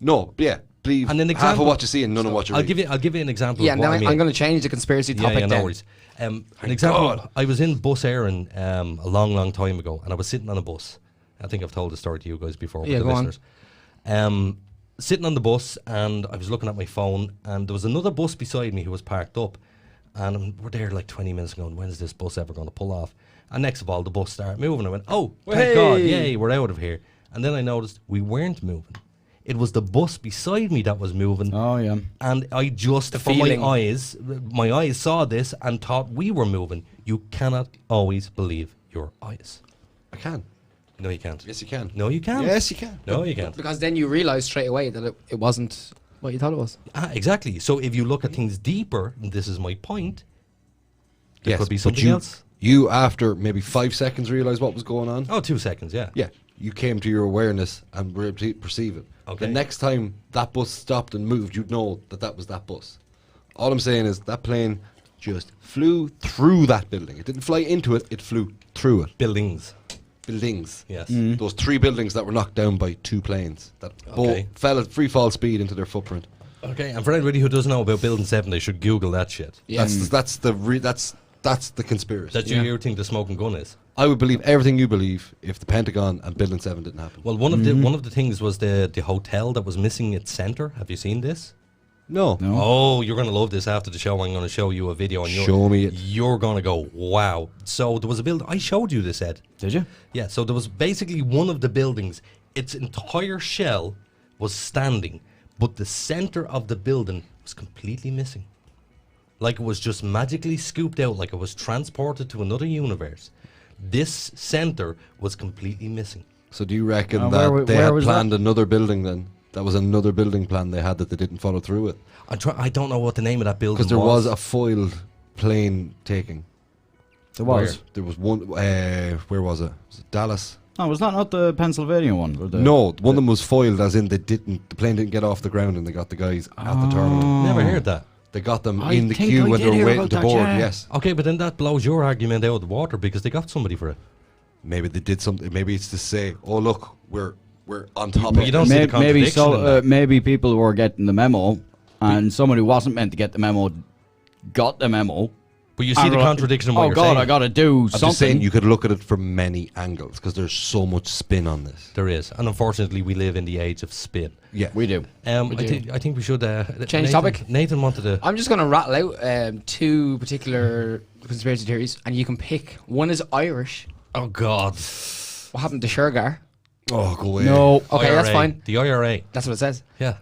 No, yeah, believe And an half example- of what you see and none of what you I'll read. give you an example. Yeah, of and what then I mean. I'm going to change the conspiracy topic no then. worries. An example. I was in bus airing a long time ago, and I was sitting on a bus. I think I've told the story to you guys before, Yeah, with the go on. listeners. Sitting on the bus, and I was looking at my phone, and there was another bus beside me who was parked up, and we're there like 20 minutes going, when's this bus ever going to pull off? And next of all, the bus started moving. I went, oh, thank God, yay, we're out of here. And then I noticed we weren't moving. It was the bus beside me that was moving. Oh, yeah. And I just, from feeling. my eyes saw this and thought we were moving. You cannot always believe your eyes. I can. No, you can't. Yes, you can. No, you can't. Yes, you can. No, you can't. Because then you realise straight away that it wasn't what you thought it was. Exactly. So if you look at things deeper, and this is my point, there Yes, could be but something else. You, after maybe 5 seconds, realised what was going on. Oh, 2 seconds, yeah. Yeah, you came to your awareness and were able to perceive it. Okay. The next time that bus stopped and moved, you'd know that that was that bus. All I'm saying is that plane just flew through that building. It didn't fly into it, it flew through it. Buildings. Buildings. Yes. Those 3 buildings that were knocked down by 2 planes that Okay. both fell at free fall speed into their footprint. Okay, and for anybody who doesn't know about Building 7, they should Google that shit. Yeah. That's the conspiracy. That you think the smoking gun is. I would believe everything you believe if the Pentagon and Building 7 didn't happen. Well, one of the things was the hotel that was missing its center. Have you seen this? No. Oh, you're going to love this after the show. I'm going to show you a video. And Show me it. You're going to go, wow. So there was a building. I showed you this, Ed. Did you? Yeah, so there was basically one of the buildings. Its entire shell was standing, but the center of the building was completely missing. Like it was just magically scooped out, like it was transported to another universe. This center was completely missing. So do you reckon where that they had was planned another building then? That was another building plan they had that they didn't follow through with? I don't know what the name of that building was. Because there was a foiled plane taking. There was. There was one, where was it? Was it Dallas? No, was that not the Pennsylvania one? Or the, No, one of them was foiled as in the plane didn't get off the ground and they got the guys at the terminal. Never heard that. They got them I in the think queue I when they did were hear waiting about to that, board, yeah. yes. Okay, but then that blows your argument out of the water because they got somebody for it. Maybe they did something, maybe it's to say, oh look, we're on top But of you it. don't see the maybe contradiction in that. maybe people were getting the memo, and someone who wasn't meant to get the memo got the memo. But you see the contradiction in what you're saying. Oh God, I got to do something. I'm just saying you could look at it from many angles because there's so much spin on this. There is, and unfortunately, we live in the age of spin. Yeah, we do. I think we should change topic. Nathan wanted to. I'm just going to rattle out 2 particular conspiracy theories, and you can pick. One is Irish. Oh God, what happened to Shergar? Oh, go away. No, okay, IRA, that's fine. The IRA. That's what it says. Yeah.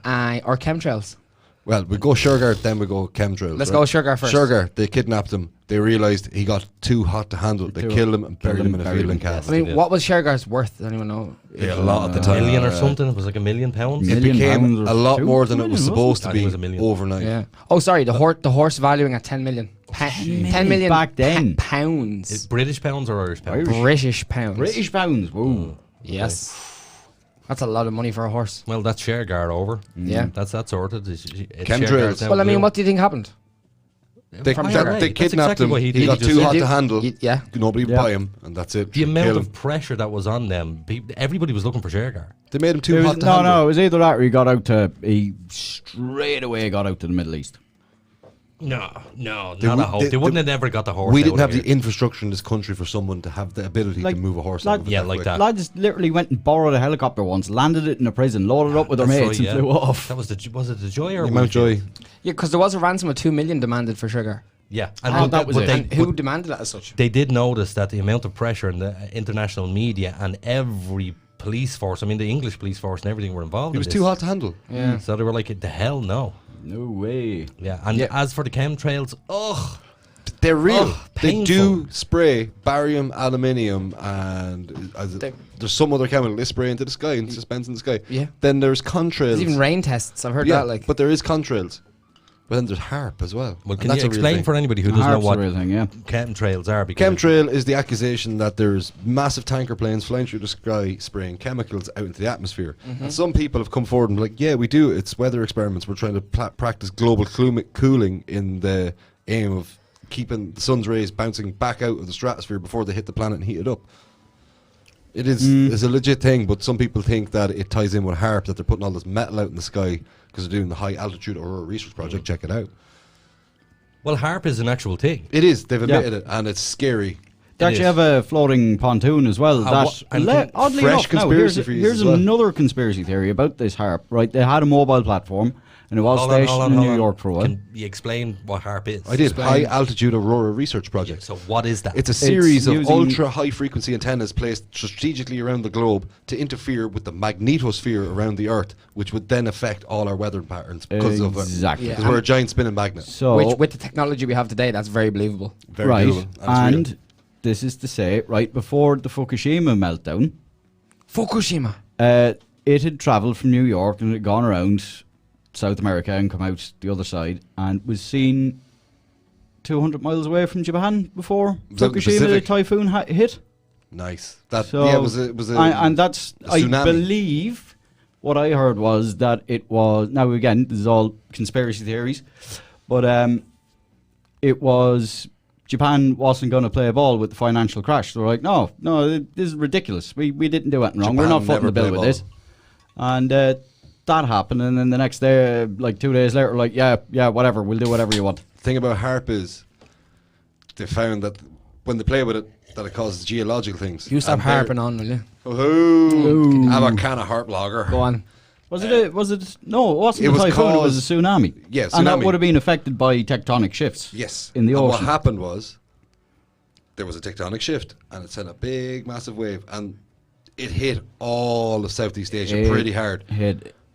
Or chemtrails. Well, we go Shergar, then we go chemtrails. Let's go Shergar first. Shergar, they kidnapped him. They realised he got too hot to handle. They killed him and buried him in a field in Cass. I mean, what was Shergar's worth? Does anyone know? Yeah, a lot at the time. $1 million or something. It was like £1 million. It became a lot more than it was supposed to be overnight. Yeah. Oh, sorry. The horse valuing at 10 million. 10 million back then. Pounds. British pounds or Irish pounds? British pounds. British pounds. Whoa. Yes. That's a lot of money for a horse. Well, that's Shergar over. Yeah. That's sorted. Chemtrails. Well, I mean, what do you think happened? They kidnapped him. He got too hot to handle. Yeah. Nobody would buy him, and that's it. The amount of pressure that was on them, everybody was looking for Shergar. They made him too hot to handle. No, it was either that or he straight away got out to the Middle East. No, not a hope. They wouldn't have never got the horse. We didn't have the infrastructure in this country for someone to have the ability to move a horse. Like that. Lads literally went and borrowed a helicopter once, landed it in a prison, loaded it up with their mates, and flew off. That was it the Joy or Mount Joy? Yeah, because there was a ransom of 2 million demanded for Shergar. Yeah, that was it. And who demanded that as such? They did notice that the amount of pressure in the international media and every police force, I mean the English police force and everything were involved. He was too hot to handle. Yeah. So they were like, the hell no. No way. Yeah, and as for the chemtrails, they're real. They painful. do spray barium, aluminium, and there's some other chemical they spray into the sky and suspends in the sky. Yeah. Then there's contrails. There's even rain tests. I've heard that. But there is contrails. But then there's HARP as well. Well, can you explain for anybody who doesn't know what chemtrails are? Chemtrail is the accusation that there's massive tanker planes flying through the sky spraying chemicals out into the atmosphere. Mm-hmm. And some people have come forward and like, yeah, we do. It's weather experiments. We're trying to practice global cooling in the aim of keeping the sun's rays bouncing back out of the stratosphere before they hit the planet and heat it up. It is it's a legit thing, but some people think that it ties in with HARP, that they're putting all this metal out in the sky because they're doing the High Altitude Aurora Research Project. Check it out. Well, HARP is an actual thing. It is. They've admitted it, and it's scary. They actually have a floating pontoon as well. Oddly enough, here's another conspiracy theory about this HARP. Right, they had a mobile platform, and it was stationed in New York for a while. Can you explain what HARP is? I did. High Altitude Aurora Research Project. So what is that? It's a series of ultra high frequency antennas placed strategically around the globe to interfere with the magnetosphere around the Earth, which would then affect all our weather patterns because of it. Exactly. Because we're a giant spinning magnet. So which, with the technology we have today, that's very believable. Very believable. And this is to say, right before the Fukushima meltdown, it had travelled from New York and it had gone around South America and come out the other side and was seen 200 miles away from Japan before Fukushima, the typhoon hit. Nice. That so, it was a and that's tsunami. I believe what I heard was that it was, now again this is all conspiracy theories, but it was Japan wasn't going to play ball with the financial crash. They were like, no, this is ridiculous. We didn't do anything wrong. We're not footing the bill with this. And that happened, and then the next day, like 2 days later, like, yeah, whatever, we'll do whatever you want. The thing about HARP is they found that when they play with it, that it causes geological things. You stop harping on, will you? Oh, I'm a can of HARP lager. Go on. No, it wasn't a typhoon, it was a tsunami. Yeah, tsunami. And that would have been affected by tectonic shifts. Yes. In the ocean. What happened was there was a tectonic shift and it sent a big, massive wave and it hit all of Southeast Asia pretty hard.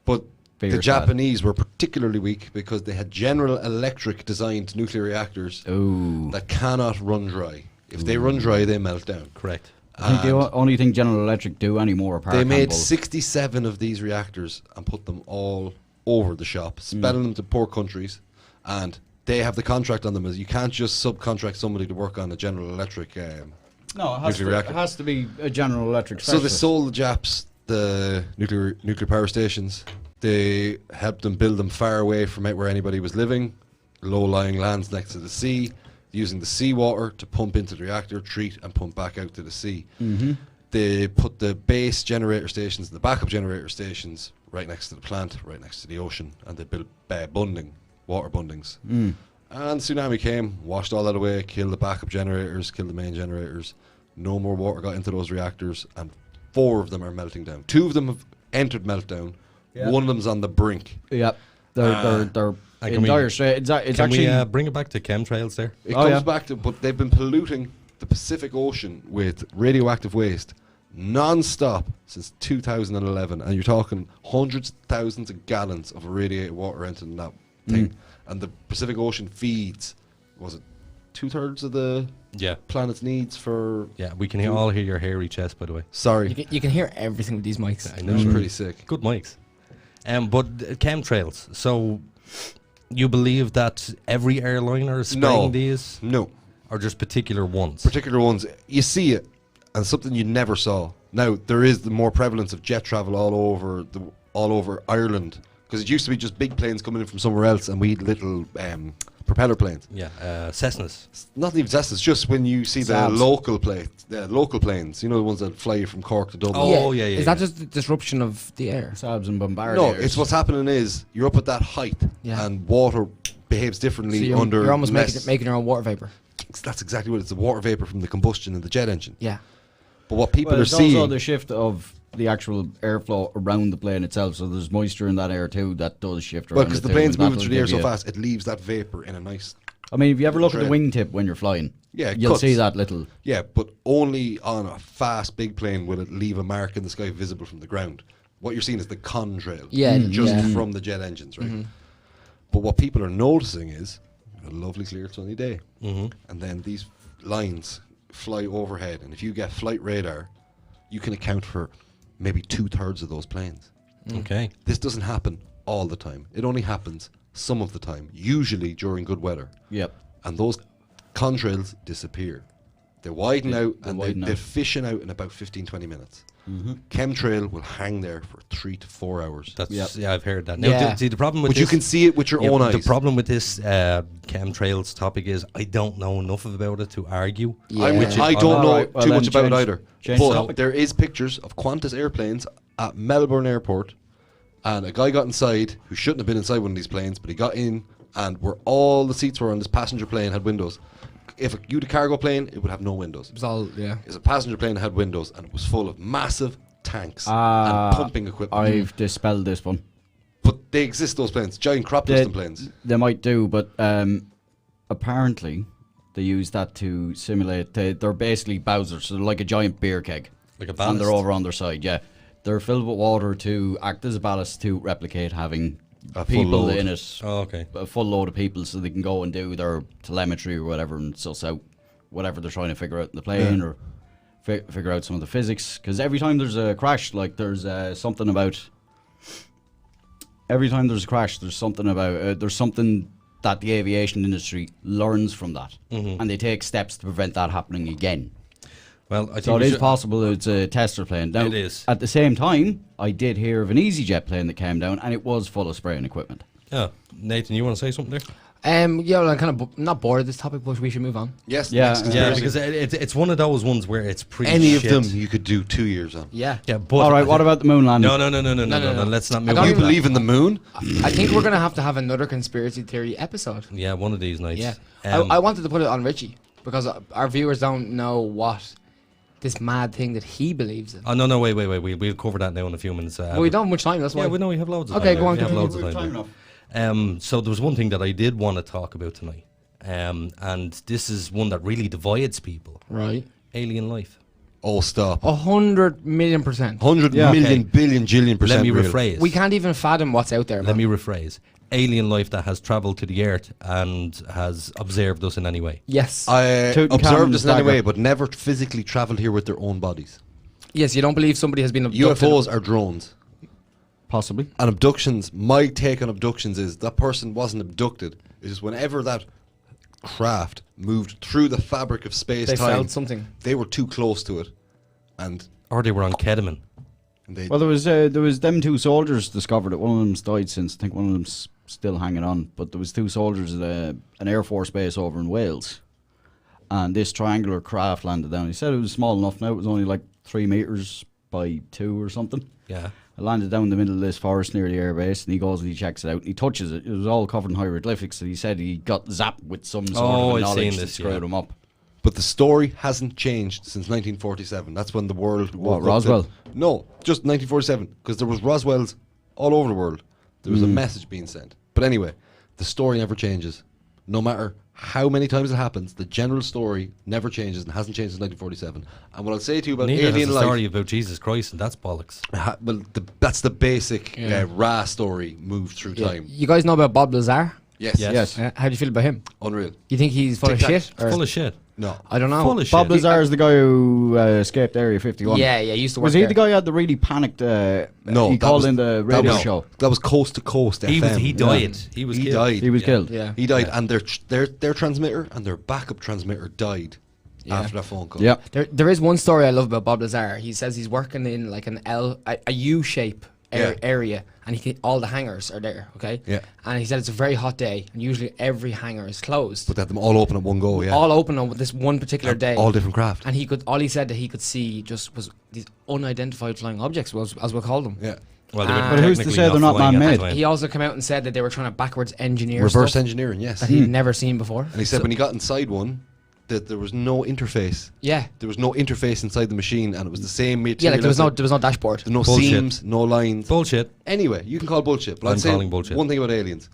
But the Japanese were particularly weak because they had General Electric designed nuclear reactors that cannot run dry. If they run dry, they melt down. Correct. I think the only thing General Electric do anymore apart they made 67 of these reactors and put them all over the shop, selling them to poor countries, and they have the contract on them as you can't just subcontract somebody to work on a General Electric no, it has to be a General Electric specialist. So they sold the Japs the nuclear power stations. They helped them build them far away from where anybody was living, low-lying lands next to the sea, using the seawater to pump into the reactor, treat and pump back out to the sea. Mm-hmm. They put the base generator stations, the backup generator stations, right next to the plant, right next to the ocean, and they built water bundings. And tsunami came, washed all that away, killed the backup generators, killed the main generators. No more water got into those reactors, and 4 of them are melting down. 2 of them have entered meltdown. Yeah. One of them's on the brink. Yep. They're in dire straits. It's can actually we bring it back to chemtrails there? It comes back to, but they've been polluting the Pacific Ocean with radioactive waste non-stop since 2011, and you're talking hundreds of thousands of gallons of irradiated water entering that thing. And the Pacific Ocean feeds, was it 2/3 of the planet's needs for... Yeah, we can all hear your hairy chest, by the way. Sorry. You can hear everything with these mics. I know. It's pretty sick. Good mics. But chemtrails, so you believe that every airliner is spraying these? No. Or just particular ones? Particular ones. You see it, and something you never saw. Now, there is the more prevalence of jet travel all over Ireland, because it used to be just big planes coming in from somewhere else, and we had little propeller planes. Yeah, Cessnas. Not even Cessnas, just when you see the local planes, you know, the ones that fly from Cork to Dublin. Oh, yeah. Is that just the disruption of the air? Saabs and Bombardiers. No, it's what's happening is you're up at that height, and water behaves differently so under. You're almost making your own water vapor. That's exactly what it's. The water vapor from the combustion in the jet engine. Yeah. But what people are it's seeing, also the shift of the actual airflow around the plane itself. So there's moisture in that air too that does shift around. well, because the plane's moving through the air give so you- fast, it leaves that vapor in a nice. I mean, if you ever look at the trail. wingtip when you're flying, Yeah, it you'll cuts. see that little. Yeah, but only on a fast big plane will it leave a mark in the sky visible from the ground. What you're seeing is the contrail, just from the jet engines, right? But what people are noticing is a lovely clear sunny day, and then these lines fly overhead, and if you get flight radar, you can account for maybe 2/3 of those planes. Okay. This doesn't happen all the time. It only happens some of the time, usually during good weather. Yep. And those contrails disappear. They widen out and they're fishing out in about 15-20 minutes. Chemtrail will hang there for 3 to 4 hours. Yeah, I've heard that. Now, see, the problem with but this, you can see it with your own eyes. The problem with this chemtrails topic is I don't know enough about it to argue. I don't know too much about it either. But topic. there is pictures of Qantas airplanes at Melbourne Airport, and a guy got inside who shouldn't have been inside one of these planes, but he got in, and where all the seats were on this passenger plane had windows. If you had a cargo plane, it would have no windows. It was all, It's a passenger plane that had windows, and it was full of massive tanks and pumping equipment. I've dispelled this one. But they exist, those planes, giant crop dusting planes. They might do, but apparently they use that to simulate. They're basically Bowsers, so they're like a giant beer keg. Like a And ballast. they're over on their side, yeah. They're filled with water to act as a ballast to replicate having A full people load. in it. Oh, okay. A full load of people so they can go and do their telemetry or whatever and suss out whatever they're trying to figure out in the plane or figure out some of the physics. Because every time there's a crash, like there's something about... Every time there's a crash, there's something about... there's something that the aviation industry learns from that. And they take steps to prevent that happening again. Well, I think So it we is should- possible it's a tester plane. Now, It is. At the same time, I did hear of an EasyJet plane that came down and it was full of spraying equipment. Yeah. Nathan, you want to say something there? Yeah, well, I'm kind of not bored of this topic, but we should move on. Yes, Yeah, next Yeah, conspiracy. because it's one of those ones where it's pretty Any of shit. them you could do 2 years on. Yeah. Yeah, but All right, what about the moon landing? No. Let's not move don't on. You even- believe in the moon? I think we're going to have another conspiracy theory episode. Yeah, one of these nights. Yeah. Um, I wanted to put it on Richie because our viewers don't know what this mad thing that he believes in. Oh no! Wait! We'll cover that now in a few minutes. Well, we don't have much time, that's why. Yeah, we know we have loads of Okay, time. go on, We have continue. loads of time. enough. So there was one thing that I did want to talk about tonight, and this is one that really divides people: Right. alien life. Oh, stop. 100 million%. 100 Yeah. million, Okay. billion, jillion percent Let me real. rephrase. We can't even fathom what's out there, Let man. me rephrase: alien life that has travelled to the Earth and has observed us in any way. Yes. I Tutankhamun's observed this in any dagger. way, but never physically travelled here with their own bodies. Yes, you don't believe somebody has been abducted. UFOs are drones. Possibly. And abductions, my take on abductions is that person wasn't abducted. It's just whenever that craft moved through the fabric of space They time, felt something. they were too close to it. And Or they were on ketamine. they, Well, there was them two soldiers discovered it. One of them's died since. I think one of them's still hanging on. But there was two soldiers at an Air Force base over in Wales. And this triangular craft landed down. He said it was small enough now. It was only like 3 meters by 2 or something. Yeah. It landed down in the middle of this forest near the airbase, and he goes and he checks it out. And he touches it. It was all covered in hieroglyphics, and he said he got zapped with some sort of knowledge that screwed him up. But the story hasn't changed since 1947. That's when the world... What, Roswell? No, just 1947, because there was Roswells all over the world. There was a message being sent. But anyway, the story never changes. No matter how many times it happens, the general story never changes and hasn't changed since 1947. And what I'll say to you about Neither alien has life... the story about Jesus Christ, and that's bollocks. Well, that's the basic Ra story moved through time. You guys know about Bob Lazar? Yes. How do you feel about him? Unreal. You think he's full of shit? Or? Full of shit. No. I don't know. Full of Bob shit. Lazar is the guy who escaped Area 51. Yeah, he used to work Was he there. the guy who had the really panicked... No. He called in the radio show. That was Coast to Coast FM. He died. He was killed. Died. He was killed. Yeah. He died, and their transmitter and their backup transmitter died after that phone call. Yeah. There is one story I love about Bob Lazar. He says he's working in like a U shape area, and all the hangars are there. Okay. Yeah. And he said it's a very hot day, and usually every hangar is closed. But they had them all open at one go. Yeah. All open on this one particular day. All different craft. And all he said that he could see just was these unidentified flying objects, as we'll call them. Yeah. Well, they were But who's to technically say they're not flying at the man-made? time. He also came out and said that they were trying to backwards engineer Reverse stuff engineering, yes. that he'd never seen before. And he said when he got inside one, that there was no interface. Yeah. There was no interface inside the machine, and it was the same material. Yeah, like there was no dashboard. There were no Bullshit. seams, no lines. Bullshit. Anyway, you can call bullshit, but I'm I'd say calling bullshit. one thing about aliens.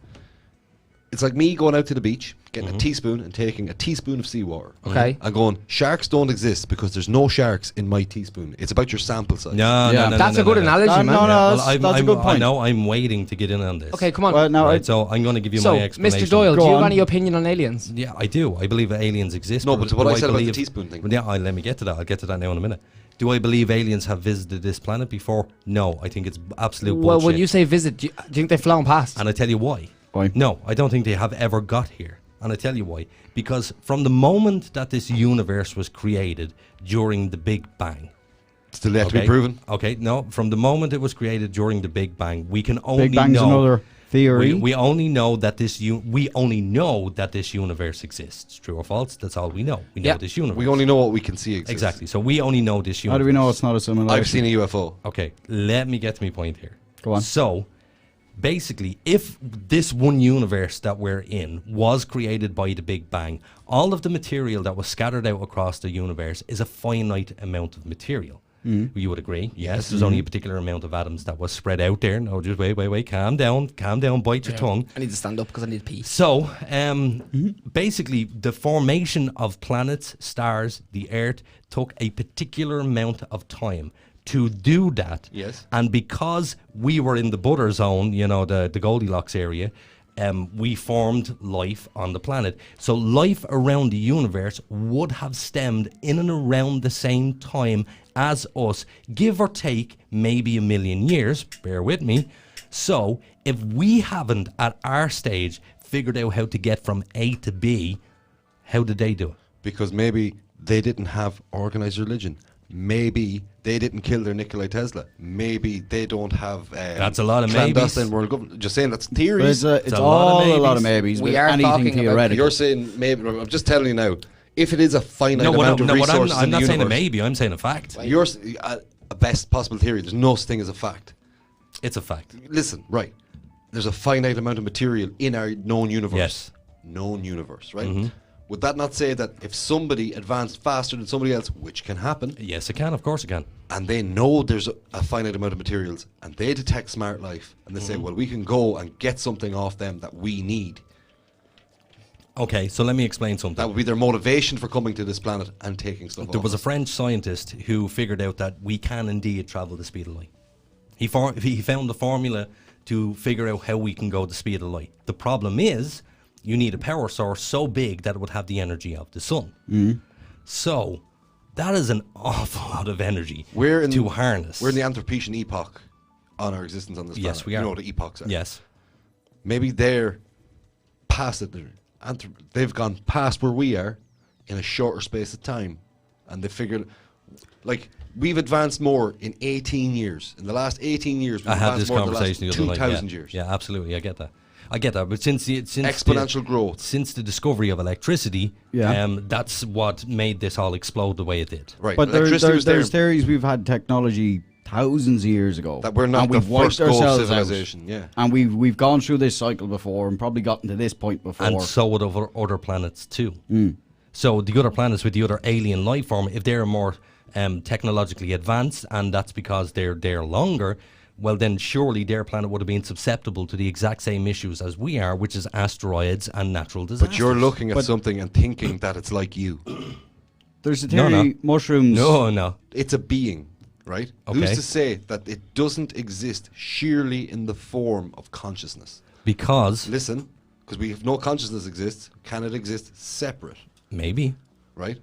It's like me going out to the beach, getting a teaspoon and taking a teaspoon of seawater. Okay. And going, sharks don't exist because there's no sharks in my teaspoon. It's about your sample size. No, That's a good analogy, man. No, Well, that's a good point. I know I'm waiting to get in on this. Okay, come on. Well, now, Right, so I'm going to give you So, my explanation. Mr. Doyle, do you Go have on. any opinion on aliens? Yeah, I do. I believe that aliens exist. No, but what do I said about the believe- teaspoon thing. Yeah, let me get to that. I'll get to that now in a minute. Do I believe aliens have visited this planet before? No, I think it's absolute Well, bullshit. when you say visit, do you think they've flown past? And I tell you why. Why? No, I don't think they have ever got here. And I tell you why. Because from the moment that this universe was created during the Big Bang. Still yet to be proven. Okay, no, from the moment it was created during the Big Bang, we can only Big Bang's know... another theory. We only know that this universe exists. True or false? That's all we know. We know this universe. We only know what we can see exists. Exactly. So we only know this universe. How do we know it's not a simulation? I've seen a UFO. Okay, let me get to my point here. Go on. So, basically, if this one universe that we're in was created by the Big Bang, all of the material that was scattered out across the universe is a finite amount of material. You would agree? Yes, there's only a particular amount of atoms that was spread out there. No, just wait, calm down, bite your tongue. I need to stand up because I need to pee. So, basically, the formation of planets, stars, the Earth took a particular amount of time to do that. Yes. And because we were in the butter zone, you know, the Goldilocks area, we formed life on the planet. So life around the universe would have stemmed in and around the same time as us, give or take maybe 1 million years, bear with me. So if we haven't at our stage figured out how to get from A to B, how did they do it? Because maybe they didn't have organized religion. Maybe they didn't kill their Nikola Tesla. Maybe they don't have That's a lot of clandestine maybes. world government. Just saying, that's But theories. it's a all lot of a lot of maybes. maybes. We with are anything talking about- theoretical. You're saying maybe. I'm just telling you now. If it is a finite amount of resources I'm in the not saying a universe, maybe, I'm saying a fact. You're a best possible theory. There's no such thing as a fact. It's a fact. Listen, right? There's a finite amount of material in our known universe. Yes. Known universe, right? Would that not say that if somebody advanced faster than somebody else, which can happen, Yes, it can, of course it can. and they know there's a finite amount of materials, and they detect smart life, and they say, well, we can go and get something off them that we need. Okay, so let me explain something. That would be their motivation for coming to this planet and taking stuff There off was a us. French scientist who figured out that we can indeed travel the speed of light. He found the formula to figure out how we can go the speed of light. The problem is, you need a power source so big that it would have the energy of the sun. So, that is an awful lot of energy to harness. We're in the Anthropocene epoch on our existence on this planet. Yes, we are. You know what the epochs are. Yes. Maybe they're past it. They've gone past where we are in a shorter space of time. And they figured, like, we've advanced more in 18 years. In the last 18 years, we've I had advanced this more than the conversation last the other night. 2,000 Yeah. years. Yeah, absolutely. I get that. But since Exponential growth. Since the discovery of electricity, that's what made this all explode the way it did. Right. But Electricity was there. there's theories we've had technology thousands of years ago. That we're not and the we've wiped first go of ourselves out. civilization. Yeah. And we've gone through this cycle before and probably gotten to this point before. And so would other planets too. So the other planets with the other alien life form, if they're more technologically advanced, and that's because they're there longer, well then surely their planet would have been susceptible to the exact same issues as we are, which is asteroids and natural disasters. But you're looking at something and thinking that it's like you. There's a theory, mushrooms... No. It's a being, right? Okay. Who's to say that it doesn't exist sheerly in the form of consciousness? Because... Listen, because we have no consciousness exists, can it exist separate? Maybe. Right?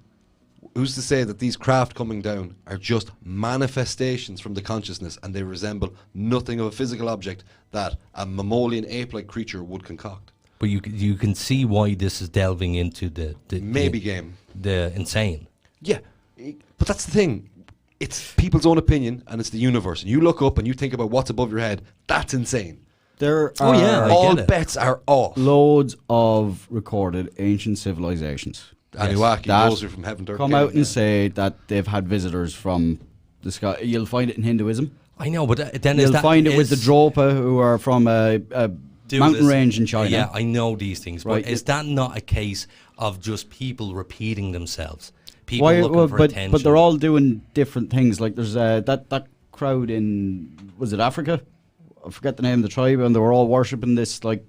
Who's to say that these craft coming down are just manifestations from the consciousness and they resemble nothing of a physical object that a mammalian ape-like creature would concoct? But you can see why this is delving into the insane. Yeah, but that's the thing. It's people's own opinion and it's the universe. And you look up and you think about what's above your head. That's insane. There Oh, yeah, are I all get it. bets are off. loads of recorded ancient civilizations Anunnaki, that those are from heaven to earth. come out and say that they've had visitors from the sky. You'll find it in Hinduism. I know, but then You'll find it with the Dropa, who are from a mountain range in China. Yeah, I know these things, Right. but is that not a case of just people repeating themselves? People looking for attention. but they're all doing different things. Like there's that crowd in, was it Africa? I forget the name of the tribe, and they were all worshipping this like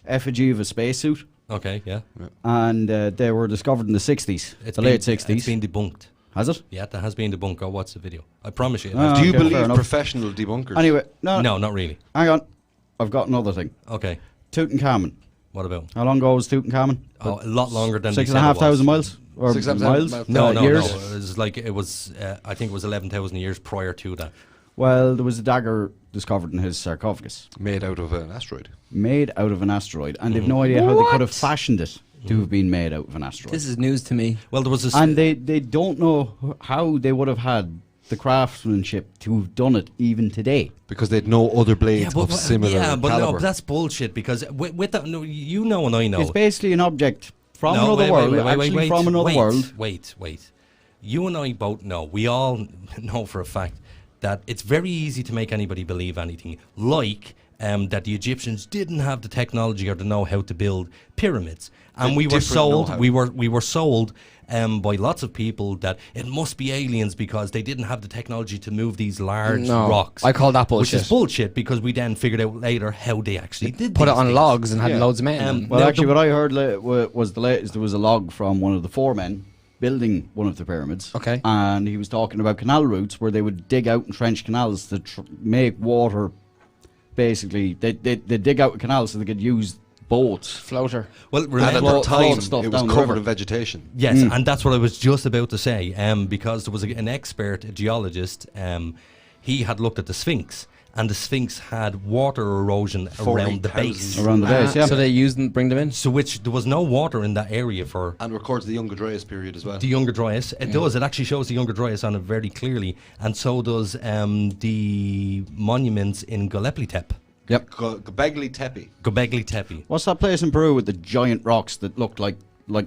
effigy of a spacesuit. Okay, yeah. And they were discovered in the 60s, late 60s. It's been debunked. Has it? Yeah, that has been debunked. Go watch the video. I promise you. Ah, Do you okay, fair believe enough. professional debunkers? Anyway, no, not really. hang on. I've got another thing. Okay, Tutankhamun. what about? How long ago was Tutankhamun? Oh, a lot longer than 6,500 miles? Or 6,500 miles? miles. No, years? It was like it was. I think it was 11,000 years prior to that. Well, there was a dagger discovered in his sarcophagus, Made out of an asteroid. made out of an asteroid, and they've no idea how they could have fashioned it to have been made out of an asteroid. This is news to me. Well, there was this. And they don't know how they would have had the craftsmanship to have done it even today. Because they'd no other blades of similar but caliber. no, but that's bullshit. Because with that, no, you know, and I know. It's basically an object from No, another world, wait, from another world. Wait. You and I both know. We all know for a fact that it's very easy to make anybody believe anything. Like that the Egyptians didn't have the technology or the know-how to build pyramids, and we were different sold. know-how. We were sold by lots of people that it must be aliens because they didn't have the technology to move these large rocks. I call that Which bullshit. is bullshit because we then figured out later how they actually did. Put it these on things. logs and had Yeah. loads of men. Well, Now, actually, what I heard was the latest. There was a log from one of the foremen building one of the pyramids. Okay. And he was talking about canal routes where they would dig out and trench canals to make water. Basically, they dig out a canal so they could use boats. Floater. Well, And remember, at Float the time, stuff it was down the covered river. in vegetation. yes, and that's what I was just about to say. Because there was an expert, a geologist, he had looked at the Sphinx, and the Sphinx had water erosion around the 40,000 base. Around the base, yeah. So they used and bring them in. So which there was no water in that area for And records the Younger Dryas period as well. the Younger Dryas. It does. It actually shows the Younger Dryas on it very clearly, and so does the monuments in Göbekli Tepe. Yep. Göbekli Tepe. Göbekli Tepe. What's that place in Peru with the giant rocks that look like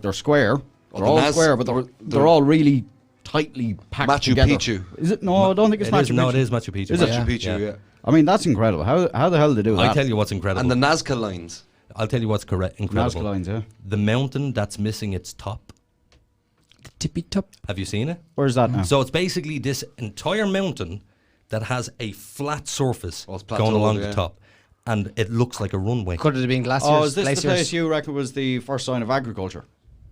they're square? They're the all Naz- square, but they're all really tightly packed Machu together. Picchu. Is it? No, I don't think it's Machu Picchu. No, it is Machu Picchu. Is it? Machu Picchu, yeah. I mean, that's incredible. How the hell did they do that? I tell you what's incredible. And the Nazca lines. I'll tell you what's incredible. Nazca lines, yeah. The mountain that's missing its top. The tippy top. Have you seen it? Where's that now? So it's basically this entire mountain that has a flat surface Oh, it's going plateaued, along yeah. the top, and it looks like a runway. Could it have been glaciers? Oh, is this glaciers? the place you reckon was the first sign of agriculture?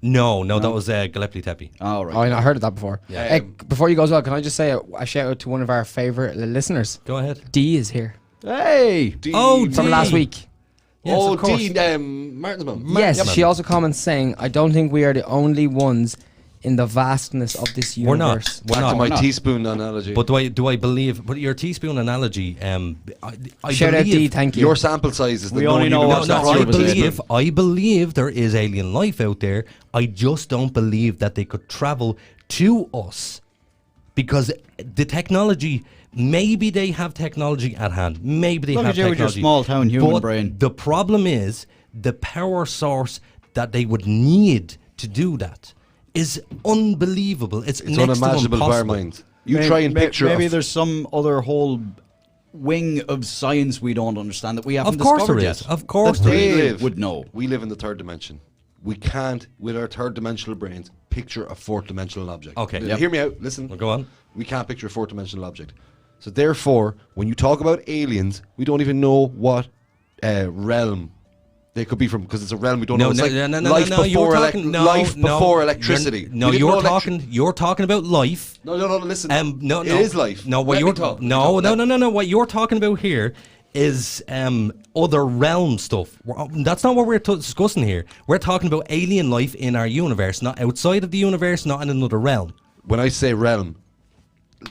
No, that was Göbekli Tepe. Oh, right. Oh, I heard of that before. Yeah. Hey, before you go as well, can I just say a shout out to one of our favourite listeners? Go ahead. Dee is here. Hey! Oh, From Dee. last week. Yes, oh, of course. Dean, Martin's mum. Yes, Yep. she also comments saying, I don't think we are the only ones in the vastness of this We're not. universe. We're Back to not. my not. teaspoon analogy. But do I believe? But your teaspoon analogy. I Shout out believe, Dee, thank you. Your sample size is the We known only know universe. what's No, That's I your believe. I believe there is alien life out there. I just don't believe that they could travel to us because the technology. Maybe they have technology at hand. Maybe they Look have at you with your technology. small town human But brain. the problem is the power source that they would need to do that is unbelievable. It's next unimaginable to to our impossible. minds. You try and picture. Maybe there's some other whole wing of science we don't understand that we haven't Of course discovered there yet. is. Of course That there is. they would know. We live in the third dimension. We can't, with our third dimensional brains, picture a fourth dimensional object. Okay. Hear me out. Listen. Well, go on. We can't picture a fourth dimensional object. So therefore, when you talk about aliens, we don't even know what realm they could be from, because it's a realm we don't know. It's like life before before electricity. You're talking about life. No, listen. It is life. No, what you're What you're talking about here is other realm stuff. That's not what we're discussing here. We're talking about alien life in our universe, not outside of the universe, not in another realm. When I say realm,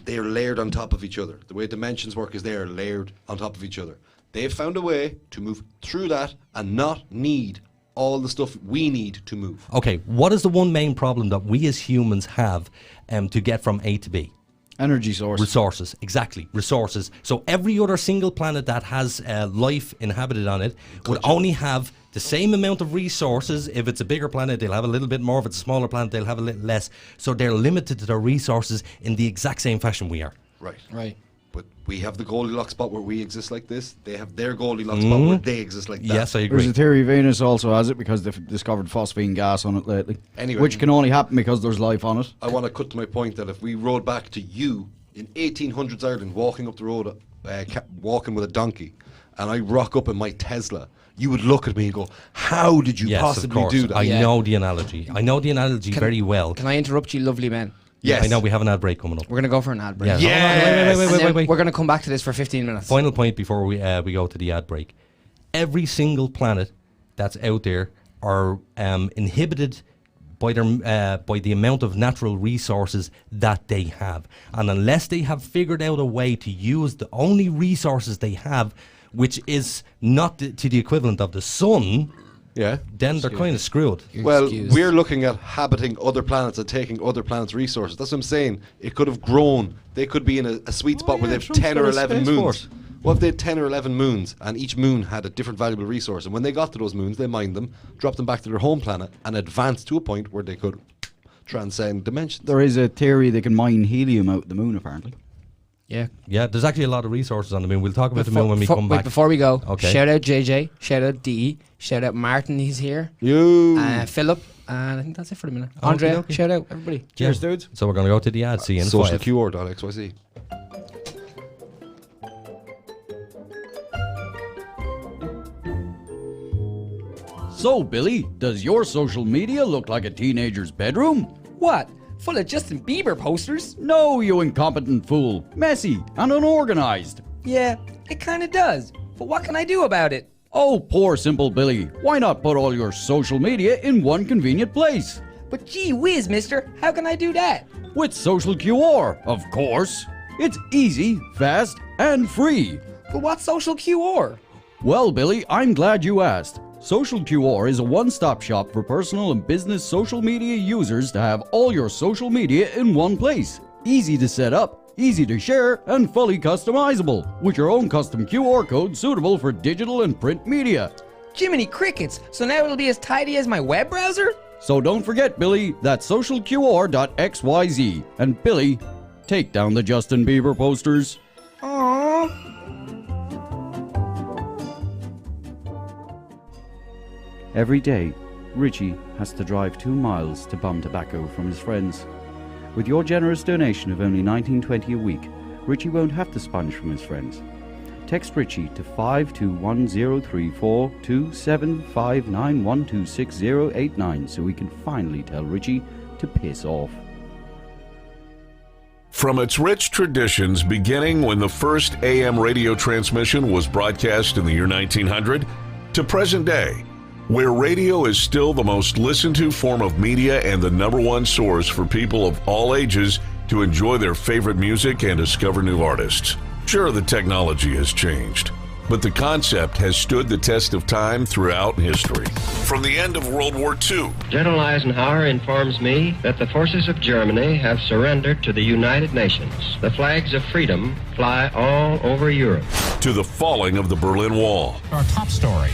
they're layered on top of each other. The way dimensions work is they are layered on top of each other. They've found a way to move through that and not need all the stuff we need to move. Okay, what is the one main problem that we as humans have to get from A to B? Energy source. Resources, exactly, resources. So every other single planet that has life inhabited on it would only have the same amount of resources. If it's a bigger planet, they'll have a little bit more. If it's a smaller planet, they'll have a little less. So they're limited to their resources in the exact same fashion we are. Right. But we have the Goldilocks spot where we exist like this. They have their Goldilocks spot where they exist like that. Yes, I agree. There's a theory Venus also has it because they've discovered phosphine gas on it lately. Anyway, which can only happen because there's life on it. I want to cut to my point that if we rode back to you in 1800s Ireland, walking up the road, walking with a donkey, and I rock up in my Tesla, you would look at me and go, how did you possibly do that? I know the analogy. I know the analogy very well. Can I interrupt you, lovely men? Yes. I know we have an ad break coming up. We're going to go for an ad break. Yes. Wait. We're going to come back to this for 15 minutes. Final point before we go to the ad break. Every single planet that's out there are inhibited by the amount of natural resources that they have. And unless they have figured out a way to use the only resources they have, which is not to the equivalent of the sun, then they're kind of screwed. We're looking at habiting other planets and taking other planets' resources. That's what I'm saying. It could have grown. They could be in a sweet spot where they have 10 or 11 moons. What if they had 10 or 11 moons and each moon had a different valuable resource, and when they got to those moons, they mined them, dropped them back to their home planet, and advanced to a point where they could transcend dimensions? There is a theory they can mine helium out the moon, apparently. Yeah, there's actually a lot of resources on the moon. We'll talk about the moon when we come back. Before we go, okay. Shout out JJ, shout out DE, shout out Martin, he's here. Philip, and I think that's it for the minute. Andrea, shout out everybody. Cheers, dudes. So we're going to go to the ad. See you in socialqr.xyz. So, Billy, does your social media look like a teenager's bedroom? What? Full of Justin Bieber posters? No, you incompetent fool. Messy and unorganized. Yeah, it kinda does. But what can I do about it? Oh, poor simple Billy. Why not put all your social media in one convenient place? But gee whiz, mister, how can I do that? With Social QR, of course. It's easy, fast, and free. But what's Social QR? Well, Billy, I'm glad you asked. Social QR is a one-stop shop for personal and business social media users to have all your social media in one place. Easy to set up, easy to share, and fully customizable, with your own custom QR code suitable for digital and print media. Jiminy crickets, so now it'll be as tidy as my web browser? So don't forget, Billy, that's socialqr.xyz. And Billy, take down the Justin Bieber posters. Aww. Every day, Richie has to drive 2 miles to bum tobacco from his friends. With your generous donation of only $19.20 a week, Richie won't have to sponge from his friends. Text Richie to 5210342 759126089 so we can finally tell Richie to piss off. From its rich traditions beginning when the first AM radio transmission was broadcast in the year 1900 to present day, where radio is still the most listened to form of media and the #1 source for people of all ages to enjoy their favorite music and discover new artists. Sure, the technology has changed, but the concept has stood the test of time throughout history. From the end of World War II, General Eisenhower informs me that the forces of Germany have surrendered to the United Nations. The flags of freedom fly all over Europe. To the falling of the Berlin Wall. Our top story.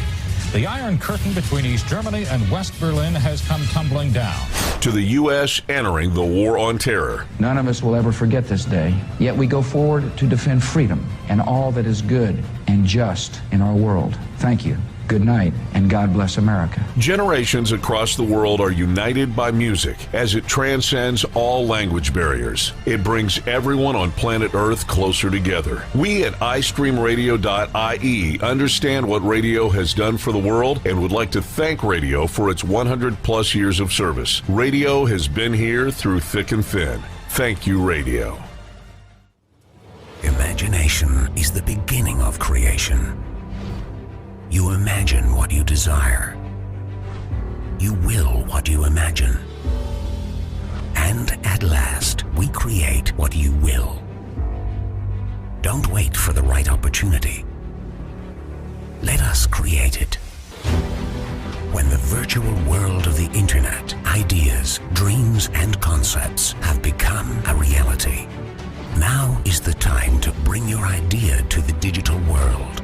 The Iron Curtain between East Germany and West Berlin has come tumbling down. To the U.S. entering the War on Terror. None of us will ever forget this day, yet we go forward to defend freedom and all that is good and just in our world. Thank you. Good night, and God bless America. Generations across the world are united by music as it transcends all language barriers. It brings everyone on planet Earth closer together. We at iStreamRadio.ie understand what radio has done for the world and would like to thank radio for its 100 plus years of service. Radio has been here through thick and thin. Thank you, radio. Imagination is the beginning of creation. You imagine what you desire. You will what you imagine. And at last, we create what you will. Don't wait for the right opportunity. Let us create it. When the virtual world of the internet, ideas, dreams, and concepts have become a reality, now is the time to bring your idea to the digital world.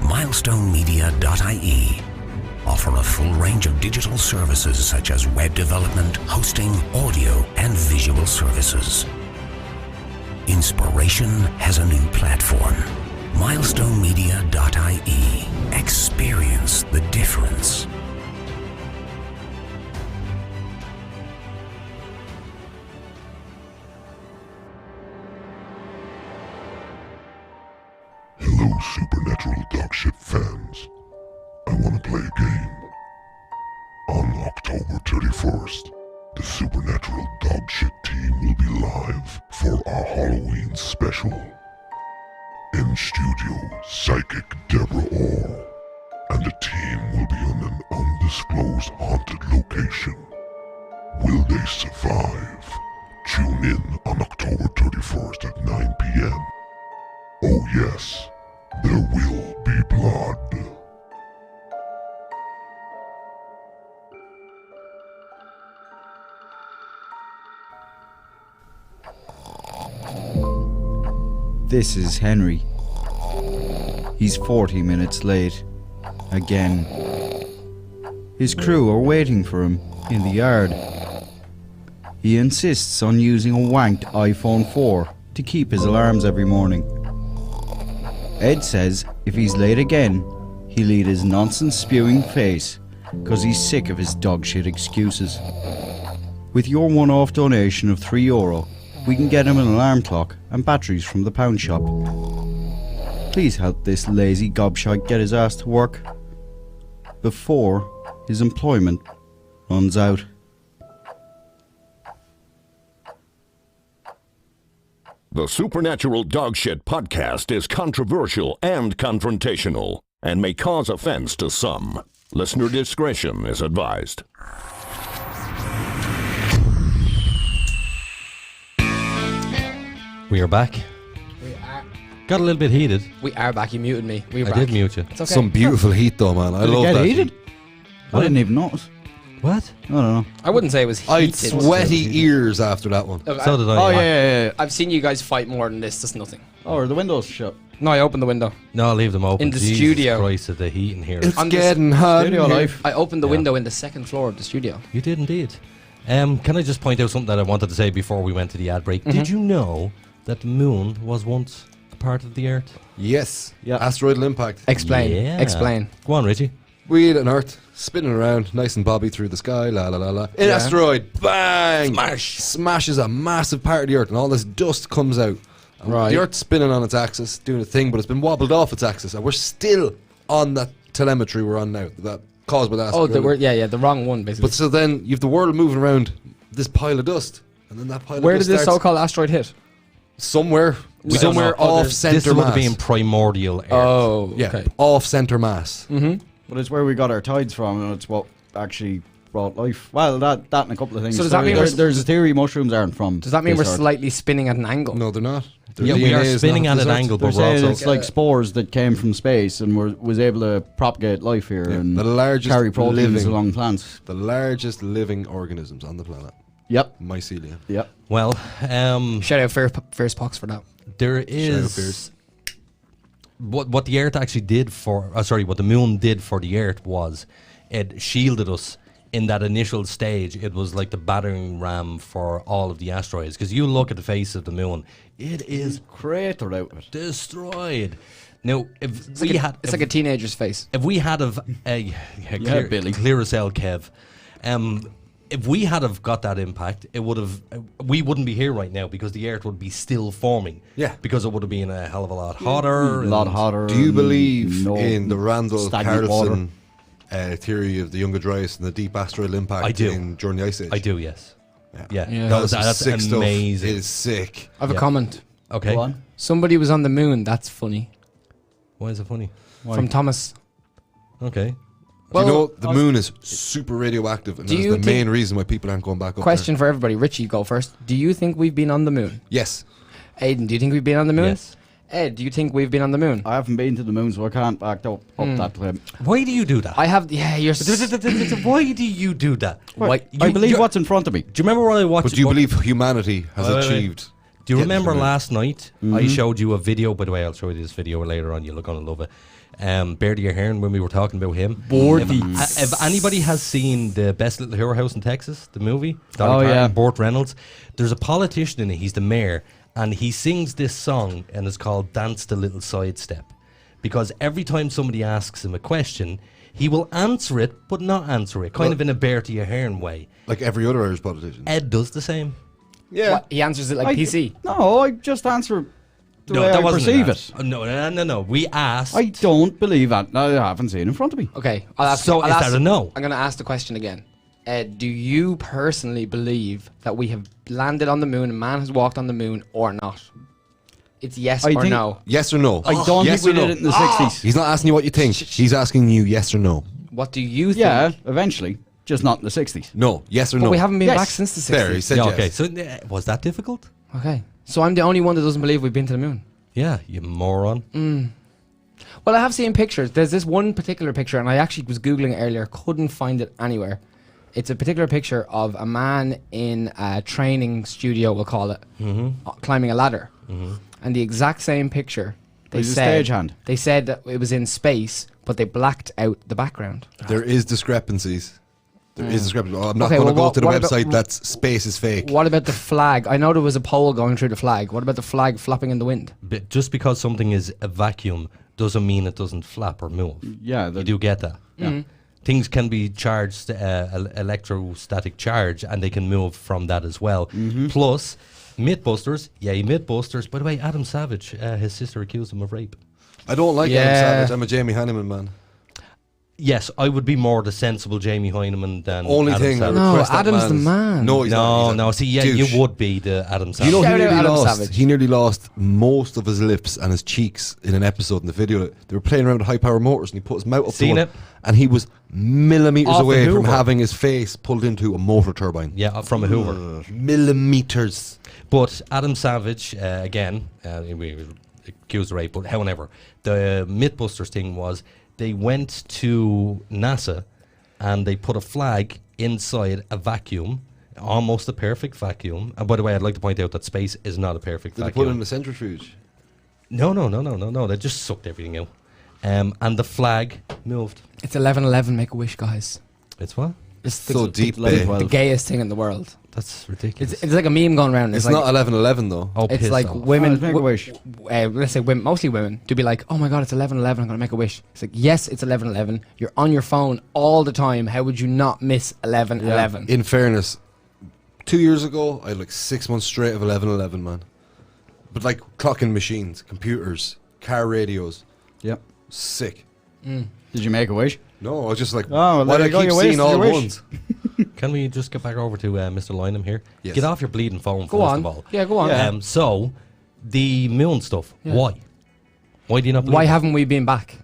MilestoneMedia.ie offer a full range of digital services such as web development, hosting, audio, and visual services. Inspiration has a new platform. MilestoneMedia.ie. Experience the difference. Hello, Supernatural Dogshit fans. I want to play a game. On October 31st, the Supernatural Dogshit team will be live for our Halloween special. In studio, psychic Deborah Orr and the team will be on an undisclosed haunted location. Will they survive? Tune in on October 31st at 9 p.m. Oh yes, there will be blood. This is Henry. He's 40 minutes late. Again. His crew are waiting for him in the yard. He insists on using a wanked iPhone 4 to keep his alarms every morning. Ed says if he's late again, he'll eat his nonsense-spewing face, cause he's sick of his dogshit excuses. With your one-off donation of €3, we can get him an alarm clock and batteries from the pound shop. Please help this lazy gobshite get his ass to work before his employment runs out. The Supernatural Dogshit podcast is controversial and confrontational and may cause offense to some. Listener discretion is advised. We are back. We are. Got a little bit heated. We are back. You muted me. We were I back. did mute you. It's okay. Some beautiful heat though, man. I love that. Heated? I didn't even notice. What? I don't know. I wouldn't say it was heated. I had sweaty ears after that one. So did I. Oh, yeah. I've seen you guys fight more than this. That's nothing. Oh, are the windows shut? No, I opened the window. No, I'll leave them open. In the Jesus studio. Christ, the heat in here. It's On the getting hot. Studio in here. life. I opened the window in the second floor of the studio. You did indeed. Can I just point out something that I wanted to say before we went to the ad break? Did you know that the moon was once a part of the Earth? Yes. Yeah. Asteroidal impact. Explain. Yeah. Explain. Go on, Richie. We had an Earth spinning around, nice and bobby through the sky, la la la la. An asteroid, bang! Smashes a massive part of the Earth, and all this dust comes out. And Right. The Earth's spinning on its axis, doing a thing, but it's been wobbled off its axis, and we're still on that telemetry we're on now, that caused by that Oh, asteroid. the wrong one, basically. But so then you've the world moving around this pile of dust, and then that pile Where of did dust this starts so-called asteroid hit? somewhere, We don't somewhere know. off This center would have mass. been primordial Earth. Oh, Yeah, okay. off center mass. But it's where we got our tides from, and it's what actually brought life. Well, that and a couple of things. So does that mean there's a theory mushrooms aren't from? Does that mean this we're Earth. slightly spinning at an angle? No, they're not. Their Yeah, we DNA are is spinning not at this an Earth. angle, They're but we're saying also... it's like spores that came from space and was able to propagate life here Yeah, and the largest carry proteins living- along plants. The largest living organisms on the planet. Yep. Mycelia. Yep. Well, Shout out Fierce Pox for that. there Shadow is... Fears. what the Earth actually did for, what the moon did for the Earth was it shielded us in that initial stage. It was like the battering ram for all of the asteroids. Because you look at the face of the moon, it is cratered out of it, destroyed. Now, if It's we like had, it's like a teenager's face. if we had of Billy. clear as hell, Kev. If we had have got that impact, it would have. We wouldn't be here right now because the Earth would be still forming. Yeah. Because it would have been a hell of a lot hotter. a lot hotter. Do you believe no in the Randall stagnant water. Carlson theory of the Younger Dryas and the deep asteroidal impact I do. during the Ice Age? I do, yes. Yeah. Yeah. That's sick amazing. stuff. It is sick. I have Yeah. a comment. Okay. Go on. Somebody was on the moon. That's funny. Why is it funny? From Thomas. Okay. Do you Well, know the moon is super radioactive, and Do that's you the think- main reason why people aren't going back up Question for everybody. Richie, go first. Do you think we've been on the moon? there. Yes. Aiden, do you think we've been on the moon? Yes. Ed, do you think we've been on the moon? I haven't been to the moon, so I can't back up that claim. Why do you do that? I have. Yeah, you're. Why do you do that? Why? I believe what's in front of me. Do you remember what I watched? But do you believe humanity has Wait, wait, wait. achieved? Do you getting to remember the moon? last night I showed you a video? By the way, I'll show you this video later on. You're going to love it. Beardy Ahern, when we were talking about him. If anybody has seen the Best Little Hero House in Texas, the movie, Dolly Parton, yeah. Burt Reynolds, there's a politician in it. He's the mayor, and he sings this song, and it's called "Dance the Little Sidestep," because every time somebody asks him a question, he will answer it, but not answer it, kind of in a Bertie Ahern way. Like every other Irish politician. Ed does the same. Yeah. What, he answers it like PC. No, I just answer the way I wasn't perceive that. it. Oh, no. We asked. I don't believe that. No, I haven't seen it in front of me. Okay. I'll ask, So I'll is ask, that a no? I'm going to ask the question again. Ed, do you personally believe that we have landed on the moon, and man has walked on the moon, or not? It's yes I or think- no. Yes or no? I don't Yes think we or did no? it in the 60s. He's not asking you what you think. He's asking you yes or no. What do you think? Yeah, eventually. Just not in the 60s. No. Yes or But no. we haven't been Yes. back since the 60s. There, he said Yeah, yes. okay. So was that difficult? Okay. So I'm the only one that doesn't believe we've been to the moon. Yeah, you moron. Well, I have seen pictures. There's this one particular picture, and I actually was Googling it earlier, couldn't find it anywhere. It's a particular picture of a man in a training studio, we'll call it, climbing a ladder. And the exact same picture, He's a stagehand. they said that it was in space, but they blacked out the background. There is discrepancies. There is discrepancies. Oh, I'm not Okay, going to well, go to the what about- website that's space is fake. What about the flag? I know there was a pole going through the flag. What about the flag flapping in the wind? But just because something is a vacuum doesn't mean it doesn't flap or move. Yeah, You do get that. Things can be charged, electrostatic charge, and they can move from that as well. Plus, Mythbusters, yay Mythbusters. By the way, Adam Savage, his sister accused him of rape. I don't like Yeah. Adam Savage. I'm a Jamie Hanneman man. Yes, I would be more the sensible Jamie Hyneman than Only Adam thing Savage. No, request that Adam's the is- man. No, he's not. He's a No, see, yeah, douche. you would be the Adam Savage. You know, Shout out Adam lost. Savage. He nearly lost most of his lips and his cheeks in an episode in the video. They were playing around with high power motors, and he put his mouth up Seen to it? one, and he was millimeters Off the away from Hoover. having his face pulled into a motor turbine. Yeah, from a Hoover. Millimeters. But Adam Savage, again, we accused of rape, but however, the Mythbusters thing was they went to NASA and they put a flag inside a vacuum, almost a perfect vacuum. And by the way, I'd like to point out that space is not a perfect Did they vacuum. put it in a centrifuge? No. They just sucked everything out. And the flag moved. It's 11/11, make a wish, guys. It's what? It's So deep, Like babe. the gayest thing in the world. That's ridiculous. It's like a meme going around. It's like, not 11/11 though. oh, It's piss like off. women, Make a wish. let's say women, mostly women, to be like, oh my god, it's 11/11, I'm going to make a wish. It's like, yes, it's 11/11. You're on your phone all the time. How would you not miss 11/11? In fairness, 2 years ago, I had like 6 months straight of 11/11, man. But like clocking machines, computers, car radios, Yep. sick. Did you make a wish? No, I was just like, Oh, well, why do there I you go, keep you seeing wasted all your at wish. once? Can we just get back over to Mr. Lynham here? Yes. Get off your bleeding phone, Go first on. of all. Yeah, go on. Yeah. So, the moon stuff, Yeah. why? Why do you not believe Why it? haven't we been back?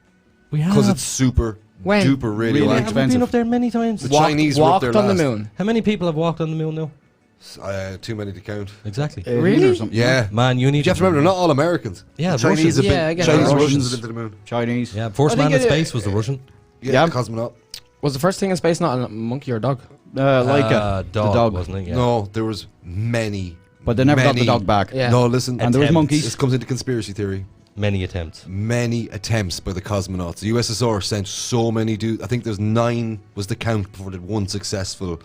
We have. Because it's super When? duper we radioactive. haven't been expensive. up there many times. The Chinese were up walked there on the last. moon. How many people have walked on the moon now? Too many to count. Exactly. Really? Or something. Yeah. Man, you need You have to remember, they're not all Americans. Yeah, The Chinese Russians. have been, Yeah, I get Chinese that. and Russians Russians. have been to the moon. Chinese. Yeah, first I man in think space was the Russian. Yeah, Yeah. cosmonaut. Was the first thing in space not a monkey or a dog? Like dog, the dog. wasn't it? Yeah. No, there was many. But they never got the many- dog back. Yeah. No, listen. And there was Attempts. monkeys. This comes into conspiracy theory. Many attempts by the cosmonauts. The USSR sent so many dudes. I think there's 9 was the count before they had one successful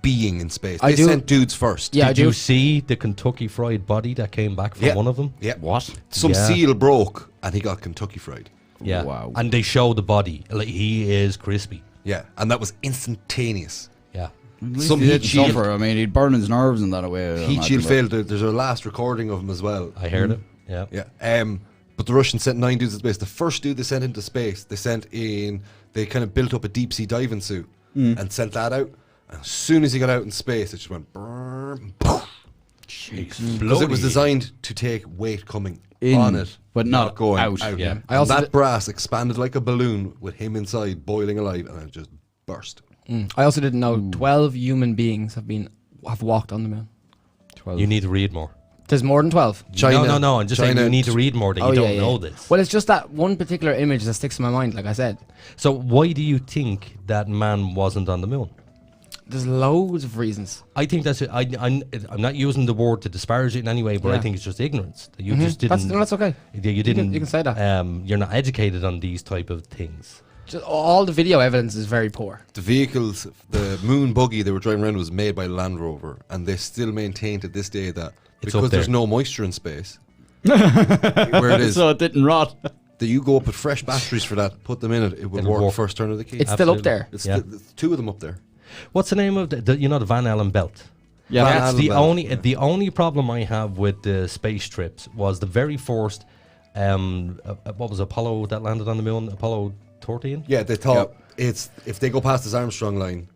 being in space. They sent dudes first. Yeah, Did you see the Kentucky Fried body that came back from one of them? Yeah. What? Some seal broke and he got Kentucky Fried. Yeah. Wow. And they show the body. Like, he is crispy. Yeah, and that was instantaneous. Yeah. Some he heat didn't shield. suffer. I mean, he'd burn his nerves in that way. Heat shield failed. There's a last recording of him as well. I heard it. Yeah. Yeah. But the Russians sent 9 dudes into space. The first dude they sent into space, they kind of built up a deep sea diving suit and sent that out. And as soon as he got out in space, it just went brrr, poof. Because it was designed to take weight coming on it, but not going out. Yeah. That brass expanded like a balloon with him inside, boiling alive, and it just burst. I also didn't know 12 human beings have walked on the moon. 12. You need to read more. There's more than 12. China, no. I'm just saying you need to read more. That you don't know this. Well, it's just that one particular image that sticks in my mind, like I said. So why do you think that man wasn't on the moon? There's loads of reasons. I think that's it. I'm not using the word to disparage it in any way, but I think it's just ignorance. That you just didn't. That's okay. You didn't. You can say that. You're not educated on these type of things. Just all the video evidence is very poor. The vehicles, the moon buggy they were driving around was made by Land Rover, and they still maintain to this day that because there's no moisture in space, where it is, so it didn't rot. That you go up with fresh batteries for that, put them in it, it will work first turn of the key. It's still up there. It's 2 of them up there. What's the name of the Van Allen belt? Yeah, that's the only the only problem I have with the space trips was the very first. What was Apollo that landed on the moon? Apollo 13. Yeah, they thought it's if they go past this Armstrong line,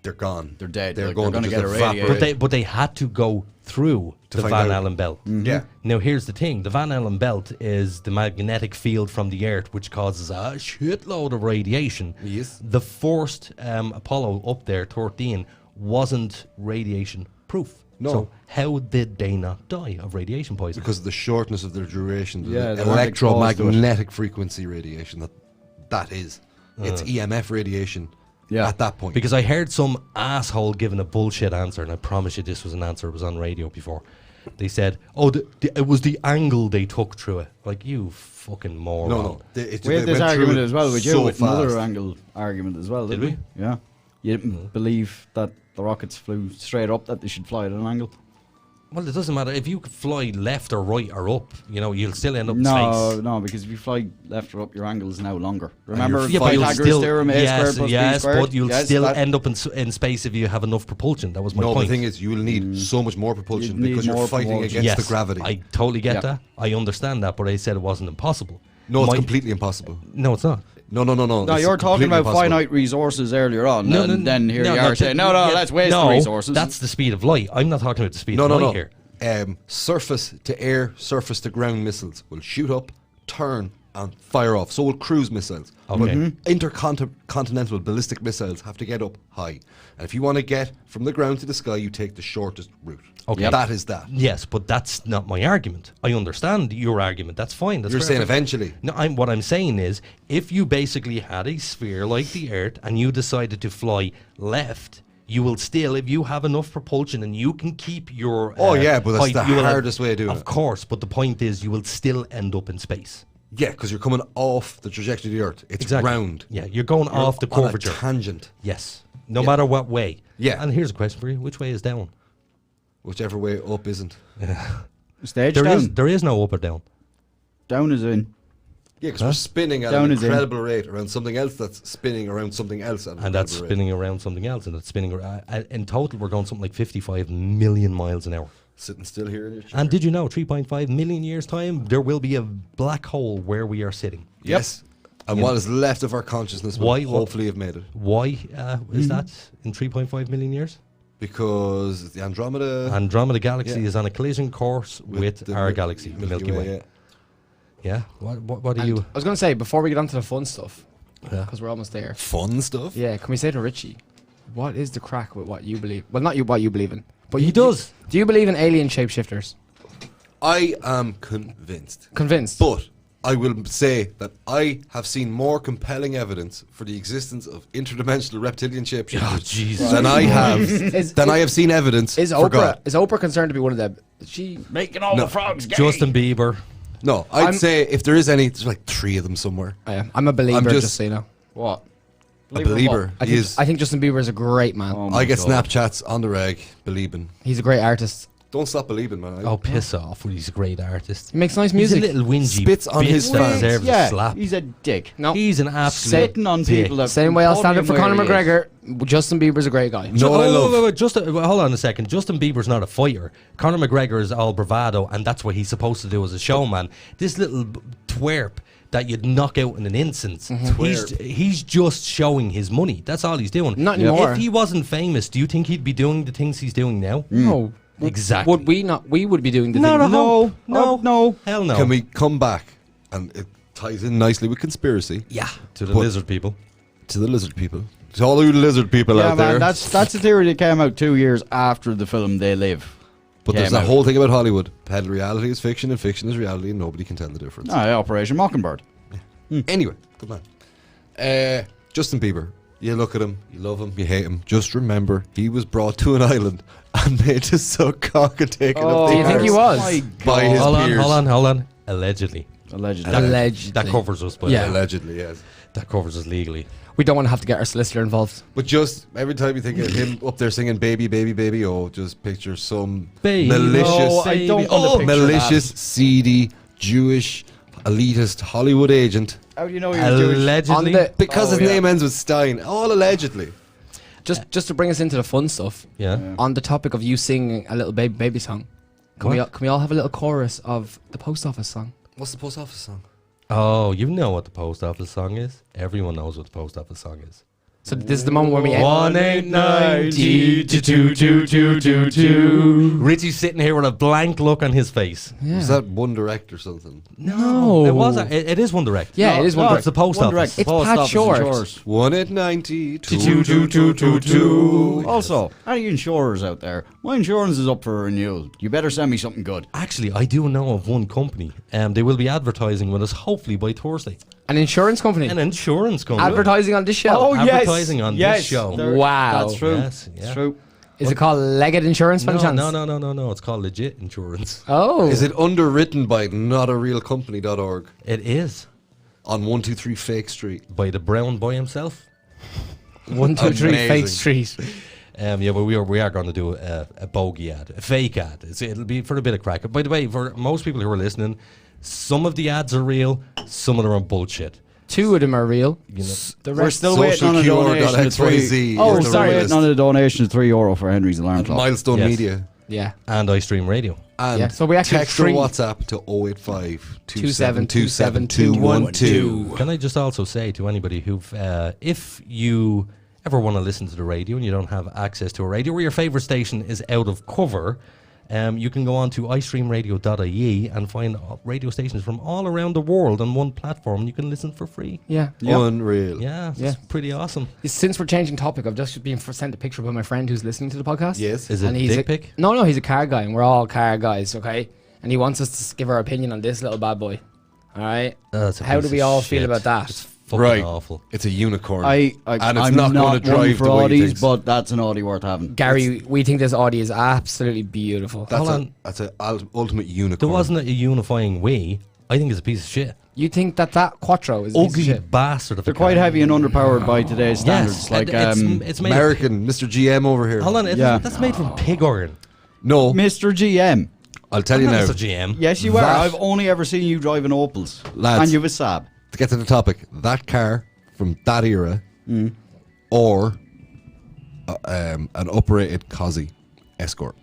they're gone. They're dead. They're going to get evaporate. But they had to go through the Van Allen belt. Yeah. Now here's the thing: the Van Allen belt is the magnetic field from the Earth, which causes a shitload of radiation. Yes. The first Apollo up there, 13, wasn't radiation proof. No. So how did they not die of radiation poisoning? Because of the shortness of their duration, the electromagnetic frequency radiation. That is, it's EMF radiation. Yeah. At that point. Because I heard some asshole giving a bullshit answer, and I promise you this was an answer. It was on radio before. They said, it was the angle they took through it. Like, you fucking moron. No. We had this argument as well with you, with fast. another angle argument as well, didn't we? Yeah. You didn't believe that the rockets flew straight up, that they should fly at an angle? Well, it doesn't matter. If you fly left or right or up, you'll still end up in space. No, because if you fly left or up, your angle is now longer. Remember Pythagoras theorem, A squared plus B squared? But you'll still end up in space if you have enough propulsion. That was my point. No, the thing is, you will need so much more propulsion because you're fighting against the gravity. I totally get that. I understand that, but I said it wasn't impossible. No, it's completely impossible. No, it's not. No. No, you're talking about finite resources earlier on. And then here you are saying, no, let's waste the resources. That's the speed of light. I'm not talking about the speed of light here. Surface to air, surface to ground missiles will shoot up, turn, and fire off. So will cruise missiles. Okay. But intercontinental ballistic missiles have to get up high. And if you want to get from the ground to the sky, you take the shortest route. Okay. That is that. Yes, but that's not my argument. I understand your argument. That's fine. You're saying eventually. No, what I'm saying is, if you basically had a sphere like the Earth and you decided to fly left, you will still, if you have enough propulsion and you can keep your... but that's the hardest way of doing it. Of course, but the point is you will still end up in space. Yeah, because you're coming off the trajectory of the Earth. It's round. Yeah, you're going off the curvature. On a tangent. Yes, no matter what way. Yeah. And here's a question for you. Which way is down? Whichever way up isn't. Stage down. There is no up or down. Down is in. Yeah, because we're spinning at an incredible rate around something else that's spinning around something else. And that's spinning around something else. And that's spinning in total, we're going something like 55 million miles an hour. Sitting still here in your chair. And did you know, 3.5 million years' time, there will be a black hole where we are sitting. Yes. And what is left of our consciousness will hopefully have made it. Why is that in 3.5 million years? Because the Andromeda Galaxy is on a collision course with our galaxy, the Milky Way. Yeah. What do you... I was going to say, before we get on to the fun stuff, because we're almost there. Fun stuff? Yeah, can we say to Richie, what is the crack with what you believe? Well, not what you believe in. But he does. Do you believe in alien shapeshifters? I am convinced. Convinced? But I will say that I have seen more compelling evidence for the existence of interdimensional reptilian shapeshifters than I have seen evidence Is for God. Oprah concerned to be one of them? Is she making all the frogs gay? Justin Bieber. No, I'd say if there is any, there's like 3 of them somewhere. I'm a believer, just so you know. What? A believer. I think Justin Bieber is a great man. I get Snapchats on the reg, believing. He's a great artist. Don't stop believing, man. Oh, piss off. He's a great artist. He makes nice music. He's a little whingy. Spits on his fans. Deserves a slap. He's a dick. No. He's an absolute Sitting on dick. people. Same way I'll stand up for Conor McGregor. Justin Bieber's a great guy. No, I love. Hold on a second. Justin Bieber's not a fighter. Conor McGregor is all bravado, and that's what he's supposed to do as a showman. This little twerp that you'd knock out in an instant. He's just showing his money. That's all he's doing. Not anymore. If he wasn't famous, do you think he'd be doing the things he's doing now? No. Exactly. Would we not? We would be doing the thing. No. Hell no. Can we come back? And it ties in nicely with conspiracy. Yeah. To the lizard people. To the lizard people. To all you lizard people out there. That's a theory that came out 2 years after the film They Live. But there's that whole thing about Hollywood. Reality is fiction and fiction is reality, and nobody can tell the difference. Operation Mockingbird. Anyway, good man. Justin Bieber. You look at him, you love him, you hate him. Just remember, he was brought to an island and made to suck cock and take it up the Do you think he was? by his peers. Hold on. Allegedly. Allegedly. That covers us. But Allegedly, yes. That covers us legally. We don't want to have to get our solicitor involved. But just every time you think of him up there singing "Baby, Baby, Baby," just picture some Baby, malicious, seedy, Jewish, elitist Hollywood agent. How do you know he was Jewish? Allegedly. Because his name ends with Stein. All allegedly. Just to bring us into the fun stuff. Yeah. On the topic of you singing a little baby song, can we all have a little chorus of the post office song? What's the post office song? Oh, you know what the post office song is? Everyone knows what the post office song is. So this is the moment where we 1-890-2222. Richie's sitting here with a blank look on his face. Yeah. Was that One Direct or something? No. It wasn't. It is One Direct. Yeah, it is One Direct. It's the post office. It's Pat Short. 1-890-2222. Also, any insurers out there, my insurance is up for renewal. You better send me something good. Actually, I do know of one company. They will be advertising with us hopefully by Thursday. An insurance company? An insurance company. Advertising on this show? Oh, yes. Advertising on this show. Wow. That's true. Yes, It's true. Is it called Legged Insurance by any chance? No. It's called Legit Insurance. Oh. Is it underwritten by notarealcompany.org? It is. On 123 Fake Street. By the brown boy himself. 123 Fake Street. But we are going to do a bogey ad, a fake ad. It'll be for a bit of crack. By the way, for most people who are listening, some of the ads are real, some of them are bullshit. 2 of them are real. You know, the We're rest still waiting on a donation of XYZ. Oh, sorry, waiting on a donation of €3 for Henry's alarm clock. Milestone Yes. Media. Yeah. And iStream Radio. And so we actually text or WhatsApp to 085 2727 212. Can I just also say to anybody if you ever want to listen to the radio and you don't have access to a radio, or your favourite station is out of cover, you can go on to iStreamRadio.ie and find radio stations from all around the world on one platform, and you can listen for free. Yeah. Unreal. Yeah, it's pretty awesome. Since we're changing topic, I've just been sent a picture by my friend who's listening to the podcast. Yes. Is it a dick pic? No, he's a car guy, and we're all car guys, okay? And he wants us to give our opinion on this little bad boy. All right? How do we all feel about that? It's fucking awful. It's a unicorn. And it's I'm not going to drive for the way he Audis, thinks. but that's an Audi worth having. Gary, we think this Audi is absolutely beautiful. That's an ultimate unicorn. There wasn't a unifying way. I think it's a piece of shit. You think that Quattro is a piece of Ugly shit? bastard of a They're quite car. heavy and underpowered by today's standards. Yes, Like it's made American, Mr. GM over here. Hold on, Yeah. that's made from pig organ. No, Mr. GM. I'll tell you I'm now. not Mr. GM. Yes, you are. That- I've only ever seen you driving Opals. Lads. And you have a Saab. To get to the topic, that car from that era, or an uprated Cosy Escort.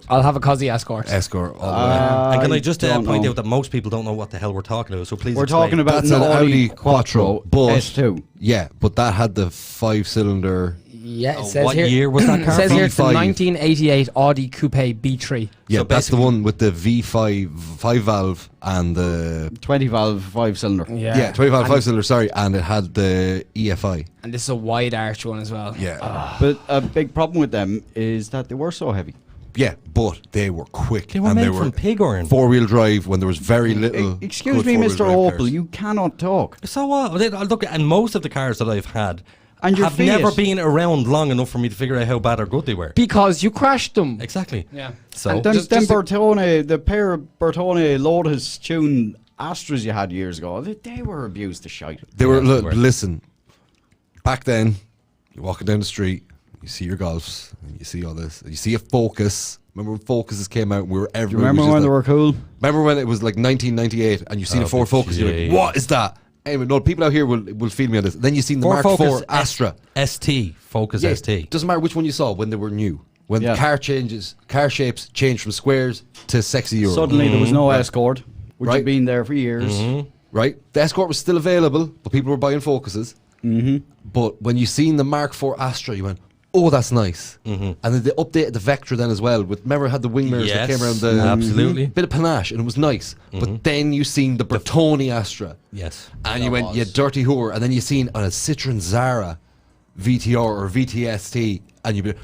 I'll have a Cosy Escort. Escort all the way. And can I just don't point know. out that most people don't know what the hell we're talking about, so please We're explain. talking about That's an an Audi Quattro, but S2. yeah, but that had the 5-cylinder. Yeah, it says what here. year was that It car? says here it's the V5. 1988 Audi Coupe B3. Yeah, So that's the basically- one with the V5 5-valve and the 20 valve 5-cylinder. yeah 25 5-cylinder. Sorry, and it had the EFI. And this is a wide arch one as well. Yeah, But a big problem with them is that they were so heavy. Yeah, but they were quick. They were made from pig iron. 4-wheel drive when there was very little. Excuse me, good Mr. 4-wheel drive Opel, cars. you cannot talk. So what? Look, and most of the cars that I've had And your have Fiat. never been around long enough for me to figure out how bad or good they were. Because you crashed them. Exactly. Yeah. So And then Bertone, the pair of Bertone Lotus tuned Astras you had years ago, they were abused to shite. They were. they were. Listen, back then, you're walking down the street, you see your Golfs, and you see all this. You see a Focus. Remember when Focuses came out? And we were Do you everywhere. remember when they were cool? Remember when it was like 1998, and you seen a Ford Focus? You're like, what is that? Anyway, no, people out here will feel me on this. Then you seen the Ford Mark Focus IV Astra. ST. Focus Yeah, ST. doesn't matter which one you saw when they were new. When Yeah. car shapes changed from squares to sexy Euro. Suddenly there was no Escort, which Right. had been there for years. Right? The Escort was still available, but people were buying Focuses. But when you seen the Mark IV Astra, you went, oh, that's nice. And then they updated the Vectra then as well. Remember it had the wing mirrors that came around the... absolutely. Bit of panache, and it was nice. But then you seen the Bertone Astra. Yes. And you went, you dirty whore. And then you seen on a Citroen Zara VTR or VTST, and you'd be...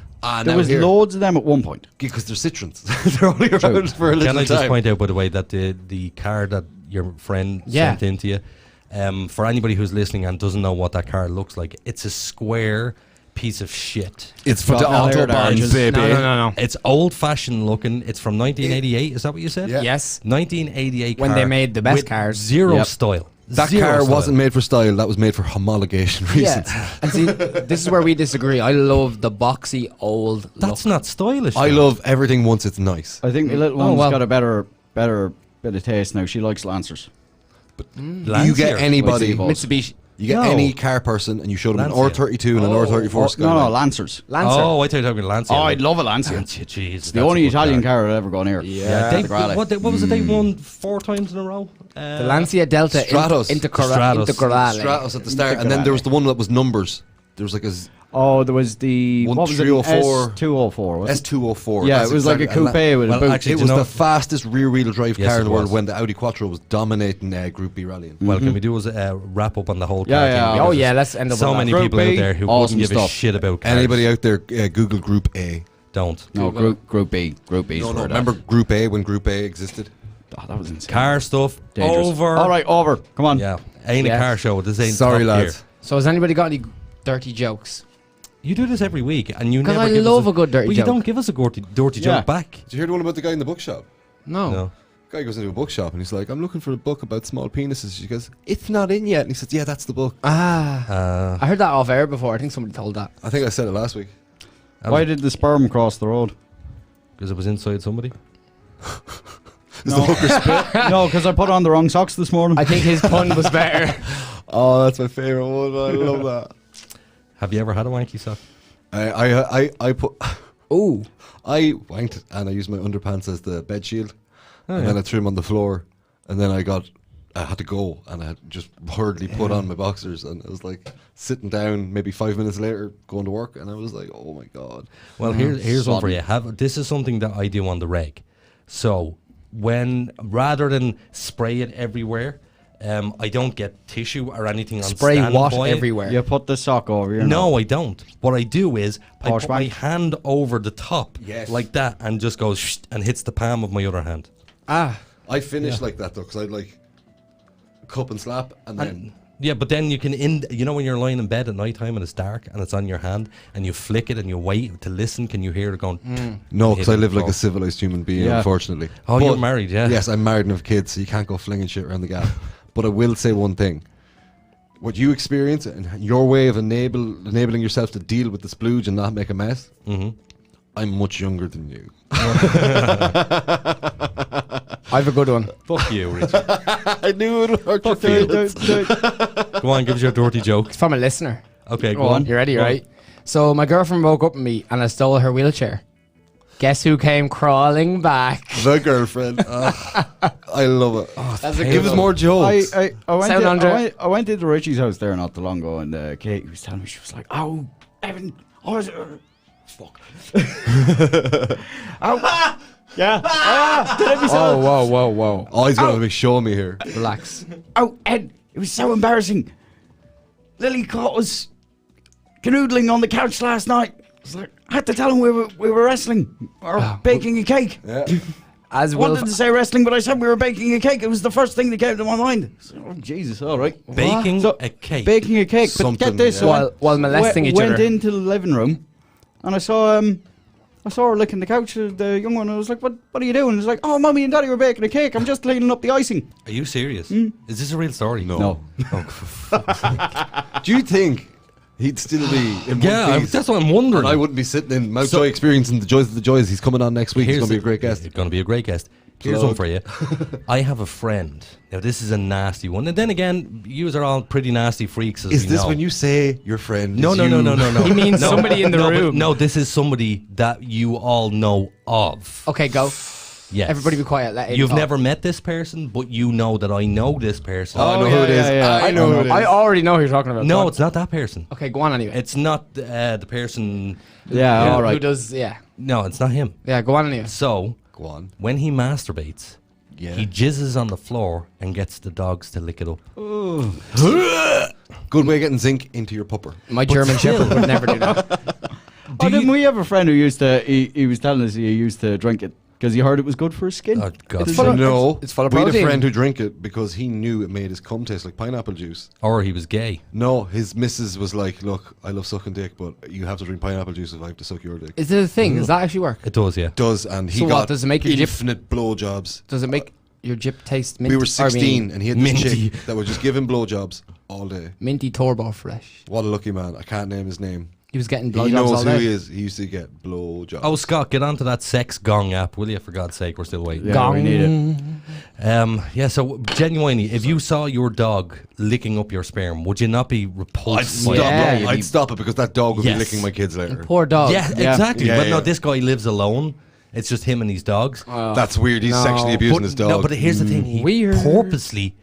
There was loads of them at one point. Because they're Citroens. They're only around for a little time. Can I just point out, by the way, that the car that your friend sent in to you, for anybody who's listening and doesn't know what that car looks like, it's a square piece of shit. It's for the Autobahn, baby. No. It's old-fashioned looking. It's from 1988. Is that what you said? Yeah. Yes. 1988 When car they made the best with cars. Zero style. That Zero car style. wasn't made for style. That was made for homologation reasons. Yeah. And see, this is where we disagree. I love the boxy old That's look. not stylish. I though. love everything once it's nice. I think the little Oh, one's well. got a better bit of taste now. She likes Lancers. Lancia. You get anybody, Like Mitsubishi. you get No. any car person, and you show them an Lancia. R32 and an R34 Skyline. No, Lancers. Lancer. Oh, I thought you were talking Lancia. Oh, I'd love a Lancia. Lancia, jeez. It's the only Italian car I'd ever gone near. Yeah, they, the Grale. what was it? They won 4 times in a row. The Lancia Delta Stratos. Intercorale. Stratos at the start, and then there was the one that was numbers. There was like a Oh, there was the what was it? 1304. S204. Was it? S204. Yeah, That's it was like a exactly- and coupe with a well, boot. actually, It do was you know- the fastest rear-wheel drive Yes, car in it the world was. when the Audi Quattro was dominating Group B rallying. Well, can we do a wrap up on the whole car Yeah, thing? yeah. Because Oh, yeah, there's let's end up so with that. many Group people B, out there who awesome wouldn't give a stuff. shit about cars. Anybody out there, Google Group A. Don't. No, Group B. Group B. No, remember Group A when Group A existed? Oh, that was insane. Car stuff. Dangerous. Over. All right, over. Come on. Yeah. Ain't Yes. a car show. This ain't Sorry, Top Gear. lads. So has anybody got any dirty jokes? You do this every week, and you 'Cause never I give love us a good dirty But joke. you don't give us a dirty Yeah. joke back. Did you hear the one about the guy in the bookshop? No. No. Guy goes into a bookshop and he's like, I'm looking for a book about small penises. She goes, it's not in yet. And he says, yeah, that's the book. I heard that off air before. I think somebody told that. I think I said it last week. Why did the sperm cross the road? Because it was inside somebody. No, because I put on the wrong socks this morning. I think his pun was better. Oh, that's my favourite one. I love that. Have you ever had a wanky sock? I put... Ooh. I wanked and I used my underpants as the bed shield. And yeah. then I threw them on the floor. And then I had to go and I had just hurriedly put on my boxers. And I was like sitting down maybe 5 minutes later going to work. And I was like, oh my God. Well, here's one for you. This is something that I do on the reg. So rather than spray it everywhere, I don't get tissue or anything on Spray standby. what everywhere? You put the sock over your No, nose. I don't. What I do is I Posh put my wank. hand over the top Yes. like that and just goes shh, and hits the palm of my other hand. I finished like that though because I'd like cup and slap and then... Yeah, but then you can when you're lying in bed at night time and it's dark and it's on your hand and you flick it and you wait to listen, can you hear it going? No, because I live like Oh. a civilised human being, Yeah. unfortunately. Oh, you're married, yeah. Yes, I'm married and have kids, so you can't go flinging shit around the gap. But I will say one thing. What you experience and your way of enabling yourself to deal with the splooge and not make a mess, I'm much younger than you. I have a good one. Fuck you, Richie. I knew it would hurt your feelings. Go on, give us your dirty joke. It's from a listener. Okay, go on. You ready, Go on. right? So my girlfriend broke up with me and I stole her wheelchair. Guess who came crawling back? The girlfriend. I love it. That's a Give us one. more jokes. I went Sound to, under- I went into Richie's house there not too long ago, and Kate was telling me, she was like, "Oh, Evan, fuck." Oh, yeah. Did I be so? Whoa. Oh, he's going to be showing me here. Relax. Oh, Ed, it was so embarrassing. Lily caught us canoodling on the couch last night. was like, I had to tell him we were wrestling or baking a cake. Yeah. As I well. wanted to say wrestling, but I said we were baking a cake. It was the first thing that came to my mind. So, oh, Jesus, all right. Baking So, a cake. Baking a cake. But Something, get this. yeah. While molesting each went other. into the living room and I saw her licking the couch, the young one. I was like, what are you doing? It's like, oh, Mummy and Daddy were baking a cake. I'm just cleaning up the icing. Are you serious? Is this a real story? No. Do you think he'd still be in Yeah, one piece? that's what I'm wondering. And I wouldn't be sitting in Mountjoy experiencing the joys of the joys. He's coming on next week. He's going to be a great guest. He's going to be a great guest. Here's one for you. I have a friend. Now, this is a nasty one. And then again, you are all pretty nasty freaks, as Is we this know. when you say your friend? No. He means somebody in the but room. no, this is somebody that you all know of. Okay, go. Yes. Everybody be quiet. Let Aiden You've talk. never met this person, but you know that I know this person. I know who it is. I know who it is. I already know who you're talking about. Go No, on. it's not that person. Okay, go on anyway. It's not the person. Yeah, all Who right. does? Yeah. No, it's not him. Yeah, go on anyway. So, Go on. when he masturbates, Yeah. he jizzes on the floor and gets the dogs to lick it up. Good way of getting zinc into your pupper. My German Shepherd would never do that. Didn't we have a friend who used to, he was telling us he used to drink it because he heard it was good for his skin. Oh, God. It's full of- No, it's full of we had a protein. friend who drank it because he knew it made his cum taste like pineapple juice. Or he was gay. No, his missus was like, look, I love sucking dick, but you have to drink pineapple juice if I have to suck your dick. Is it a thing? Does that actually work? It does, yeah. Does, and he So what, got does it make your jip- infinite blowjobs. Does it make your jip taste minty? We were 16 and he had this minty. chick that was just giving blowjobs all day. Minty turbo fresh. What a lucky man. I can't name his name. He was getting He blowjobs knows all who day. he is. He used to get blowjobs. Oh, Scott, get onto that sex gong app, will you? For God's sake, we're still waiting. Yeah, we need it. Yeah, so genuinely, if you saw your dog licking up your sperm, would you not be I'd repulsed? stop, by Yeah, it? you'd I'd stop it because that dog would Yes. be licking my kids later. Poor dog. Yeah, Yeah. exactly. Yeah, but no, yeah. this guy lives alone. It's just him and his dogs. That's weird. He's No. sexually abusing But, his dog. no, but here's the thing. He Weird. purposely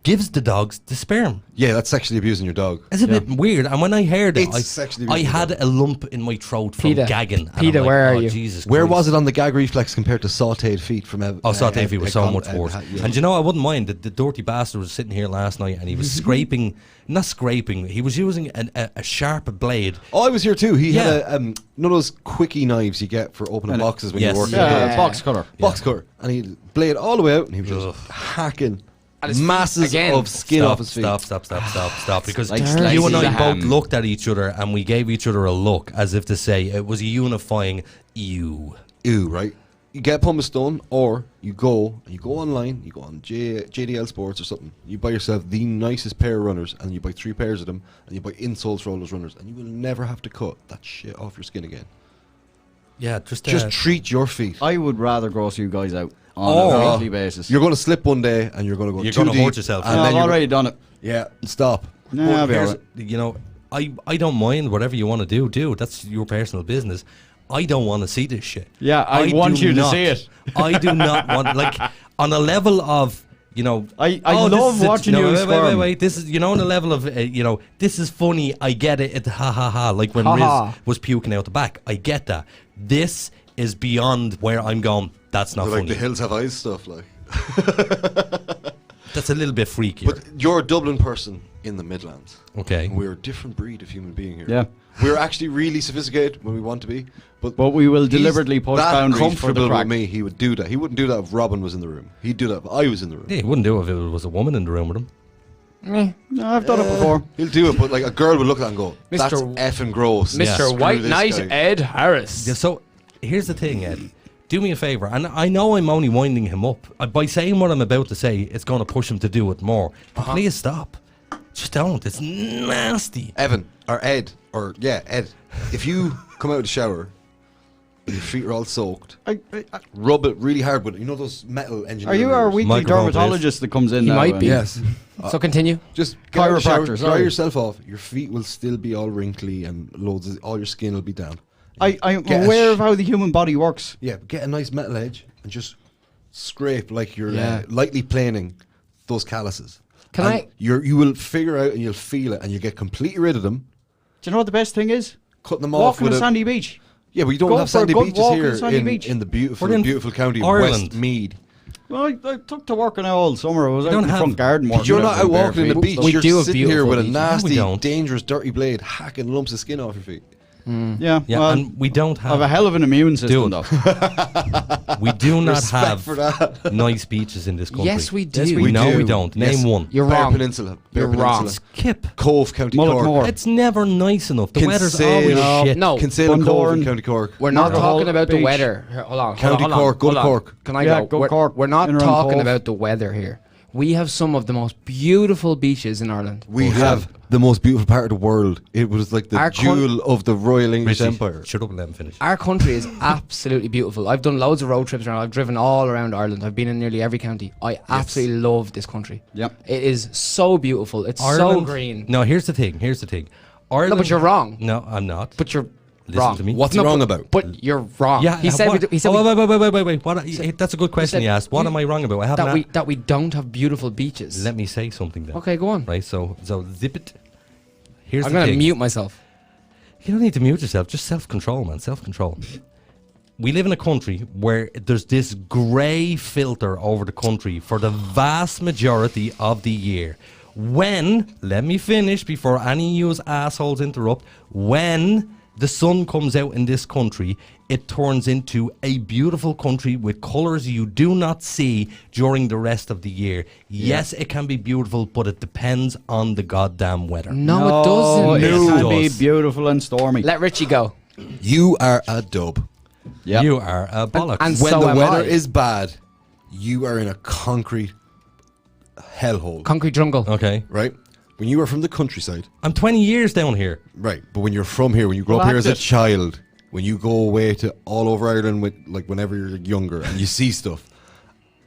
gives the dogs the sperm. Yeah, that's sexually abusing your dog. It's a bit weird. And when I heard it, It's sexually I abusing had the a lump in my throat from Peter. gagging. And Peter, I'm like, where are oh, you? Jesus Where Christ. was it on the gag reflex compared to sauteed feet from Oh, sauteed feet were so much worse. yeah. And you know, I wouldn't mind. The dirty bastard was sitting here last night and he was scraping, not scraping, he was using a sharp blade. Oh, I was here too. He Yeah. had a one of those quickie knives you get for opening boxes when Yes. you work. Yeah, Yeah. box cutter. Box cutter, and he blade all the way out, and he was just hacking masses again. of skin off his feet. Stop. Because Like you slices and I of both ham. looked at each other and we gave each other a look as if to say it was a unifying ew. Ew, right? You get pumice stone, or you go online, you go on JDL Sports or something. You buy yourself the nicest pair of runners, and you buy 3 pairs of them, and you buy insoles for all those runners, and you will never have to cut that shit off your skin again. Yeah, just Just treat your feet. I would rather gross you guys out on Oh. a weekly basis. You're going to slip one day, and you're going to go You're too gonna deep, hurt yourself. and No, then I've you're already done it. yeah, stop. No, But I'll be here's- alright. you know, I don't mind whatever you want to do. That's your personal business. I don't want to see this shit. Yeah, I want do you to not. see it. I do not want, like, on a level of, you know, I oh, this love is a- watching no, you wait, squirm. wait. This is, you know, on a level of, you know, this is funny. I get it. It ha ha ha. Like when Ha Riz ha. was puking out the back. I get that. This is beyond where I'm going. That's not Like funny. the hills have eyes stuff, like. That's a little bit freakier. But you're a Dublin person in the Midlands. Okay. And we're a different breed of human being here. Yeah. We're actually really sophisticated when we want to be. But we will he's deliberately push that boundaries for the comfortable crack. with me, he would do that. He wouldn't do that if Robin was in the room. He'd do that if I was in the room. Yeah, he wouldn't do it if it was a woman in the room with him. No, I've done it before. He'll do it, but like a girl would look at that and go, Mr. that's effing gross. Mr. Screw White this Knight guy." Ed Harris. Yeah, so here's the thing, Ed. Do me a favour, and I know I'm only winding him up. By saying what I'm about to say, it's going to push him to do it more. But please stop. Just don't. It's nasty. Evan, or Ed, Ed, if you come out of the shower and your feet are all soaked, rub it really hard with it. You know those metal engineering Are you our rollers? weekly Microphone, dermatologist that comes in He now? might be. Yes. So continue. Just get out of the shower, Chiropractor, dry sorry. yourself off. Your feet will still be all wrinkly and all your skin will be down. I'm Get a aware of sh- how the human body works. Yeah, but get a nice metal edge and just scrape like you're Yeah. lightly planing those calluses. Can And I- You will figure out and you'll feel it and you'll get completely rid of them. Do you know what the best thing is? Cutting them off Walking with a a sandy beach. Yeah, but you don't Go have for a sandy good beaches walk on here sandy beach. in the beautiful, We're in beautiful county of Ireland. Westmead. Well, I took to work on it all summer. I was out don't in the have- front garden But working. you're it not with out walking in the bare beach. feet. We You're do have sitting here beautiful with a beaches. No, we nasty, don't. dangerous, dirty blade hacking lumps of skin off your feet. Yeah, Yeah, well, and we don't I have a have. hell of an immune system, Dude. though. We do not Respect have for that. nice beaches in this country. Yes, we do. Yes, we No, do. we don't. Name Yes. one. You're Bear wrong. Peninsula. Bear You're Peninsula. wrong. Skip. Cove, County Mullock Cork. Moor. It's never nice enough. The weather's Kinsale. always shit. No, Kinsale and Cove in Bundoran. County Cork. we're not Margaret talking Hall about the Beach. weather. Here, hold on. County hold on, Cork, go hold to on. Cork. Can I Yeah, go? go we're, Cork, we're not in around talking Cove. about the weather here. We have some of the most beautiful beaches in Ireland. We have the most beautiful part of the world. It was like the Our jewel of the Royal English Richie, Empire. shut up and let him finish. Our country is absolutely beautiful. I've done loads of road trips around. I've driven all around Ireland. I've been in nearly every county. I absolutely love this country. Yep. It is so beautiful. It's so Ireland- green. No, here's the thing. Ireland, No, but you're wrong. No, I'm not. But you're Listen wrong. to me. What's No, wrong but- about? But you're wrong. Yeah, he said. what? He said Oh, we- wait. What? That's a good question said he asked. What you- am I wrong about? I haven't. that we don't have beautiful beaches. Let me say something then. Okay, go on. Right. So zip it. Here's I'm the gonna thing. mute myself. You don't need to mute yourself. Just self-control, man. Self-control. We live in a country where there's this grey filter over the country for the vast majority of the year. When, let me finish before any of you assholes interrupt, when the sun comes out in this country, it turns into a beautiful country with colours you do not see during the rest of the year. Yes, it can be beautiful, but it depends on the goddamn weather. No, it doesn't. It No. can be Does. beautiful and stormy. Let Richie go. You are a dub. Yep. You are a bollocks. and When so the am weather I. is bad, you are in a concrete hellhole. Concrete jungle. Okay. Right? When you are from the countryside, I'm 20 years down here. right? But when you're from here, when you grow up here as a child, when you go away to all over Ireland with like whenever you're younger and you see stuff,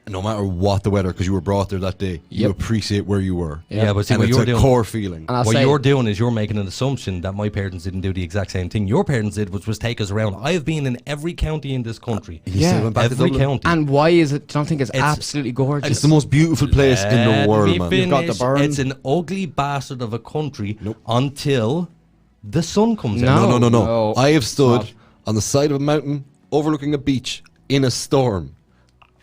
no matter what the weather, because you were brought there that day, you Yep. appreciate where you were. Yeah, but see and what it's you're a doing. core feeling. And I'll What say, you're doing is you're making an assumption that my parents didn't do the exact same thing. Your parents did, which was take us around. I have been in every county in this country. You still went back to Every Dublin? county. and why is it? Don't think it's It's- absolutely gorgeous. It's the most beautiful place in the Let world, me man. finish. got the burn. It's an ugly bastard of a country Nope. until the sun comes No. out. No. No, I have stood it's on the side of a mountain overlooking a beach in a storm.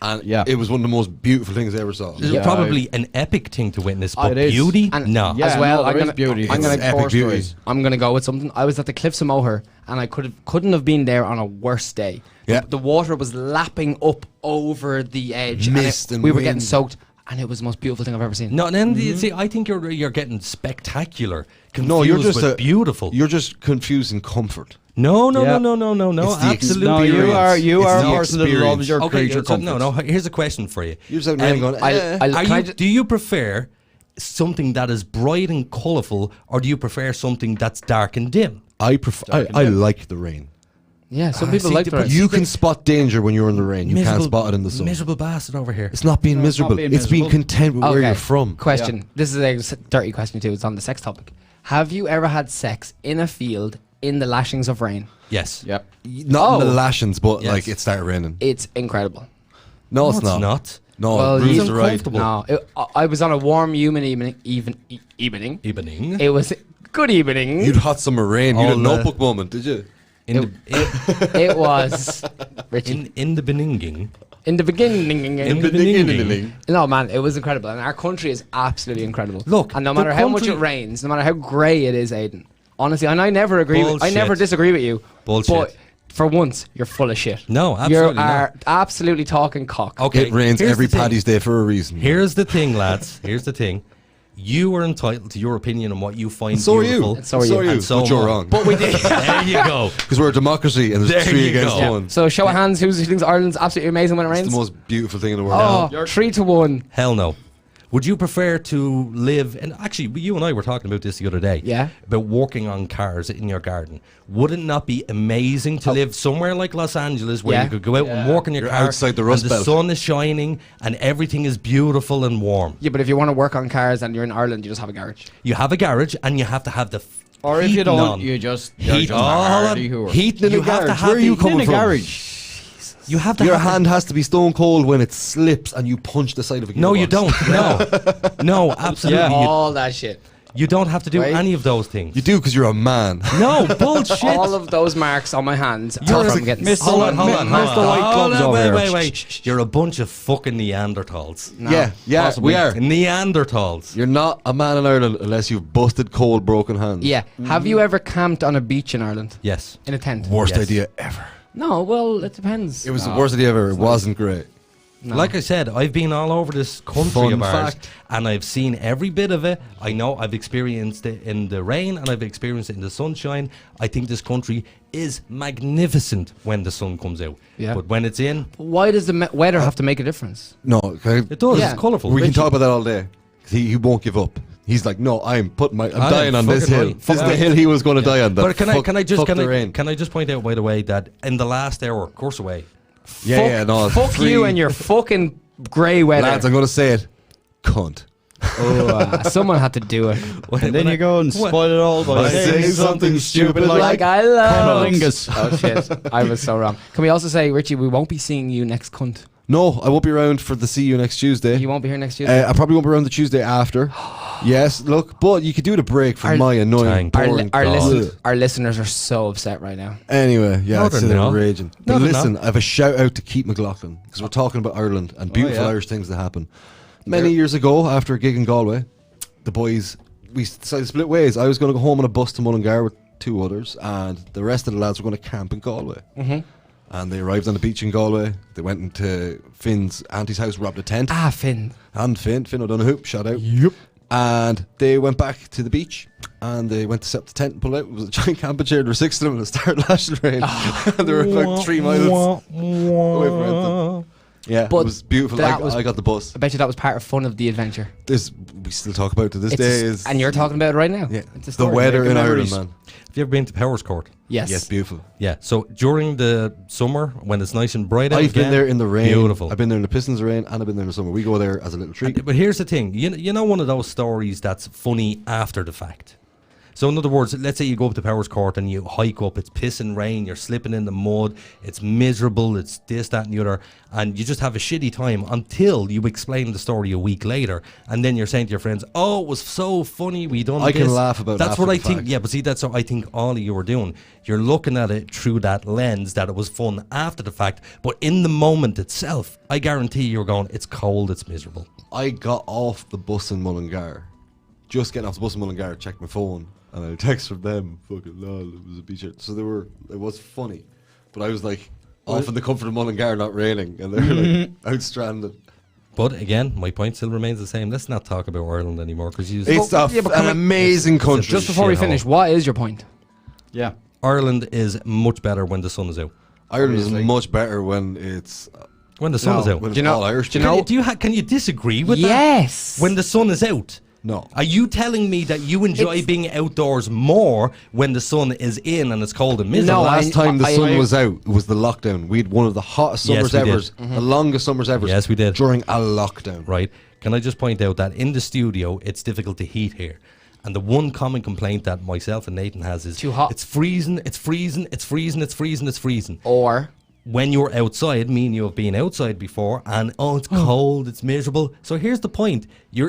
And Yeah. it was one of the most beautiful things I ever saw. It's Yeah. probably an epic thing to witness, but it is. beauty? And No. Yeah, as well, no, there I'm is gonna, beauty. I'm It's gonna, epic beauty. I'm gonna go with something. I was at the Cliffs of Moher, and I couldn't have been there on a worse day. Yeah. The water was lapping up over the edge, Mist and and we were getting wind. soaked, and it was the most beautiful thing I've ever seen. No, and then see, I think you're getting spectacular. Confused No, you're just with beautiful. You're just confusing comfort. No, Yeah. No, It's the absolutely. No, you are It's a the person that experience. loves your Okay, creature so comforts. here's a question for you. You're just out there going, Do you prefer something that is bright and colourful, or do you prefer something that's dark and dim? I prefer. I like the rain. Yeah, some people see, like but the You can spot danger when you're in the rain. You can't spot it in the sun. Miserable bastard over here. It's not being No, it's not miserable. being It's being miserable. content with where you're from. Question. This is a dirty question too. It's on the sex topic. Have you ever had sex in a field in the lashings of rain? Yes. Yep. Not in the lashings, but Yes. like it started raining. It's incredible. No, No, it's not. not. No, Well, Bruce you- is right. uncomfortable. No, I was on a warm, humid evening. Evening. It was good evening. You'd hot summer rain. You had a All, notebook moment, did you? It was Richie. In the beninging. In the beginning. In the beginning. No, man, it was incredible. And our country is absolutely incredible. Look, and no the matter how much it country- rains, no matter how grey it is, Aiden, honestly, and I never agree I Bullshit. never disagree with you. Bullshit. But for once, you're full of shit. No, You absolutely are not. absolutely talking cock. Okay, It rains here's every the thing. Paddy's Day for a reason. Here's the thing, lads. Here's the thing. You are entitled to your opinion on what you find And so are beautiful. you. And so are you. And so but am you're I. wrong. But we did. There you go. Because we're a democracy and there's There three you against go. one. So show of hands, who thinks Ireland's absolutely amazing when it It's rains? the most beautiful thing in the world. Oh, 3-1. Hell no. Would you prefer to live, and actually you and I were talking about this the other day, Yeah. about working on cars in your garden. Would it not be amazing to live somewhere like Los Angeles where Yeah. you could go out and work on your You're car outside the Rust and the Belt. sun is shining and everything is beautiful and warm? Yeah, but if you want to work on cars and you're in Ireland, you just have a garage. You have a garage and you have to have the Or if you heating don't, on. you're just Heat a on. hardy hooer. Heating in You a garage. have to have Where are you the- coming in a from? garage. You have to Your have hand has to be stone cold when it slips and you punch the side of a gearbox. No, you don't. No, no, absolutely. Yeah. You- All that shit. You don't have to do Right. any of those things. You do because you're a man. No, bullshit. All of those marks on my hands You're are a- from getting Mr. Hold on, hold on, hold Mr. on. White Gloves over here. Wait. You're a bunch of fucking Neanderthals. No. Yeah, possibly. we are. Neanderthals. You're not a man in Ireland unless you've busted cold, broken hands. Yeah. Have you ever camped on a beach in Ireland? Yes. In a tent? Worst Yes. idea ever. No, well, it depends. It was the worst idea ever. It wasn't great. No. Like I said, I've been all over this country Fun of ours, fact. and I've seen every bit of it. I know I've experienced it in the rain, and I've experienced it in the sunshine. I think this country is magnificent when the sun comes out. Yeah. But when it's in, Why does the weather have to make a difference? No, it does. Yeah. It's colourful. we can Richie. talk about that all day. 'Cause he won't give up. He's like, no, I'm I dying am on this fucking hill. right. This is the hill he was going to die on. But can I rain. just point out, by the way, that in the last hour, course away, No. Fuck free. you and your fucking grey weather. Lads, I'm going to say it. Cunt. Someone had to do it. And then you go and spoil it all by saying something stupid Like I love. cunnilingus. Oh shit! I was so wrong. Can we also say, Richie, we won't be seeing you next cunt. No, I won't be around for the see you next Tuesday. You won't be here next Tuesday. I probably won't be around the Tuesday after. Yes, look, but you could do the break from Our- my annoying, Thank boring God. Our listeners are so upset right now. Anyway, yeah, No, it's they're not. raging. No, But they're listen, not. I have a shout out to Keith McLaughlin because we're talking about Ireland and beautiful yeah. Irish things that happen. Many years ago, after a gig in Galway, the boys, we decided to split ways. I was going to go home on a bus to Mullingar with 2 others, and the rest of the lads were going to camp in Galway. Mm-hmm. And they arrived on the beach in Galway. They went into Finn's auntie's house, robbed a tent. Ah, Finn. And Finn O'Donoghue, shout out. Yep. And they went back to the beach and they went to set up the tent and pull out. It was a giant camping chair. There were 6 of them and it started lashing rain. And they were like 3 miles away from Renton. Yeah, But it was beautiful. that was- I got the bus. I bet you that was part of fun of the adventure. This we still talk about to this It's day. a- Is and you're talking about it right now. yeah, It's a the story. weather Making in memories. Ireland, man. Have you ever been to Powers Court? Yes. Yes, beautiful. Yeah. So during the summer, when it's nice and bright out, I've been again, there in the rain. Beautiful. I've been there in the pistons of rain, and I've been there in the summer. We go there as a little treat. But here's the thing, you know one of those stories that's funny after the fact. So in other words, let's say you go up to Powers Court and you hike up, it's pissing rain, you're slipping in the mud, it's miserable, it's this, that and the other, and you just have a shitty time until you explain the story a week later, and then you're saying to your friends, oh, it was so funny, we done I this. can laugh about it That's after what I the think, fact. yeah, but see, that's what I think all of you were doing. You're looking at it through that lens that it was fun after the fact, but in the moment itself, I guarantee you're going, it's cold, it's miserable. I got off the bus in Mullingar. Just getting off the bus in Mullingar, checked my phone, and I text from them, fucking lol, it was a beach. So it was funny. But I was like, off in the comfort of Mullingar, not raining, and they were like, out stranded. But again, my point still remains the same. Let's not talk about Ireland anymore because It's but can an we- amazing country. Just before we shithole. finish, what is your point? Yeah. Ireland is much better when the sun is out. Ireland is Obviously. much better when it's When the sun No. is out. when Do it's you know- all Irish. do you know- Can you disagree with that? Yes. When the sun is out. No. Are you telling me that you enjoy It's- being outdoors more when the sun is in and it's cold and miserable? No, Last time the I- sun was out, it was the lockdown. We had one of the hottest Yes, summers we ever, did. the longest summers ever. Yes, we did. During a lockdown. Right. Can I just point out that in the studio, it's difficult to heat here. And the one common complaint that myself and Nathan has is Too hot. It's freezing, it's freezing, it's freezing, it's freezing, it's freezing. Or When you're outside, me and you have been outside before, and it's cold, it's miserable. So here's the point: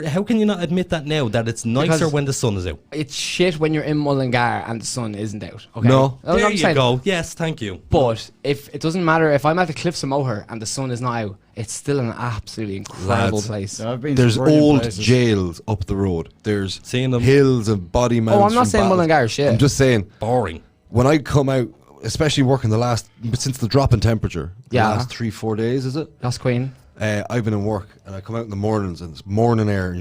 how can you not admit that now that it's nicer Because- when the sun is out? it's shit when you're in Mullingar and the sun isn't out. Okay. No. That's what There I'm you saying. go. Yes, thank you. But if it doesn't matter if I'm at the Cliffs of Moher and the sun is not out, it's still an absolutely incredible Lads, place. I've been to There's brilliant old places. jails up the road. There's Seeing them- hills and body mounts. I'm not from saying battles. Mullingar shit. I'm just saying, Boring. when I come out, especially working since the drop in temperature, the Yeah. last 3-4 days, is it? That's Queen. I've been in work and I come out in the mornings and it's morning air and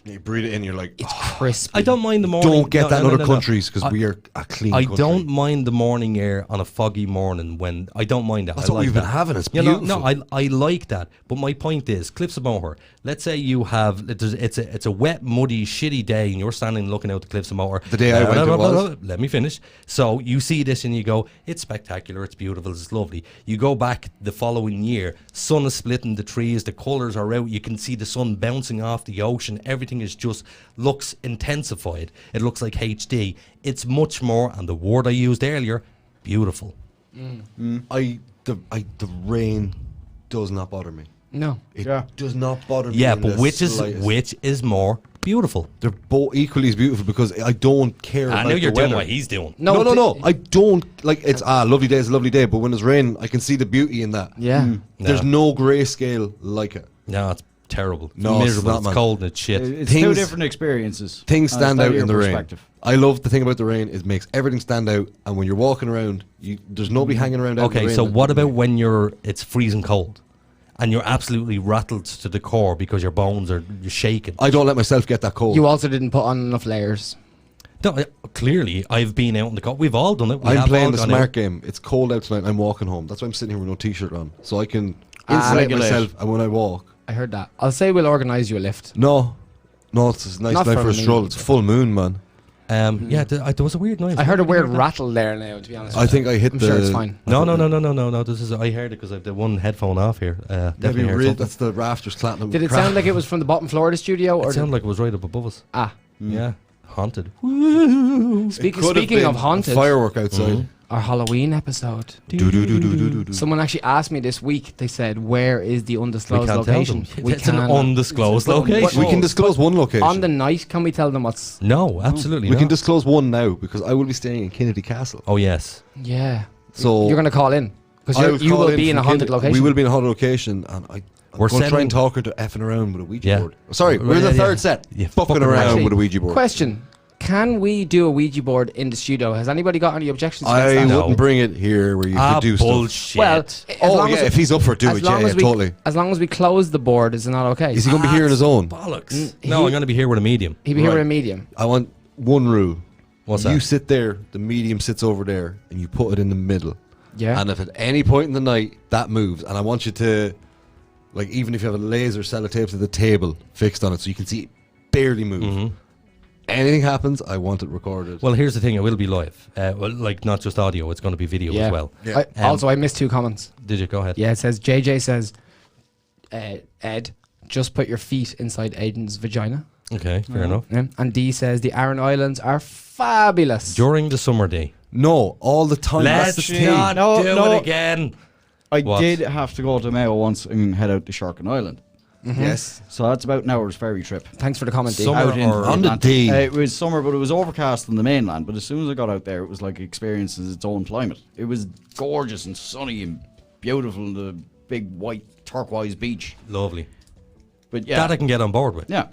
you breathe it in, you're like, It's crispy. I don't mind the morning. don't get no, that no, in no, other no. countries because we are a clean I country. don't mind the morning air on a foggy morning when I don't mind that. That's I what like we've that. been having. It's You know, beautiful. no, I like that. But my point is, Cliffs of Moher. Let's say you have it's a wet, muddy, shitty day, and you're standing looking out the Cliffs of Moher. The day I went, it was. Let me finish. So you see this and you go, it's spectacular, it's beautiful, it's lovely. You go back the following year, sun is splitting the trees, the colours are out. You can see the sun bouncing off the ocean. Everything is just looks intensified. It looks like HD. It's much more, and the word I used earlier, beautiful. The rain does not bother me. No. It Yeah. does not bother me. Yeah, in but the which slightest. is more beautiful. They're both equally as beautiful because I don't care I about know you're the doing weather. what he's doing. No. I don't like it's lovely day is a lovely day, but when it's raining, I can see the beauty in that. Yeah. There's no grayscale like it. No, it's terrible. It's No, it's miserable. not, It's man. cold and it's shit. It's two different experiences. Things stand out in the rain. perspective. I love the thing about the rain. It makes everything stand out, and when you're walking around, there's nobody hanging around. Out in Okay, the rain so that- what about when it's freezing cold and you're absolutely rattled to the core because your bones are shaking? I don't let myself get that cold. You also didn't put on enough layers. No, clearly, I've been out in the cold. We've all done it. I'm playing the smart game. It's cold out tonight. I'm walking home. That's why I'm sitting here with no t-shirt on, so I can insulate regulate. myself. And when I walk, I heard that. I'll say we'll organise you a lift. no, it's a nice Not night for for a me. stroll. It's full moon, man. Yeah, there was a weird noise. I heard a Did you hear weird that? rattle there now, to be honest. I think I hit I'm the. sure it's fine. No. This is I heard it because I have the one headphone off here. Definitely heard something. That's the rafters clapping. Did it sound like it was from the bottom floor of the studio? Or It sounded like it was right up above us. Yeah, haunted. Speaking of haunted, firework outside. our Halloween episode. Someone actually asked me this week. They said, "Where is the undisclosed We can't tell location?" them. It's an undisclosed location. We can disclose one location. On the night, can we tell them what's? No, absolutely We not. can disclose one now because I will be staying in Kennedy Castle. Oh yes. Yeah. So you're going to call in I because you call will in be in a from haunted Kennedy. location. We will be in a haunted location, and I'm We're going to try sending- and talk her to effing around with a Ouija Yeah. board. Sorry, we're in the third set. Yeah, fucking fucking around Actually, with a Ouija board. Question: Can we do a Ouija board in the studio? Has anybody got any objections against I that? No. wouldn't bring it here where you could do stuff. bullshit. Well, as Oh long yeah, as if he's up for it, do as it. long Yeah, as we, totally. As long as we close the board, is it not okay? Is he going to be here on his own? bollocks. Mm, No, he- I'm going to be here with a medium. He'd be here Right. with a medium. I want one rule. What's You that? sit there, the medium sits over there, and you put it in the middle. Yeah. And if at any point in the night that moves, and I want you to, like, even if you have a laser sellotape to the table fixed on it, so you can see it barely move. Anything happens, I want it recorded. Well, here's the thing. It will be live. Well, like not just audio. It's going to be video Yeah. as well. Yeah. Also, I missed two comments. Did you go ahead? Yeah, it says JJ says, Ed, just put your feet inside Aiden's vagina. Okay, fair enough. Yeah. And D says the Aran Islands are fabulous. During the summer day. No, all the time. Let's That's the thing. not No, do no. it again. I What? did have to go to Mayo once and head out to Sharkin Island. Yes. So that's about an hour's ferry trip. Thanks for the comment, D. Summer Out in or on the Atlantic. day. It was summer, but it was overcast on the mainland. But as soon as I got out there, it was like experiencing its own climate. It was gorgeous and sunny and beautiful. The big white turquoise beach. Lovely. But yeah, That I can get on board with. yeah.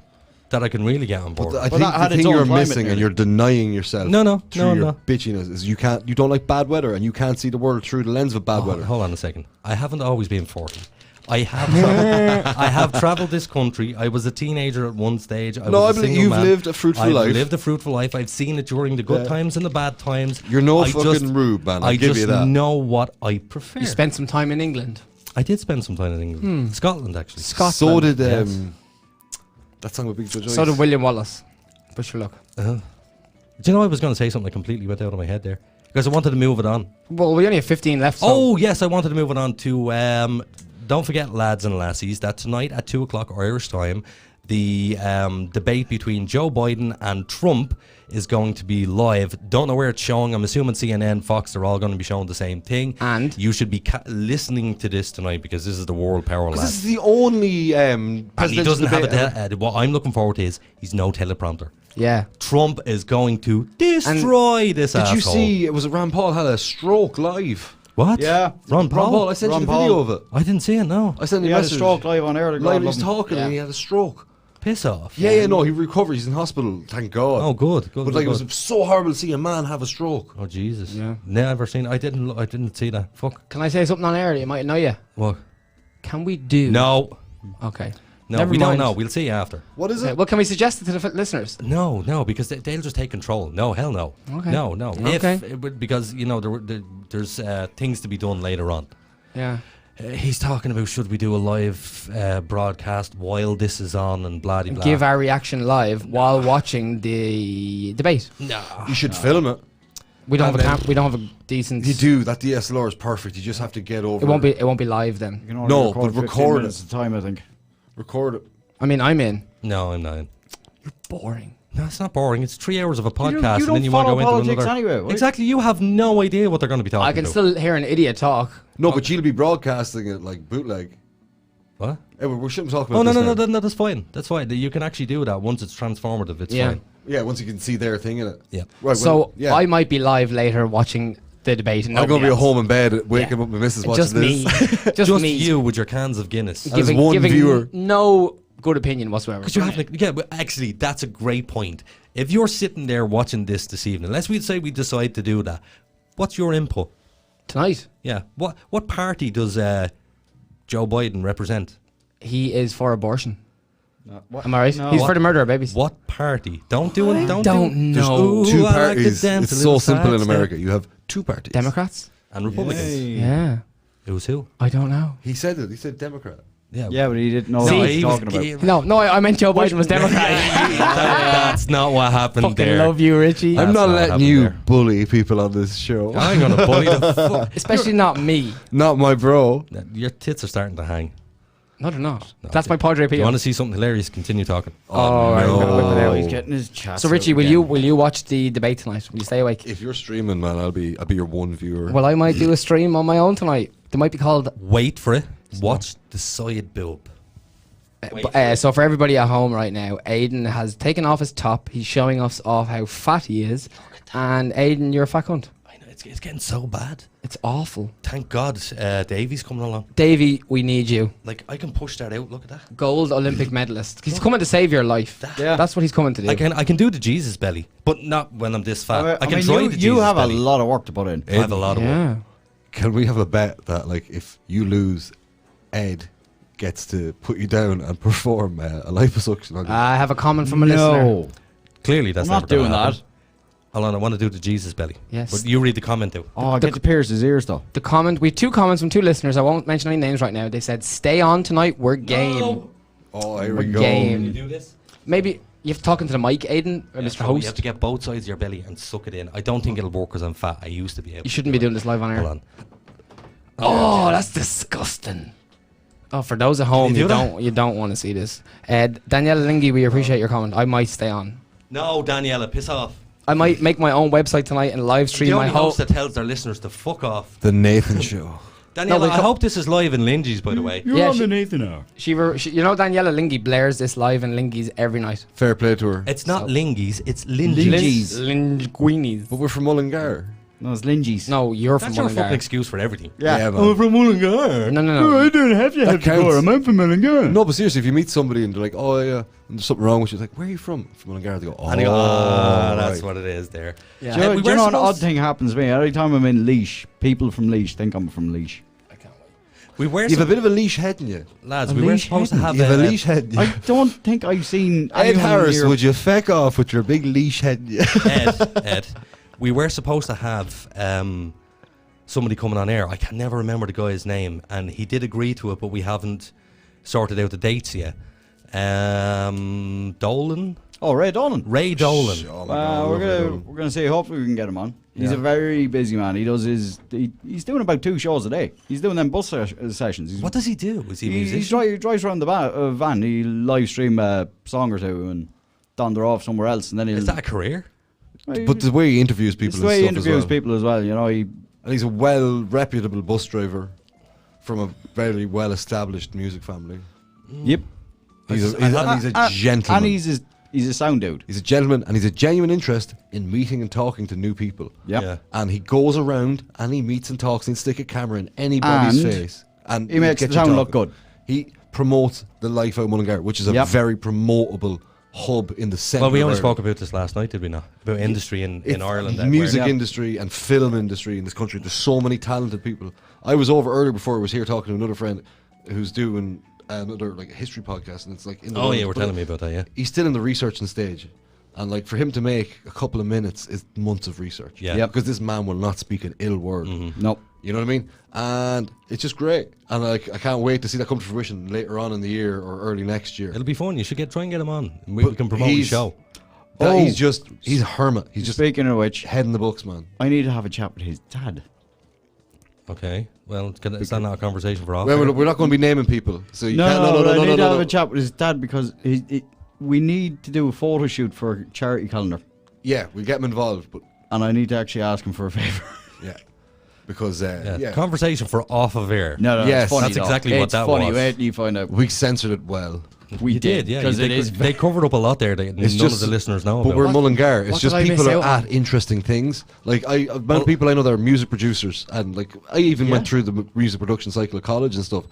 That I can really get on board I with. Well, think that had the its thing own you're climate missing and nearly. you're denying yourself No, through your no. bitchiness is you don't like bad weather and you can't see the world through the lens of bad weather. Hold on a second. I haven't always been 40. I have traveled this country. I was a teenager at one stage. I No, was I a believe single you've man. lived a fruitful I've life. lived a fruitful life. I've seen it during the good Yeah. times and the bad times. You're no I fucking just- rube, man. I'll I give just you that. know what I prefer. You spent some time in England. I did spend some time in England. Scotland, actually. Scotland. So did Yes. that song with Big Joe Joyce. So did William Wallace. Push your luck. Do you know I was going to say something that completely went out of my head there? Because I wanted to move it on. Well, we only have 15 left. So Oh, yes, I wanted to move it on to... don't forget, lads and lassies, that tonight at 2 o'clock Irish time, the debate between Joe Biden and Trump is going to be live. Don't know where it's showing. I'm assuming CNN, Fox, they're all going to be showing the same thing. And? You should be listening to this tonight because this is the world power, This lads. is the only And he presidential doesn't have debate a... what I'm looking forward to is he's no teleprompter. yeah. Trump is going to destroy this Did asshole. you see? It was Ron Paul had a stroke live. What? Yeah. Ron Paul? Ron Paul, I sent Ron you the Paul. video of it. I didn't see it, no. I sent He him a had a message. stroke live on air. Live, he was talking and he had a stroke. Piss off. Yeah, no, he recovered. He's in hospital, thank God. Oh, good. But like, it was so horrible to see a man have a stroke. Oh, Jesus. Yeah. Never seen I didn't see that. Fuck. Can I say something on air that you might know you? What? Can we do? No. Okay. No, Never we mind. don't know. We'll see after. What is Okay, it? well, can we suggest it to the listeners? No, because they'll just take control. No, hell no. Okay. No. Okay. If it would, because, you know, there's things to be done later on. Yeah. He's talking about should we do a live broadcast while this is on and blah de blah. Give our reaction live while watching the debate. No. You should film it. We don't And have a then- we don't have a decent. You do. That DSLR is perfect. You just have to get over It won't be live then. You can only No, record but 15 record minutes it. at a time, I think. Record it. I mean, I'm in. No, I'm not in. Boring. No, it's not boring. It's 3 hours of a podcast, you and then don't you want to follow go into politics another. anyway, right? Exactly. You have no idea what they're going to be talking I can about. still hear an idiot talk. No, but you'll be broadcasting it like bootleg. What? Yeah, we shouldn't talk about Oh, this no, that's fine. That's fine. You can actually do that once it's transformative. It's fine. Yeah, once you can see their thing in it. Yeah. Right, So yeah. I might be live later watching the debate. And I'm going to be nobody at else. home in bed, waking up my missus watching Just this. me. Just me. you with your cans of Guinness. As one viewer. No good opinion whatsoever. Because you have yeah, but actually, that's a great point. If you're sitting there watching this evening, let's say we decide to do that, what's your input? Tonight? Yeah. What party does Joe Biden represent? He is for abortion. Am I right? No. He's for the murder of babies. What party? Don't do it. Don't There's know. two I like parties. the dance, It's a so little simple in sad America. You have two parties. Democrats and Republicans. Yeah. Who's who? I don't know. He said it. He said Democrat. Yeah, but he didn't know what he was talking about. No, I meant Joe Biden was Democrat. That's not what happened Fucking there. love you, Richie. I'm not what letting happened you there. bully people on this show. I'm going to bully the fuck. Especially not me. Not my bro. Your tits are starting to hang. No, they're not. That's my Padre If you Pio. want to see something hilarious, continue talking. Oh, right. no. Whip it out. He's getting his chat. So Richie, will you watch the debate tonight? Will you stay awake? If you're streaming, man, I'll be your one viewer. Well, I might do a stream on my own tonight. They might be called. Wait for it. Watch the side boob. So for everybody at home right now, Aiden has taken off his top. He's showing us off how fat he is. And Aiden, you're a fat cunt. I know, it's getting so bad. It's awful. Thank God Davey's coming along. Davey, we need you. Like, I can push that out. Look at that. Gold Olympic medalist. He's coming to save your life. Yeah. That's what he's coming to do. I can do the Jesus belly, but not when I'm this fat. I can mean, try the you Jesus have belly. a lot of work to put in. I have a lot of work. yeah. Can we have a bet that, like, if you lose, Ed gets to put you down and perform a liposuction on you? I have a comment from a listener. Clearly, that's I'm not never gonna doing happen. that. Hold on, I want to do the Jesus belly. Yes. But you read the comment though. Oh, I get to pierce his ears though. The comment, we have two comments from two listeners. I won't mention any names right now. They said, "Stay on tonight. We're game." Oh, here We're we go. game. Can you do this? Maybe you have to talk into the mic, Aiden, or Mr. So Host. You have to get both sides of your belly and suck it in. I don't think it'll work because I'm fat. I used to be able You shouldn't be doing this live on air. Hold on. Oh, that's disgusting. Oh, for those at home, you do you don't want to see this. Daniela Lingy, we appreciate your comment. I might stay on. No, Daniela, piss off. I might make my own website tonight and live stream The my only whole. host that tells their listeners to fuck off. The Nathan Show. Daniela, we I co- hope this is live in Lingy's, by the way. You're Yeah, on she- the Nathan hour. She, you know, Daniela Lingy blares this live in Lingy's every night. Fair play to her. It's not Lingy's, it's Lingy's. Linguini's. But we're from Mullingar. No, it's Lingy's. No, you're That's from your Mullingar. fucking excuse for everything. Yeah, man. I'm from Mullingar. No. don't have to have decorum. I'm from Mullingar. No, but seriously, if you meet somebody and they're like, "Oh yeah," and there's something wrong with you, it's like, "Where are you from?" From Mullingar. They go, "Oh, And they go, that's right." what it is there. Yeah. Do you know, we do you were know an odd supposed- thing happens to me? Every time I'm in Leash, people from Leash think I'm from Leash. We were You have a bit of a leash head in you. lads, A we were leash supposed to head? have You have a leash head in you. I don't think I've seen Ed anyone Harris, near- would you feck off with your big leash head in you? Ed, we were supposed to have somebody coming on air. I can never remember the guy's name, and he did agree to it, but we haven't sorted out the dates yet. Dolan? Oh, Ray Dolan. Ray Dolan. Oh my God, We're gonna say hopefully we can get him on. He's Yeah. a very busy man. He does he's doing about 2 shows a day. He's doing them bus sessions. He's, What does he do? Is he a he musician? drives around the van. He live stream a song or two and then they're off somewhere else. And then Is that a career? But the way he interviews people, it's and the way he stuff as interviews well. people as well. You know, he And he's a well reputable bus driver from a very well established music family. yep. He's a gentleman. And he's a sound dude. He's a gentleman, and he's a genuine interest in meeting and talking to new people. Yep. Yeah. And he goes around and he meets and talks and stick a camera in anybody's And face. And he makes gets the you town look talking. good. He promotes the life out of Mullingar, which is a Yep. very promotable hub in the centre. Well, we of only Ireland. spoke about this last night, did we not? About industry in It's Ireland. the that music where- industry and film industry in this country. There's so many talented people. I was over earlier before I was here talking to another friend who's doing another like a history podcast, and it's like in the Oh, London- yeah, we're but telling me about that, yeah. he's still in the researching stage, and like for him to make a couple of minutes is months of research. Yeah. Because this man will not speak an ill word. Nope. You know what I mean? And it's just great, and like I can't wait to see that come to fruition later on in the year or early next year. It'll be fun. You should try and get him on. We But can promote the he's- show. That- Oh. he's a hermit. He's just Speaking of which, head in the books, man. I need to have a chat with his dad. Okay. Well, is that not a conversation for off? Well, air? we're not going to be naming people, so you No, can't. I need to have no. a chat with his dad because we need to do a photo shoot for a charity calendar, Yeah, we get him involved, but and I need to actually ask him for a favour. yeah, because conversation for off of air. No, Yes, it's funny. that's exactly what it's that funny. was. Wait till you find out. we censored it well. We did, yeah. because it is. They covered up a lot there that none of the listeners know But about. we're Mullingar. It's what just did I people miss are out on? at interesting things. Like amount of people I know that are music producers, and like I even went through the music production cycle of college and stuff.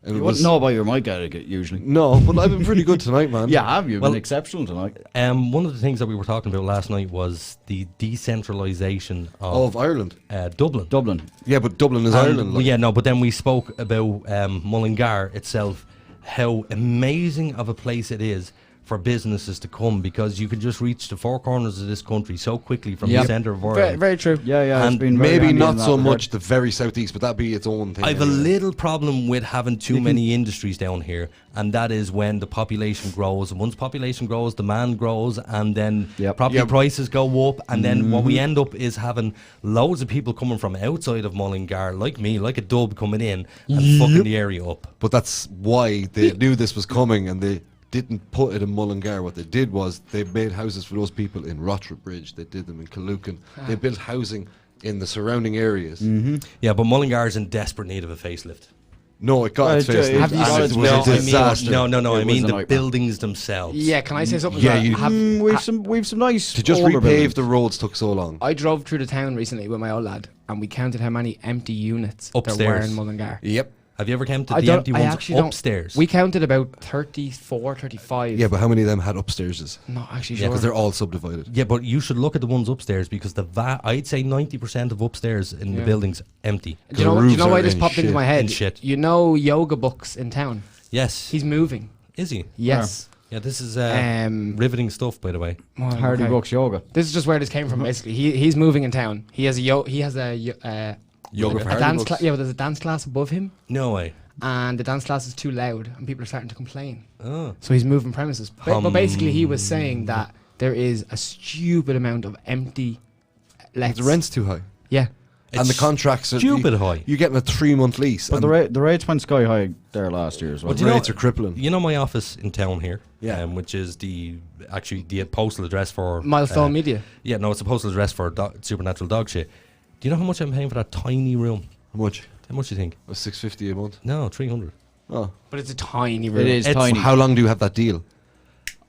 And You it wouldn't was know about your mic etiquette usually. no, but I've been pretty good tonight, man. Yeah, have you? Well- Been exceptional tonight. One of the things that we were talking about last night was the decentralisation of Ireland. Dublin. Dublin. Yeah, but Dublin is And Ireland. Like. yeah, no, but then we spoke about Mullingar itself, how amazing of a place it is for businesses to come, because you can just reach the four corners of this country so quickly from the centre of Ireland. Very, very true. Yeah, And it's been very Maybe handy not in that so regard. much the very southeast, but that'd be its own thing. I've a anyway. little problem with having too many industries down here, and that is when the population grows. And once population grows, demand grows, and then property prices go up. And then what we end up is having loads of people coming from outside of Mullingar, like me, like a dub, coming in and fucking the area up. But that's why they knew this was coming, and they didn't put it in Mullingar. What they did was they made houses for those people in Rotterdam Bridge. They did them in Killucan. They built housing in the surrounding areas. Yeah, but Mullingar is in desperate need of a facelift. No, it got its facelift. have you and seen- it was a No, disaster. No, It I mean was a the nightmare. buildings themselves. Yeah, can I say something? Yeah, to that? you- We've some nice To just older repave buildings. the roads took so long. I drove through the town recently with my old lad, and we counted how many empty units there were Upstairs. in Mullingar. Yep. Have you ever counted I the don't- empty I ones actually don't- upstairs? We counted about 34, 35. Yeah, but how many of them had upstairs? Not actually Yeah, sure. because they're all subdivided. Yeah, but you should look at the ones upstairs, because I'd say 90% of upstairs in the Yeah. building's empty. Do you know, the do you roofs know why are this in popped into shit. my head? In shit. You know yoga books in town? Yes. He's moving. Is he? Yes. Yeah, this is Riveting stuff, by the way. Hardy Bucks Yoga. This is just where this came from, basically. He's moving in town. He has a Yoga for a Hardy dance Bucks? class. Yeah, but there's a dance class above him, No way. and the dance class is too loud, and people are starting to complain. Oh. So he's moving premises. But basically, he was saying that there is a stupid amount of empty lets. The rent's too high. Yeah. And the contracts are stupid high. You're getting a 3-month lease. But and the rates went sky high there last year as well. But you know- rates are crippling. You know my office in town here, Yeah. which is the postal address for Milestone Media. Yeah, no, it's the postal address for Supernatural Dogshit. Do you know how much I'm paying for that tiny room? How much? How much do you think? $650 a month. No, 300. Oh. But it's a tiny room. It is It's- tiny. How long do you have that deal?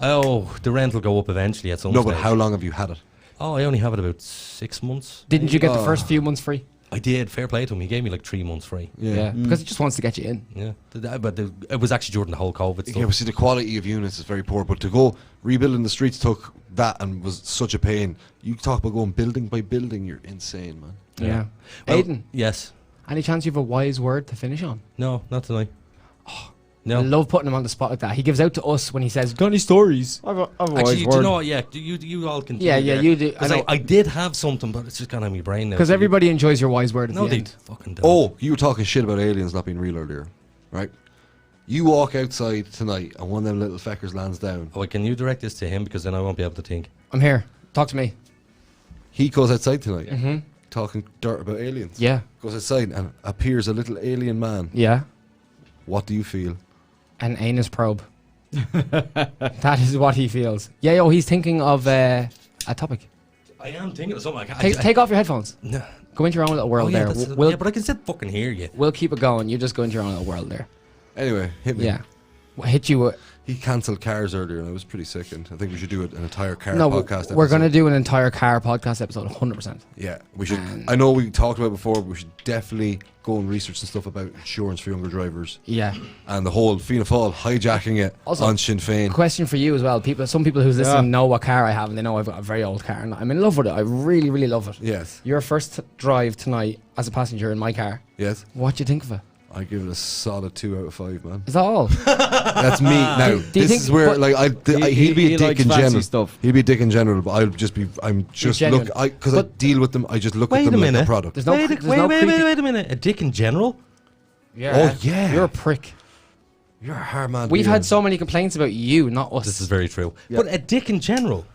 Oh, the rent will go up eventually at some No, stage. but how long have you had it? Oh, I only have it about 6 months. Didn't you get the first few months free? I did. Fair play to him. He gave me like 3 months free. Yeah. Because he just wants to get you in. Yeah, but it was actually during the whole COVID stuff. Yeah, but see, the quality of units is very poor. But to go rebuilding the streets took that and was such a pain. You talk about going building by building, you're insane, man. Yeah. Well, Aiden, yes. any chance you have a wise word to finish on? No, not tonight. I No. love putting him on the spot like that. He gives out to us when he says, "Got any stories?" I've a Actually, wise do you word. know what? Yeah, you all can. Yeah, you do. I 'Cause know. I did have something, but it's just gone out of my brain now. Because everybody enjoys your wise word at No, the they end. fucking don't. Oh, you were talking shit about aliens not being real earlier, right? You walk outside tonight and one of them little feckers lands down. Oh, wait, can you direct this to him, because then I won't be able to think. I'm here. Talk to me. He goes outside tonight, Mm-hmm. talking dirt about aliens. Yeah. Goes outside and appears a little alien man. Yeah. What do you feel? An anus probe. That is what he feels. Yeah, yo, he's thinking of a topic. I am thinking of something. Take off your headphones. No. Go into your own little world Oh, yeah, there. that's- We'll, yeah, but I can still fucking hear you. we'll keep it going. You just go into your own little world there. Anyway, hit me. Yeah. We'll hit you with... He cancelled cars earlier and I was pretty sickened. I think we should do an entire car No, podcast we're going to episode. do an entire car podcast episode, 100%. Yeah, we should. I know we talked about it before, but we should definitely go and research some stuff about insurance for younger drivers. Yeah. And the whole Fianna Fáil hijacking it Also, on Sinn Féin. Question for you as well. Some people who's listening know what car I have, and they know I've got a very old car, and I'm in love with it. I really, really love it. Yes. Your first drive tonight as a passenger in my car. Yes. What do you think of it? I give it a solid 2 out of 5, man. Is that all? That's me now. Do you This think- is where but- like he'll be he a dick likes in fancy general. stuff. He'll be a dick in general, but I'm just genuine. look because I deal with them. I just look at Wait them a like minute. a product. There's no, wait, there's no creepy... wait a minute. A dick in general? Yeah. Oh, yeah. You're a prick. You're a hard man. to We've deal had with. so many complaints about you, not us. This is very true. But a dick in general?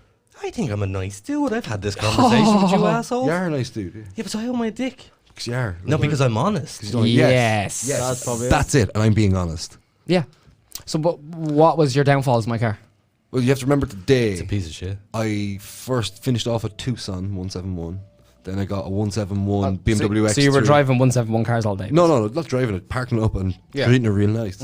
I think I'm a nice dude. I've had this conversation with you assholes. You're a nice dude. Yeah. Yeah, but I own my dick. Because you are. No, because I'm honest. Yes. Yes. That's probably That's it. And I'm being honest. Yeah. So, but what was your downfalls, my car? Well, you have to remember today. It's a piece of shit. I first finished off a Tucson 171. Then I got a 171 BMW X3. So you were driving 171 cars all day? No, not driving it, parking it up and treating it real nice.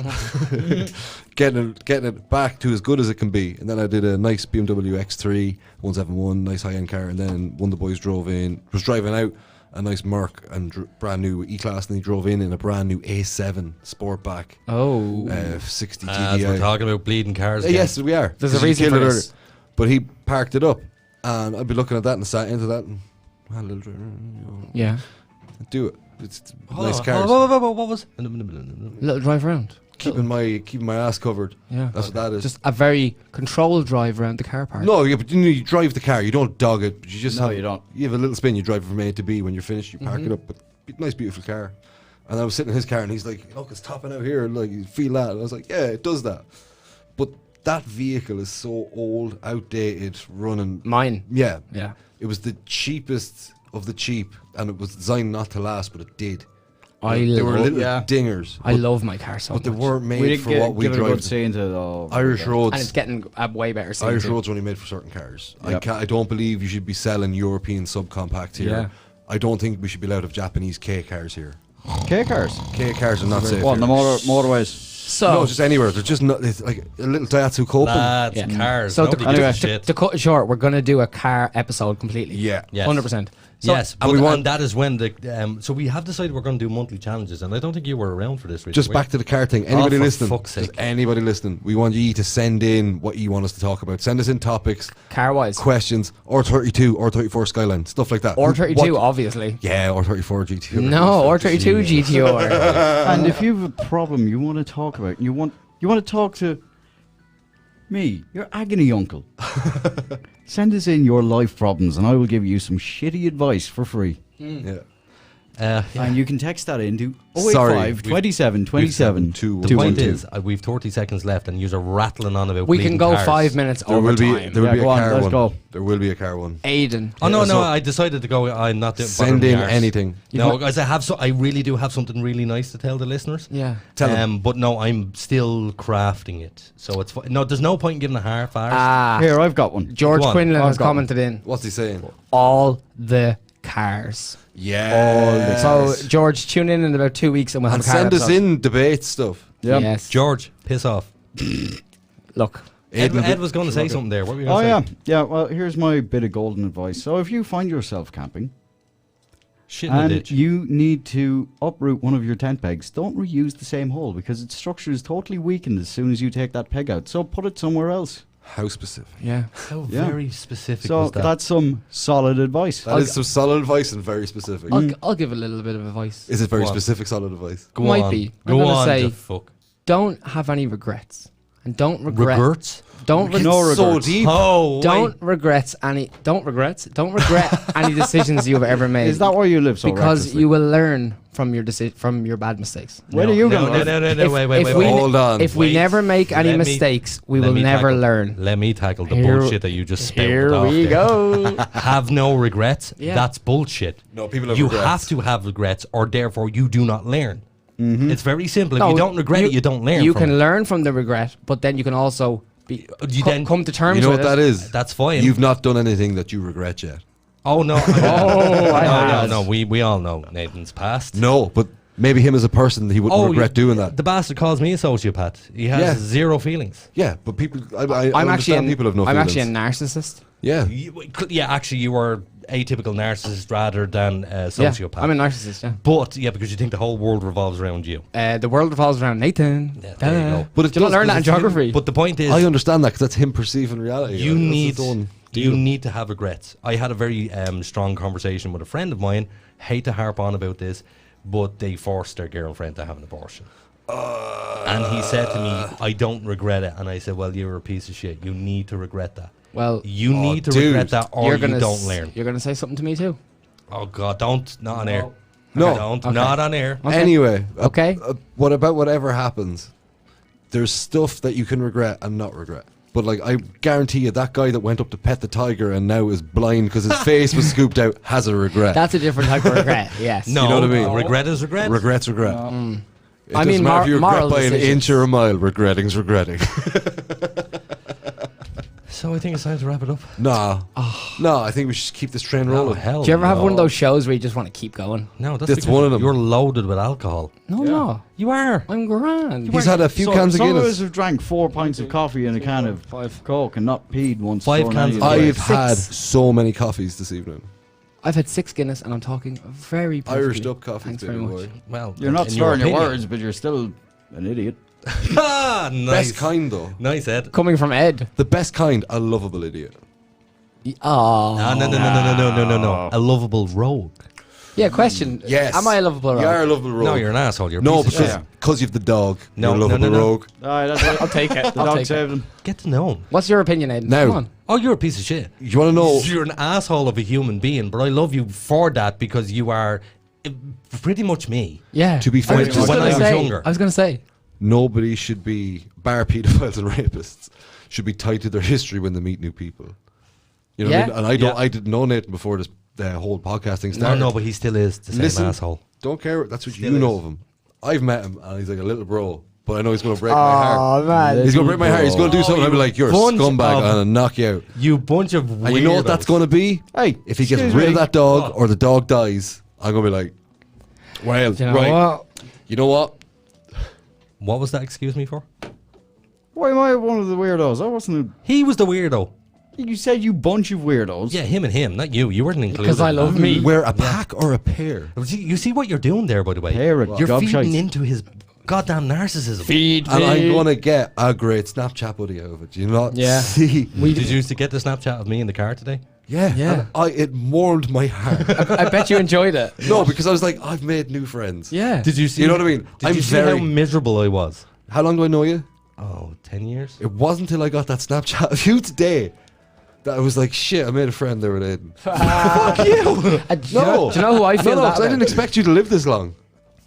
getting it back to as good as it can be. And then I did a nice BMW X3 171, nice high-end car. And then one of the boys was driving out a nice Merc and brand new E-Class, and he drove in a brand new A7 Sportback. 60 TDI. We're talking about bleeding cars again. Yes, we are. There's a reason for this. But he parked it up, and I'd be looking at that and sat into that and had a little drive, Yeah. do it. It's nice cars. What was Little drive around. Keeping my ass covered. Yeah. That's what that is. Just a very controlled drive around the car park. No, yeah, but you drive the car. You don't dog it. But you just No, you don't. You have a little spin. You drive it from A to B. When you're finished, you park it up. But nice, beautiful car. And I was sitting in his car, and he's like, "Look, it's topping out here. Like, you feel that?" And I was like, "Yeah, it does that." But that vehicle is so old, outdated, running. Mine. Yeah. Yeah. It was the cheapest of the cheap, and it was designed not to last, but it did. They were little yeah. dingers. I love my car so much. But they weren't made We for didn't what we give it a drive. good scene to Irish roads. And it's getting a way better scene Irish too. roads are only made for certain cars. Yep. I don't believe you should be selling European subcompacts here. Yeah. I don't think we should be allowed to have Japanese K cars here. K cars. K cars are not safe. What, here. the motorways? So No, just anywhere. They're just not. It's like a little Daihatsu Copen. Lads, Yeah. cars. So Nobody to, gives a to, shit. to cut it short, we're going to do a car episode completely. Yeah. Yes. 100%. So Yes, and and that is when the so we have decided we're going to do monthly challenges, and I don't think you were around for this. Richie, Just were back you? to the car thing. Anybody for listening? fuck's Just sake. anybody listening? We want you to send in what you want us to talk about. Send us in topics, car-wise. questions, or 32, or 34 Skyline, stuff like that. Or 32, What- obviously. Yeah, or 34 GTO. No, or 32 GTR. And if you have a problem you want to talk about, you want to talk to me, your agony uncle, send us in your life problems, and I will give you some shitty advice for free. Yeah. And you can text that into Sorry, 085 27 27 The point is, we've 30 seconds left, and you're rattling on about. We can bleeding go cars. 5 minutes There over will be time. there will Yeah, be a go on, car let's one. go. There will be a car one. Aiden. Oh no, Yeah, so- I decided to go. I'm not doing. Send in anything. No, guys, I really do have something really nice to tell the listeners. Yeah. Tell them. But no, I'm still crafting it, so it's no. There's no point in giving a half hours. Here, I've got one. George Go on. Quinlan has I've got one. commented in What's he saying? all the cars. Yeah. So, George, tune in about 2 weeks and we'll have And a car send us episode. in debate stuff. Yeah. Yes. George, piss off. Look. Ed was going to say something there. What were you Oh, going to yeah. Yeah, well, here's my bit of golden advice. So if you find yourself camping say? Shit in the and ditch. you need to uproot one of your tent pegs, don't reuse the same hole because its structure is totally weakened as soon as you take that peg out. So put it somewhere else. How specific. Yeah. How Yeah. very specific So was that? that's some solid advice. That is some solid advice and very specific. I'll give a little bit of advice. Is it very Go on. specific solid advice? Go Might on. be. I'm Go gonna on. say- the fuck. Don't have any regrets. And don't regret. Regrets? Don't re- No So regrets. deep. Oh, Don't regret Don't regret any decisions you've ever made. Is that why you live so because recklessly? you will learn from your from your bad mistakes. When are you no, going to no, If- wait, if we- Hold on. If we Wait. never make any Let me- mistakes, we let will me never tackle- learn. Let me tackle the Here- bullshit that you just spouted Here off we there. go. Have no regrets. Yeah. That's bullshit. No, people have You regrets. have to have regrets, or therefore you do not learn. It's very simple. If No, you don't regret it, you don't learn. You from can it. learn from the regret, but then you can also be You then- come to terms You know with what that it. is? That's fine. You've not done anything that you regret yet. Oh no! I have. no. We all know Nathan's past. No, but maybe him as a person, he wouldn't regret doing that. The bastard calls me a sociopath. He has Yeah. zero feelings. Yeah, but people, I I'm actually understand people have no I'm feelings. actually a narcissist. Yeah. Yeah, actually, you are atypical narcissist rather than a Yeah, sociopath. I'm a narcissist. Yeah. But yeah, because you think the whole world revolves around you. The world revolves around Nathan. Yeah, there you go. But it Did you not does, learn that 'cause in it's him. geography? But the point is, I understand that because that's him perceiving reality. you That's need his own you deal. need to have regrets. I had a very strong conversation with a friend of mine. Hate to harp on about this, but they forced their girlfriend to have an abortion. And he said to me, "I don't regret it." And I said, "Well, you're a piece of shit. You need to regret that. Well, You need to dude, regret that, or you don't learn." You're gonna say something to me too. Oh God, don't not on air. No. don't Okay. not on air. Okay. Anyway, Okay. what about whatever happens? There's stuff that you can regret and not regret. But like, I guarantee you, that guy that went up to pet the tiger and now is blind because his face was scooped out has a regret. That's a different type of regret. Yes. No, You know what I mean? Regret is regret. Regret's regret. It I doesn't mean, matter if you regret moral by an decisions. inch or a mile. Regretting's regretting. So I think it's time to wrap it up. Nah. No, I think we should keep this train Oh, rolling. hell Do you ever have no. one of those shows where you just want to keep going? No, that's That's because one of them. You're loaded with alcohol. No, no. You are. I'm grand. He's had a few cans of Some of us Guinness. have drank 4 pints of coffee and a can of Coke and not peed once. 5 before cans any of of it. I've had 6. so many coffees this evening. I've had 6 Guinness, and I'm talking very perfectly. Irish up coffees, Thanks baby very boy. much. Well, You're not in slurring your opinion. words, but you're still an idiot. Ah, nice. Best kind, though. Nice, Ed. Coming from Ed. The best kind, a lovable idiot. Oh. No. A lovable rogue. Yeah, question. Yes. Am I a lovable rogue? You are a lovable rogue. No, you're an asshole. You're a No, piece of shit. because you've the dog. No, you're a lovable no. rogue. Alright, that's it. I'll take it. The I'll dog take saved it. him. Get to know him. What's your opinion, Aiden? Now- Come on. Oh, you're a piece of shit. You want to know? You're an asshole of a human being, but I love you for that because you are pretty much me. Yeah. To be fair, I was to just when gonna I was say- younger. I was going to say. Nobody should be, bar pedophiles and rapists, should be tied to their history when they meet new people. You know what I mean? And I didn't know Nathan before this whole podcasting started. No, but he still is the same Listen, asshole. Don't care. That's what Still you know is. of him. I've met him, and he's like a little bro. But I know he's going to break my heart. Oh, man. He's going to break my heart. He's going to do something. I'll be like, you're a bunch scumbag, of- and I'll knock you out. You bunch of weirdos. And you know what that's going to be? Hey, If he gets excuse rid me. of that dog or the dog dies, I'm going to be like, well, You know right. what? You know what? What was that excuse me for? Why am I one of the weirdos? I wasn't. He was the weirdo. You said you bunch of weirdos. Yeah, him and him, not you. You weren't included. Because I love me. We're a pack or a pair. You see what you're doing there, by the way? Pair of You're gobshites. feeding into his goddamn narcissism. Feed And I'm me. going to get a great Snapchat buddy out of it. Do you not Yeah. see? Did you used to get the Snapchat of me in the car today? Yeah. Yeah. And it warmed my heart. I bet you enjoyed it. No, because I was like, I've made new friends. Yeah. Did you see? You know what I mean? Did you see how miserable I was? How long do I know you? Oh, 10 years? It wasn't until I got that Snapchat of you today that I was like, shit, I made a friend there with Aiden. Fuck you. No. Do you know who I feel No, that 'cause I didn't expect you to live this long.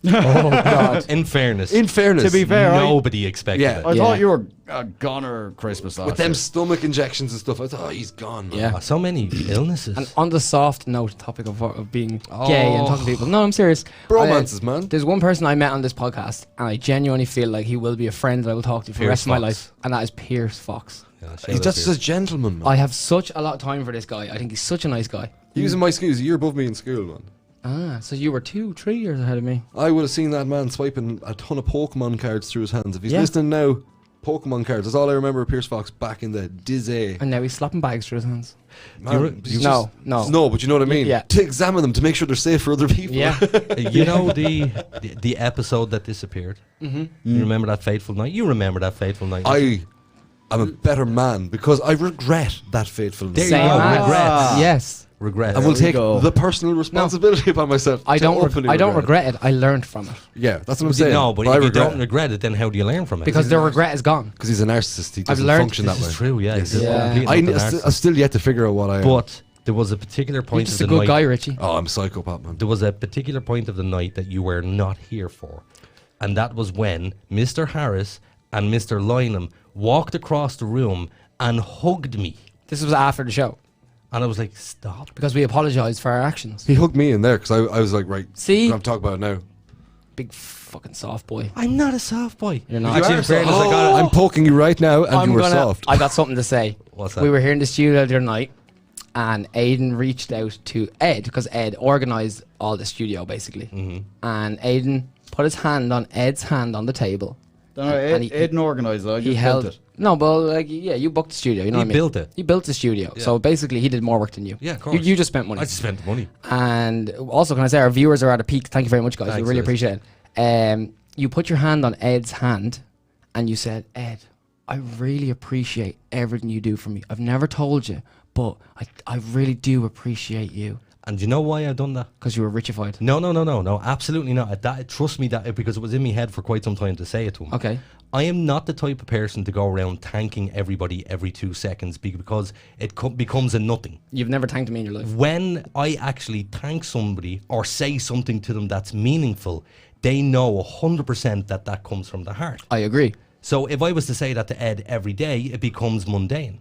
Oh, God. In fairness. In fairness. To be fair, nobody expected Yeah. it. I Yeah. thought you were a goner Christmas last With them year. stomach injections and stuff, I thought, oh, he's gone, man. Yeah. Oh, so many illnesses. And on the soft note, topic of being gay and talking to people. No, I'm serious. Bromances, man. There's one person I met on this podcast, and I genuinely feel like he will be a friend that I will talk to for the Pierce rest of my Fox. life, and that is Pierce Fox. Yeah, shout He's out just to you. a gentleman, man. I have such a lot of time for this guy. I think he's such a nice guy. He was in my school. He was a year above me in school, man. Ah, so you were 2-3 years ahead of me. I would have seen that man swiping a ton of Pokemon cards through his hands. If he's Yeah. listening now, Pokemon cards. That's all I remember of Pierce Fox back in the Dizzy. And now he's slapping bags through his hands. Man, he's No, no. No, but you know what I mean? Yeah. To examine them, to make sure they're safe for other people. Yeah. You know the episode that disappeared? Mm-hmm. You remember that fateful night? You remember that fateful night? I am a better man because I regret that fateful There night. you go. as- Regrets. Yes. Regret. I will take go. the personal responsibility upon myself. I to don't. openly I don't regret regret it. I learned from it it. Yeah, that's what I'm saying. No, but I if you regret don't regret it, then how do you learn from it? because the regret is gone. because he's a narcissist. He I've doesn't learned function that This way. is true, yeah. Yes. He's a Yeah. complete I, and utter I'm narcissist. still yet to figure out what I am. But there was a particular You're point just of a the good night. guy, Richie. Oh, I'm a psychopath, man. There was a particular point of the night that you were not here for, and that was when Mr. Harris and Mr. Lynham walked across the room and hugged me, This was after the show and I was like, "Stop!" because we apologized for our actions. He hugged me in there because I was like, right, See? I'm talking about it now. Big fucking soft boy. I'm not a soft boy. You're not. Actually, in fairness, I got it. I'm poking you right now, and you were soft. I got something to say. What's that? We were here in the studio the other night, and Aiden reached out to Ed because Ed organised all the studio basically, and Aiden put his hand on Ed's hand on the table. Don't know, And Aiden organised it. I He just held built it. No, but like yeah, you booked the studio. You know He what I mean? built it. He built the studio. Yeah. So basically, he did more work than you. Yeah, of course. You just spent money. I just spent the money. And also, can I say our viewers are at a peak? Thank you very much, guys. Thanks, we really guys. appreciate it. You put your hand on Ed's hand, and you said, "Ed, I really appreciate everything you do for me. I've never told you, but I really do appreciate you And do you know why I've done that? because you were richified." No, absolutely not. That trust me, that because it was in my head for quite some time to say it to him. Okay. I am not the type of person to go around thanking everybody every 2 seconds because it becomes a nothing. You've never thanked me in your life. When I actually thank somebody or say something to them that's meaningful, they know 100% that comes from the heart. I agree. So if I was to say that to Ed every day, it becomes mundane.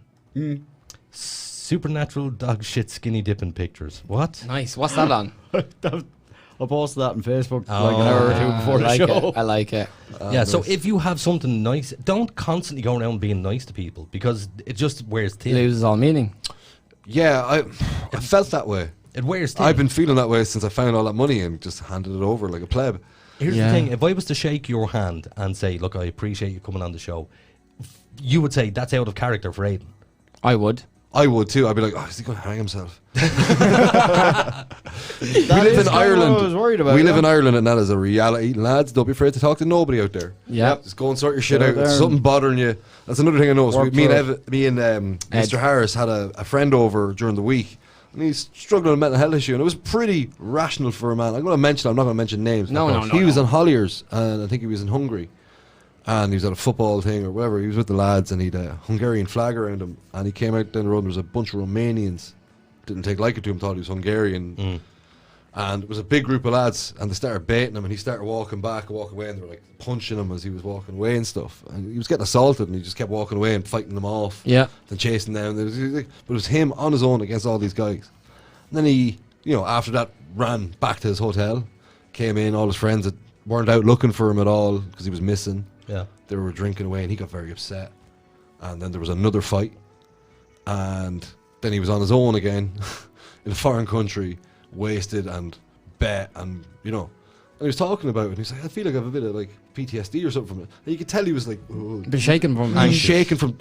Supernatural dog shit skinny dipping pictures. What? Nice. What's that on? I I posted that on Facebook like an hour or two before the show. I like it. Yeah, so if you have something nice, don't constantly go around being nice to people because it just wears It thin. loses all meaning. Yeah, I felt that way. It wears thin. I've been feeling that way since I found all that money and just handed it over like a pleb. Here's the thing, if I was to shake your hand and say, look, I appreciate you coming on the show, you would say that's out of character for Aiden. I would. I would too. I'd be like, oh, is he going to hang himself? We live in Ireland. I was worried about we live in Ireland, and that is a reality. Lads, don't be afraid to talk to nobody out there. Yeah. Just go and sort your shit out. If something bothering you. That's another thing I noticed. Me and Mr. Harris had a friend over during the week, and he's struggling with a mental health issue, and it was pretty rational for a man. I'm going to mention. I'm not going to mention names. He was on Holliers, and I think he was in Hungary. And he was at a football thing or whatever. He was with the lads, and he'd a Hungarian flag around him. And he came out down the road, and there was a bunch of Romanians. Didn't take liking to him, thought he was Hungarian. And it was a big group of lads, and they started baiting him, and he started walking back and walking away, and they were like punching him as he was walking away and stuff. And he was getting assaulted, and he just kept walking away and fighting them off. Yeah. Then chasing them. But it was him on his own against all these guys. And then he, after that, ran back to his hotel, came in, all his friends that weren't out looking for him at all because he was missing. Yeah. They were drinking away, and he got very upset. And then there was another fight, and then he was on his own again in a foreign country, wasted and bet, and and he was talking about it, and he's like, I feel like I have a bit of like PTSD or something from it. And you could tell he was like, been shaken from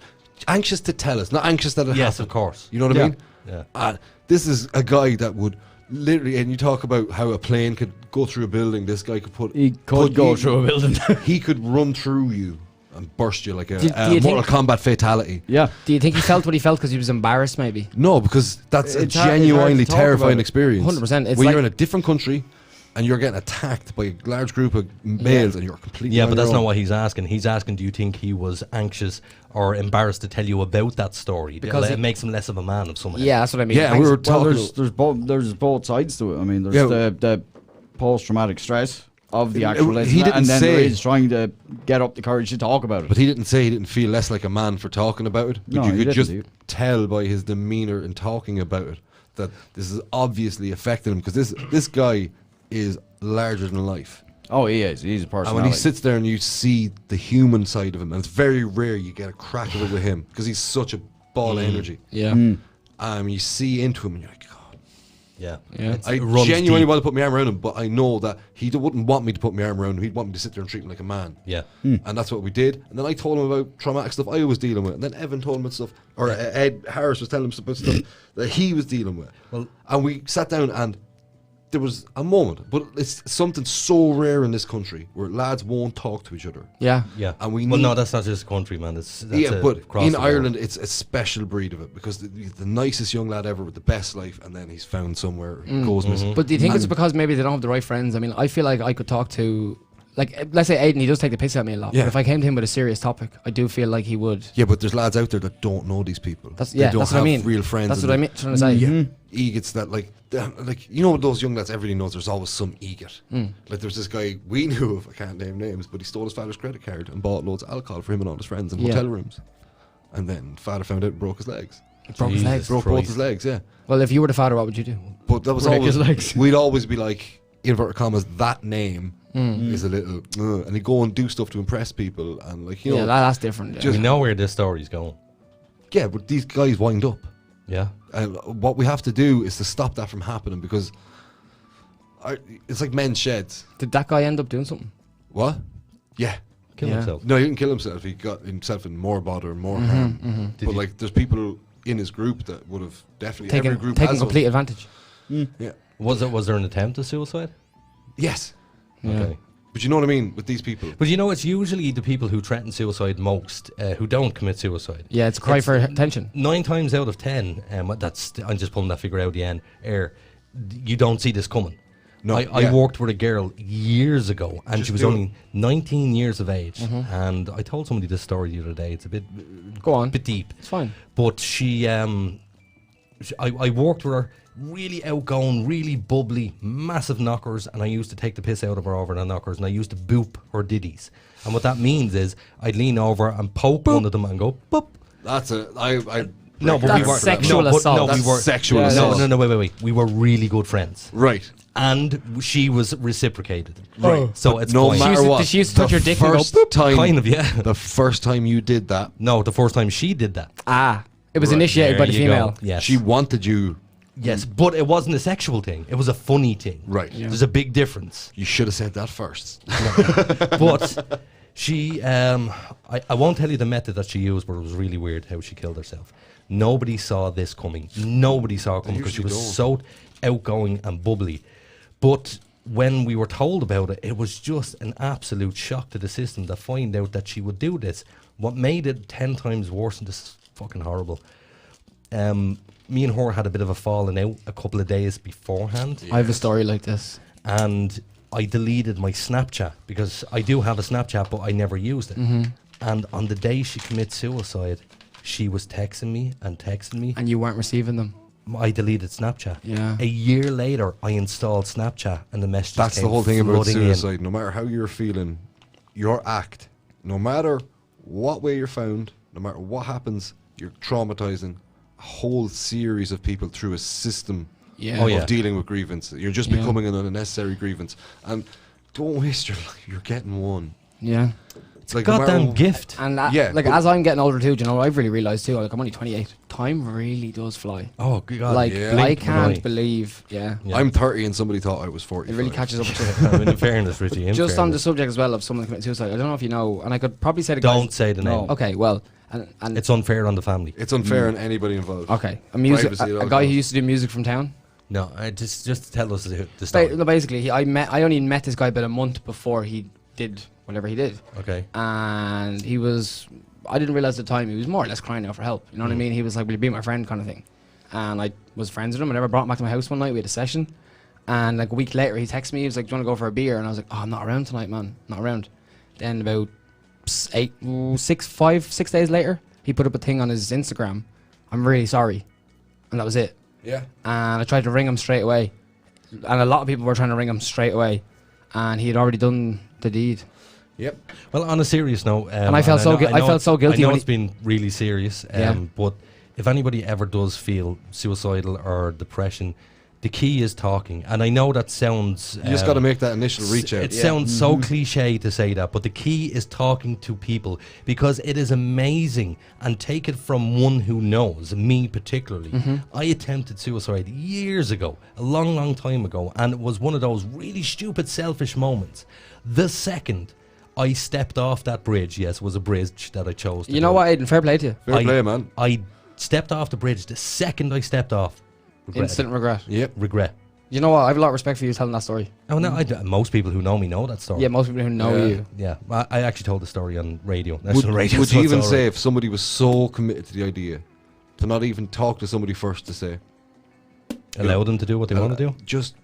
anxious to tell us, not anxious that it happened. Yes, of course. You know what I mean? Yeah. This is a guy that would literally, and you talk about how a plane could go through a building. This guy could go through a building. He could run through you and burst you like a Do you Mortal Kombat fatality. Yeah. Do you think he felt what he felt because he was embarrassed, maybe? No, because that's a It's hard to genuinely talk terrifying about it. experience. 100%. It's when like- you're in a different country and you're getting attacked by a large group of males and you're completely Yeah, on but your that's not own. what he's asking. He's asking, do you think he was anxious or embarrassed to tell you about that story? Because it makes him less of a man of somehow. Yeah, that's what I mean. Yeah, we were talking. there's both sides to it. I mean, there's the post-traumatic stress of the actual He incident, didn't and then say- there is trying to get up the courage to talk about it. But he didn't say he didn't feel less like a man for talking about it. But No, you he could didn't, just dude. tell by his demeanor in talking about it that this is obviously affecting him, because this guy is larger than life. Oh, he is. He's a And personality. when he sits there and you see the human side of him, and it's very rare you get a crack of it with him because he's such a ball of energy. Yeah. You see into him and you're like, God. Yeah. I runs genuinely deep. want to put my arm around him, but I know that he wouldn't want me to put my arm around him. He'd want me to sit there and treat him like a man. Yeah. And that's what we did. And then I told him about traumatic stuff I was dealing with. And then Evan told him about stuff, or Ed Harris was telling him about stuff that he was dealing with. And we sat down, and there was a moment, but it's something so rare in this country where lads won't talk to each other. Yeah. Yeah. And we well, need- no, that's not just a country, man. That's But across in the board. Ireland, it's a special breed of it, because he's the nicest young lad ever with the best life, and then he's found somewhere, goes missing. But do you think it's because maybe they don't have the right friends? I mean, I feel like I could talk to, like, let's say Aiden, he does take the piss at me a lot. Yeah. But if I came to him with a serious topic, I do feel like he would. Yeah, but there's lads out there that don't know these people. That's They don't that's what I have mean. real friends. That's and what I mean. Trying to say. Yeah, egots that like those young lads. Everybody knows there's always some egot. Like there's this guy we knew of. I can't name names, but he stole his father's credit card and bought loads of alcohol for him and all his friends in hotel rooms. And then father found out and broke his legs. Broke his legs. Broke both his legs. Yeah. Well, if you were the father, what would you do? But that was Break always his legs. we'd always be like, inverted commas, that name is a little, and he'd go and do stuff to impress people, and like you know, that's different. Yeah. We know where this story's going. yeah. But these guys wind up. Yeah. What we have to do is to stop that from happening, because it's like men's sheds. Did that guy end up doing something? What? Yeah. Kill himself. No, he didn't kill himself. He got himself in more bother and more harm. But like, there's people in his group that would have definitely every group taking has those. complete advantage. Yeah. Was there an attempt at suicide? Yes. Okay. But you know what I mean with these people. But you know, it's usually the people who threaten suicide most who don't commit suicide. Yeah, it's a cry for attention. 9 times out of 10, I'm just pulling that figure out again. You don't see this coming. No, I worked with a girl years ago, and Just she was do it. only 19 years of age. And I told somebody this story the other day. It's a bit Go on. bit deep. It's fine. But I worked with her, really outgoing, really bubbly, massive knockers, and I used to take the piss out of her over the knockers, and I used to boop her ditties. And what that means is I'd lean over and poke one of them and go, boop. That's it. I No, but That's we were sexual assault. No, we That's were sexual no, assault. no, wait. We were really good friends, Right. and she was reciprocated. Right. So it's No fine. matter what. Did she used to touch the your dick and go, first boop? time, Kind of, yeah. The first time you did that, No, the first time she did that. It was Right. initiated by There the you go. female. Yes. she wanted you. Yes, but it wasn't a sexual thing. It was a funny thing. Right. There's a big difference. You should have said that first. But she, I won't tell you the method that she used, but it was really weird how she killed herself. Nobody saw this coming. Nobody saw it coming because she was so outgoing and bubbly. But when we were told about it, it was just an absolute shock to the system to find out that she would do this. What made it 10 times worse, and this is fucking horrible, me and her had a bit of a falling out a couple of days beforehand. I have a story like this. And I deleted my Snapchat because I do have a Snapchat, but I never used it. And on the day she commits suicide, she was texting me. And you weren't receiving them. I deleted Snapchat. Yeah. A year later, I installed Snapchat, and the messages That's came the whole thing about flooding in. suicide. No matter how you're feeling, your act, no matter what way you're found, no matter what happens, you're traumatizing a whole series of people through a system Yeah. of dealing with grievance. You're just becoming an unnecessary grievance. And don't waste your life. You're getting one. Yeah. It's like no matter Goddamn what- gift. And but- as I'm getting older too, do you know what I've really realised too? Like I'm only 28. Time really does fly. Oh, God. Like Yeah. I Blink can't of an eye. believe. Yeah. Yeah. I'm 30 and somebody thought I was 40. It really catches up with you. I mean, in fairness, Richie. In Just on the fairness. subject as well of someone committing suicide. I don't know if you know, and I could probably say the Don't guys. say the name. Okay, well, and It's unfair on the family. It's unfair on anybody involved. okay, a Privacy, it all guy who goes. used to do music from town. No, just tell us the story. No, basically, I only met this guy about a month before he did whatever he did, Okay. and he was. I didn't realize at the time he was more or less crying out for help. You know what I mean? He was like, "Will you be my friend?" kind of thing, and I was friends with him. Whenever I brought him back to my house one night, we had a session, and like a week later, he texted me. He was like, "Do you want to go for a beer?" And I was like, "Oh, I'm not around tonight, man. Not around." Then about 6 days later, he put up a thing on his Instagram. I'm really sorry, and that was it. Yeah. And I tried to ring him straight away, and a lot of people were trying to ring him straight away, and he had already done the deed. Yep. Well, on a serious note, And I felt so know- I felt so guilty I know when it's been really serious, Yeah. but if anybody ever does feel suicidal or depression, the key is talking. And I know that sounds... You just got to make that initial reach out. It sounds so cliche to say that, but the key is talking to people, because it is amazing. And take it from one who knows, me particularly. I attempted suicide years ago, a long, long time ago, and it was one of those really stupid, selfish moments. The second I stepped off that bridge, yes, it was a bridge that I chose to You know do. what, Aiden? Fair play to you. Fair play, man. I stepped off the bridge. The second I stepped off, regretted Instant regret. Yep. regret. You know what? I have a lot of respect for you telling that story. Oh no, most people who know me know that story. Yeah, most people who know Yeah. you. Yeah, I actually told the story on radio. Would, National radio. would so you it's even all say right. if somebody was so committed to the idea to not even talk to somebody first to say, allow them to do what they want to do? Just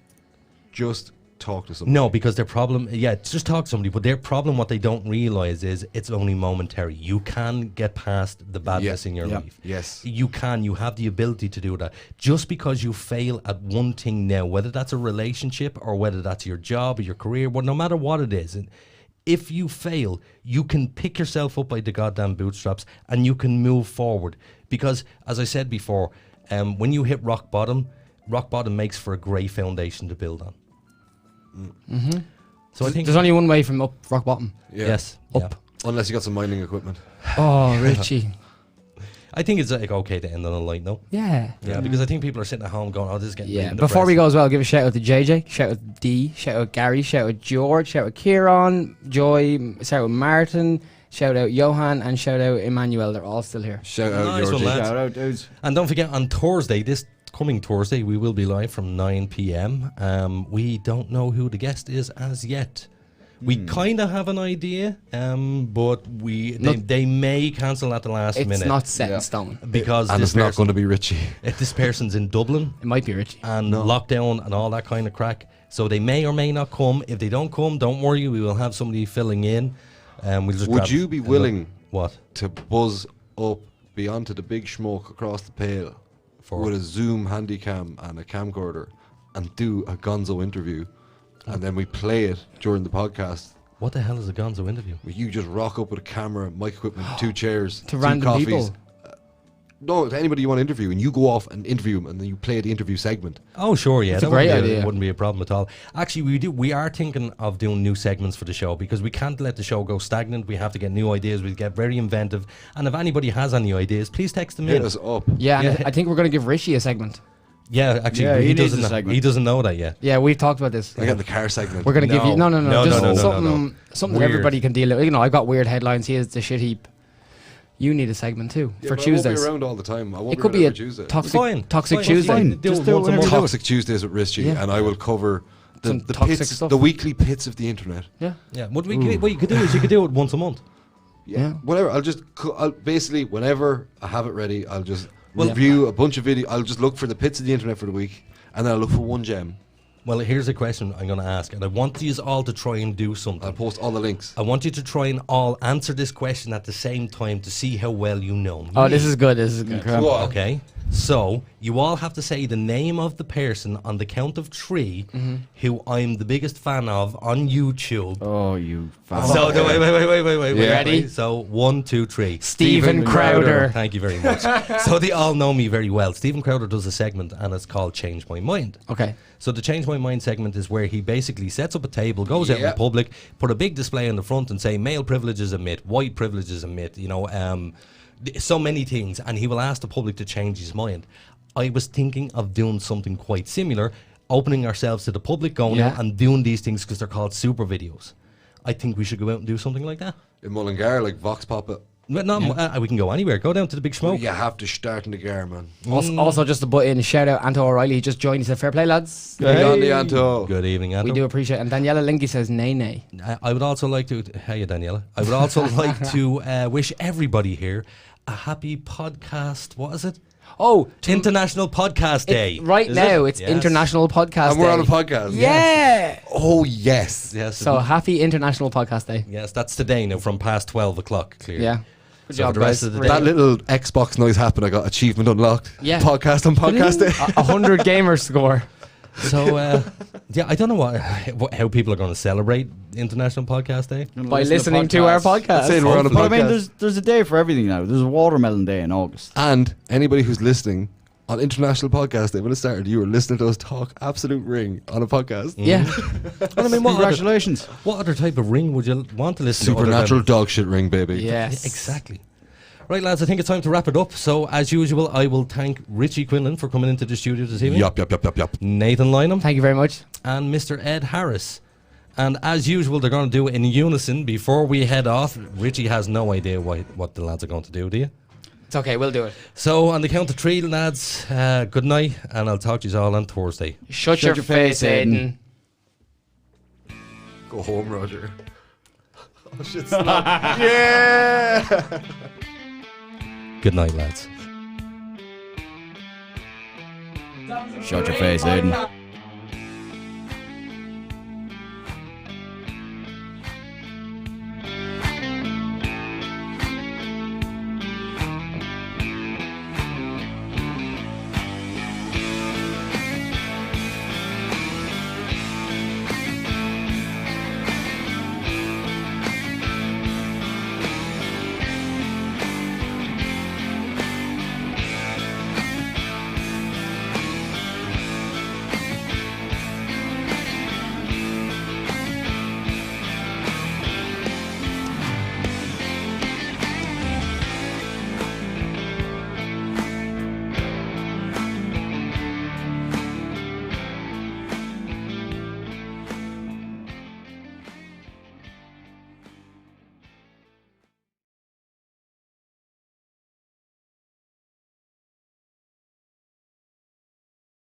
talk to somebody. No, because their problem, just talk to somebody. But their problem, what they don't realize is it's only momentary. You can get past the badness in your life. Yes. You can. You have the ability to do that. Just because you fail at one thing now, whether that's a relationship or whether that's your job or your career, no matter what it is, and if you fail, you can pick yourself up by the goddamn bootstraps and you can move forward. Because, as I said before, when you hit rock bottom makes for a great foundation to build on. So I think There's only one way from up rock bottom. Yeah. yes, Up. Unless you got some mining equipment. Oh, Richie. I think it's like okay to end on a light note. Yeah. Yeah, because I think people are sitting at home going, "Oh, this is getting Yeah. really Before we depressing." go as well, give a shout out to JJ, shout out D, shout out Gary, shout out George, shout out Kieran, Joy, shout out Martin, shout out Johan, and shout out Emmanuel. They're all still here. Shout out Nice one, Georgie. lads. Shout out, dudes. And don't forget, on Thursday, this coming Thursday, we will be live from 9 p.m. We don't know who the guest is as yet. We kind of have an idea, but they may cancel at the last It's minute. not set in stone. Because And this it's not person- going to be Richie. if this person's in Dublin It might be Richie. and lockdown and all that kind of crack, so they may or may not come. If they don't come, don't worry, we will have somebody filling in. We'll just Would grab you be a willing what to buzz up beyond to the big smoke across the pale for? with a Zoom handycam and a camcorder and do a gonzo interview, and then we play it during the podcast? What the hell is a Gonzo interview? Where you just rock up with a camera, mic equipment, 2 chairs, To 2 random coffees, people. to anybody you want to interview, and you go off and interview them, and then you play the interview segment. Oh, sure, yeah. It's a great idea. It wouldn't be a problem at all. Actually, we are thinking of doing new segments for the show because we can't let the show go stagnant. We have to get new ideas. We get very inventive. And if anybody has any ideas, please text them Hit in. us up. Yeah, and I think we're going to give Richie a segment. Yeah, actually, Yeah, he he needs doesn't. a segment. He doesn't know that yet. Yeah, we've talked about this. I got the car segment. We're going to give you... No, just something that Weird. everybody can deal with. You know, I got weird headlines. Here's the shit heap. You need a segment too Yeah, for but Tuesdays. I won't be around all the time. I won't It be could around be a every Tuesday. toxic Fine. Tuesday. Fine. Just do it once a whenever month. you Toxic Tuesdays with Richie, Yeah. and I will cover Some the toxic pits, stuff. the weekly pits of the internet. Yeah. Yeah. What you could do is you could do it once a month. Yeah. Whatever. I'll basically, whenever I have it ready, I'll just review a bunch of video. I'll just look for the pits of the internet for the week, and then I'll look for one gem. Well, here's a question I'm going to ask, and I want you all to try and do something. I'll post all the links. I want you to try and all answer this question at the same time to see how well you know me. Oh, this is good. This is incredible. Okay, so you all have to say the name of the person on the count of 3 who I'm the biggest fan of on YouTube. Oh, you So wait. Ready? So 1, 2, 3. Steven Crowder. Thank you very much. So they all know me very well. Steven Crowder does a segment and it's called Change My Mind. Okay. So the Change My Mind segment is where he basically sets up a table, goes out in public, put a big display on the front and say male privilege is a myth, white privilege is a myth, you know, so many things, and he will ask the public to change his mind. I was thinking of doing something quite similar, opening ourselves to the public, going out and doing these things because they're called super videos. I think we should go out and do something like that. In Mullingar, like Vox Pop it. But no, we can go anywhere. Go down to the Big Smoke. You have to start in the Gar, man. Also, just to butt in, shout out Anto O'Reilly. He just joined. He said, fair play, lads. Good on the Anto. Good evening, Anto. We do appreciate it. And Daniela Linky says, nay, nay. I would also like to... Hey, Daniela. I would also like to wish everybody here a happy podcast... What is it? Oh, International Podcast Day. It's International Podcast Day. And we're on a podcast. Yeah. Oh, yes. Yes. So happy International Podcast Day. Yes, that's today now from past 12 o'clock, clearly. Yeah. Good So job, for the rest guys. of the day. That little Xbox noise happened. I got achievement unlocked. Yeah. Podcast on podcast day. 100 gamer score. So, I don't know how people are going to celebrate International Podcast Day. By listening to our podcast. Saying we're on a But I mean, podcast. there's a day for everything now. There's a watermelon day in August. And anybody who's listening on International Podcast Day, when it started, you were listening to us talk absolute ring on a podcast. Yeah. Well, I mean, Congratulations. What other type of ring would you want to listen to? Supernatural dog shit ring, baby. Yes. Exactly. Right, lads, I think it's time to wrap it up. So, as usual, I will thank Richie Quinlan for coming into the studio this evening. Yup. Nathan Lynham. Thank you very much. And Mr. Ed Harris. And as usual, they're going to do it in unison before we head off. Richie has no idea what the lads are going to do you? It's okay, we'll do it. So, on the count of 3, lads, good night, and I'll talk to you all on Thursday. Shut your face, Aiden. Go home, Roger. Oh, shit, snap. Yeah! Good night, lads. Shut your face, Aiden.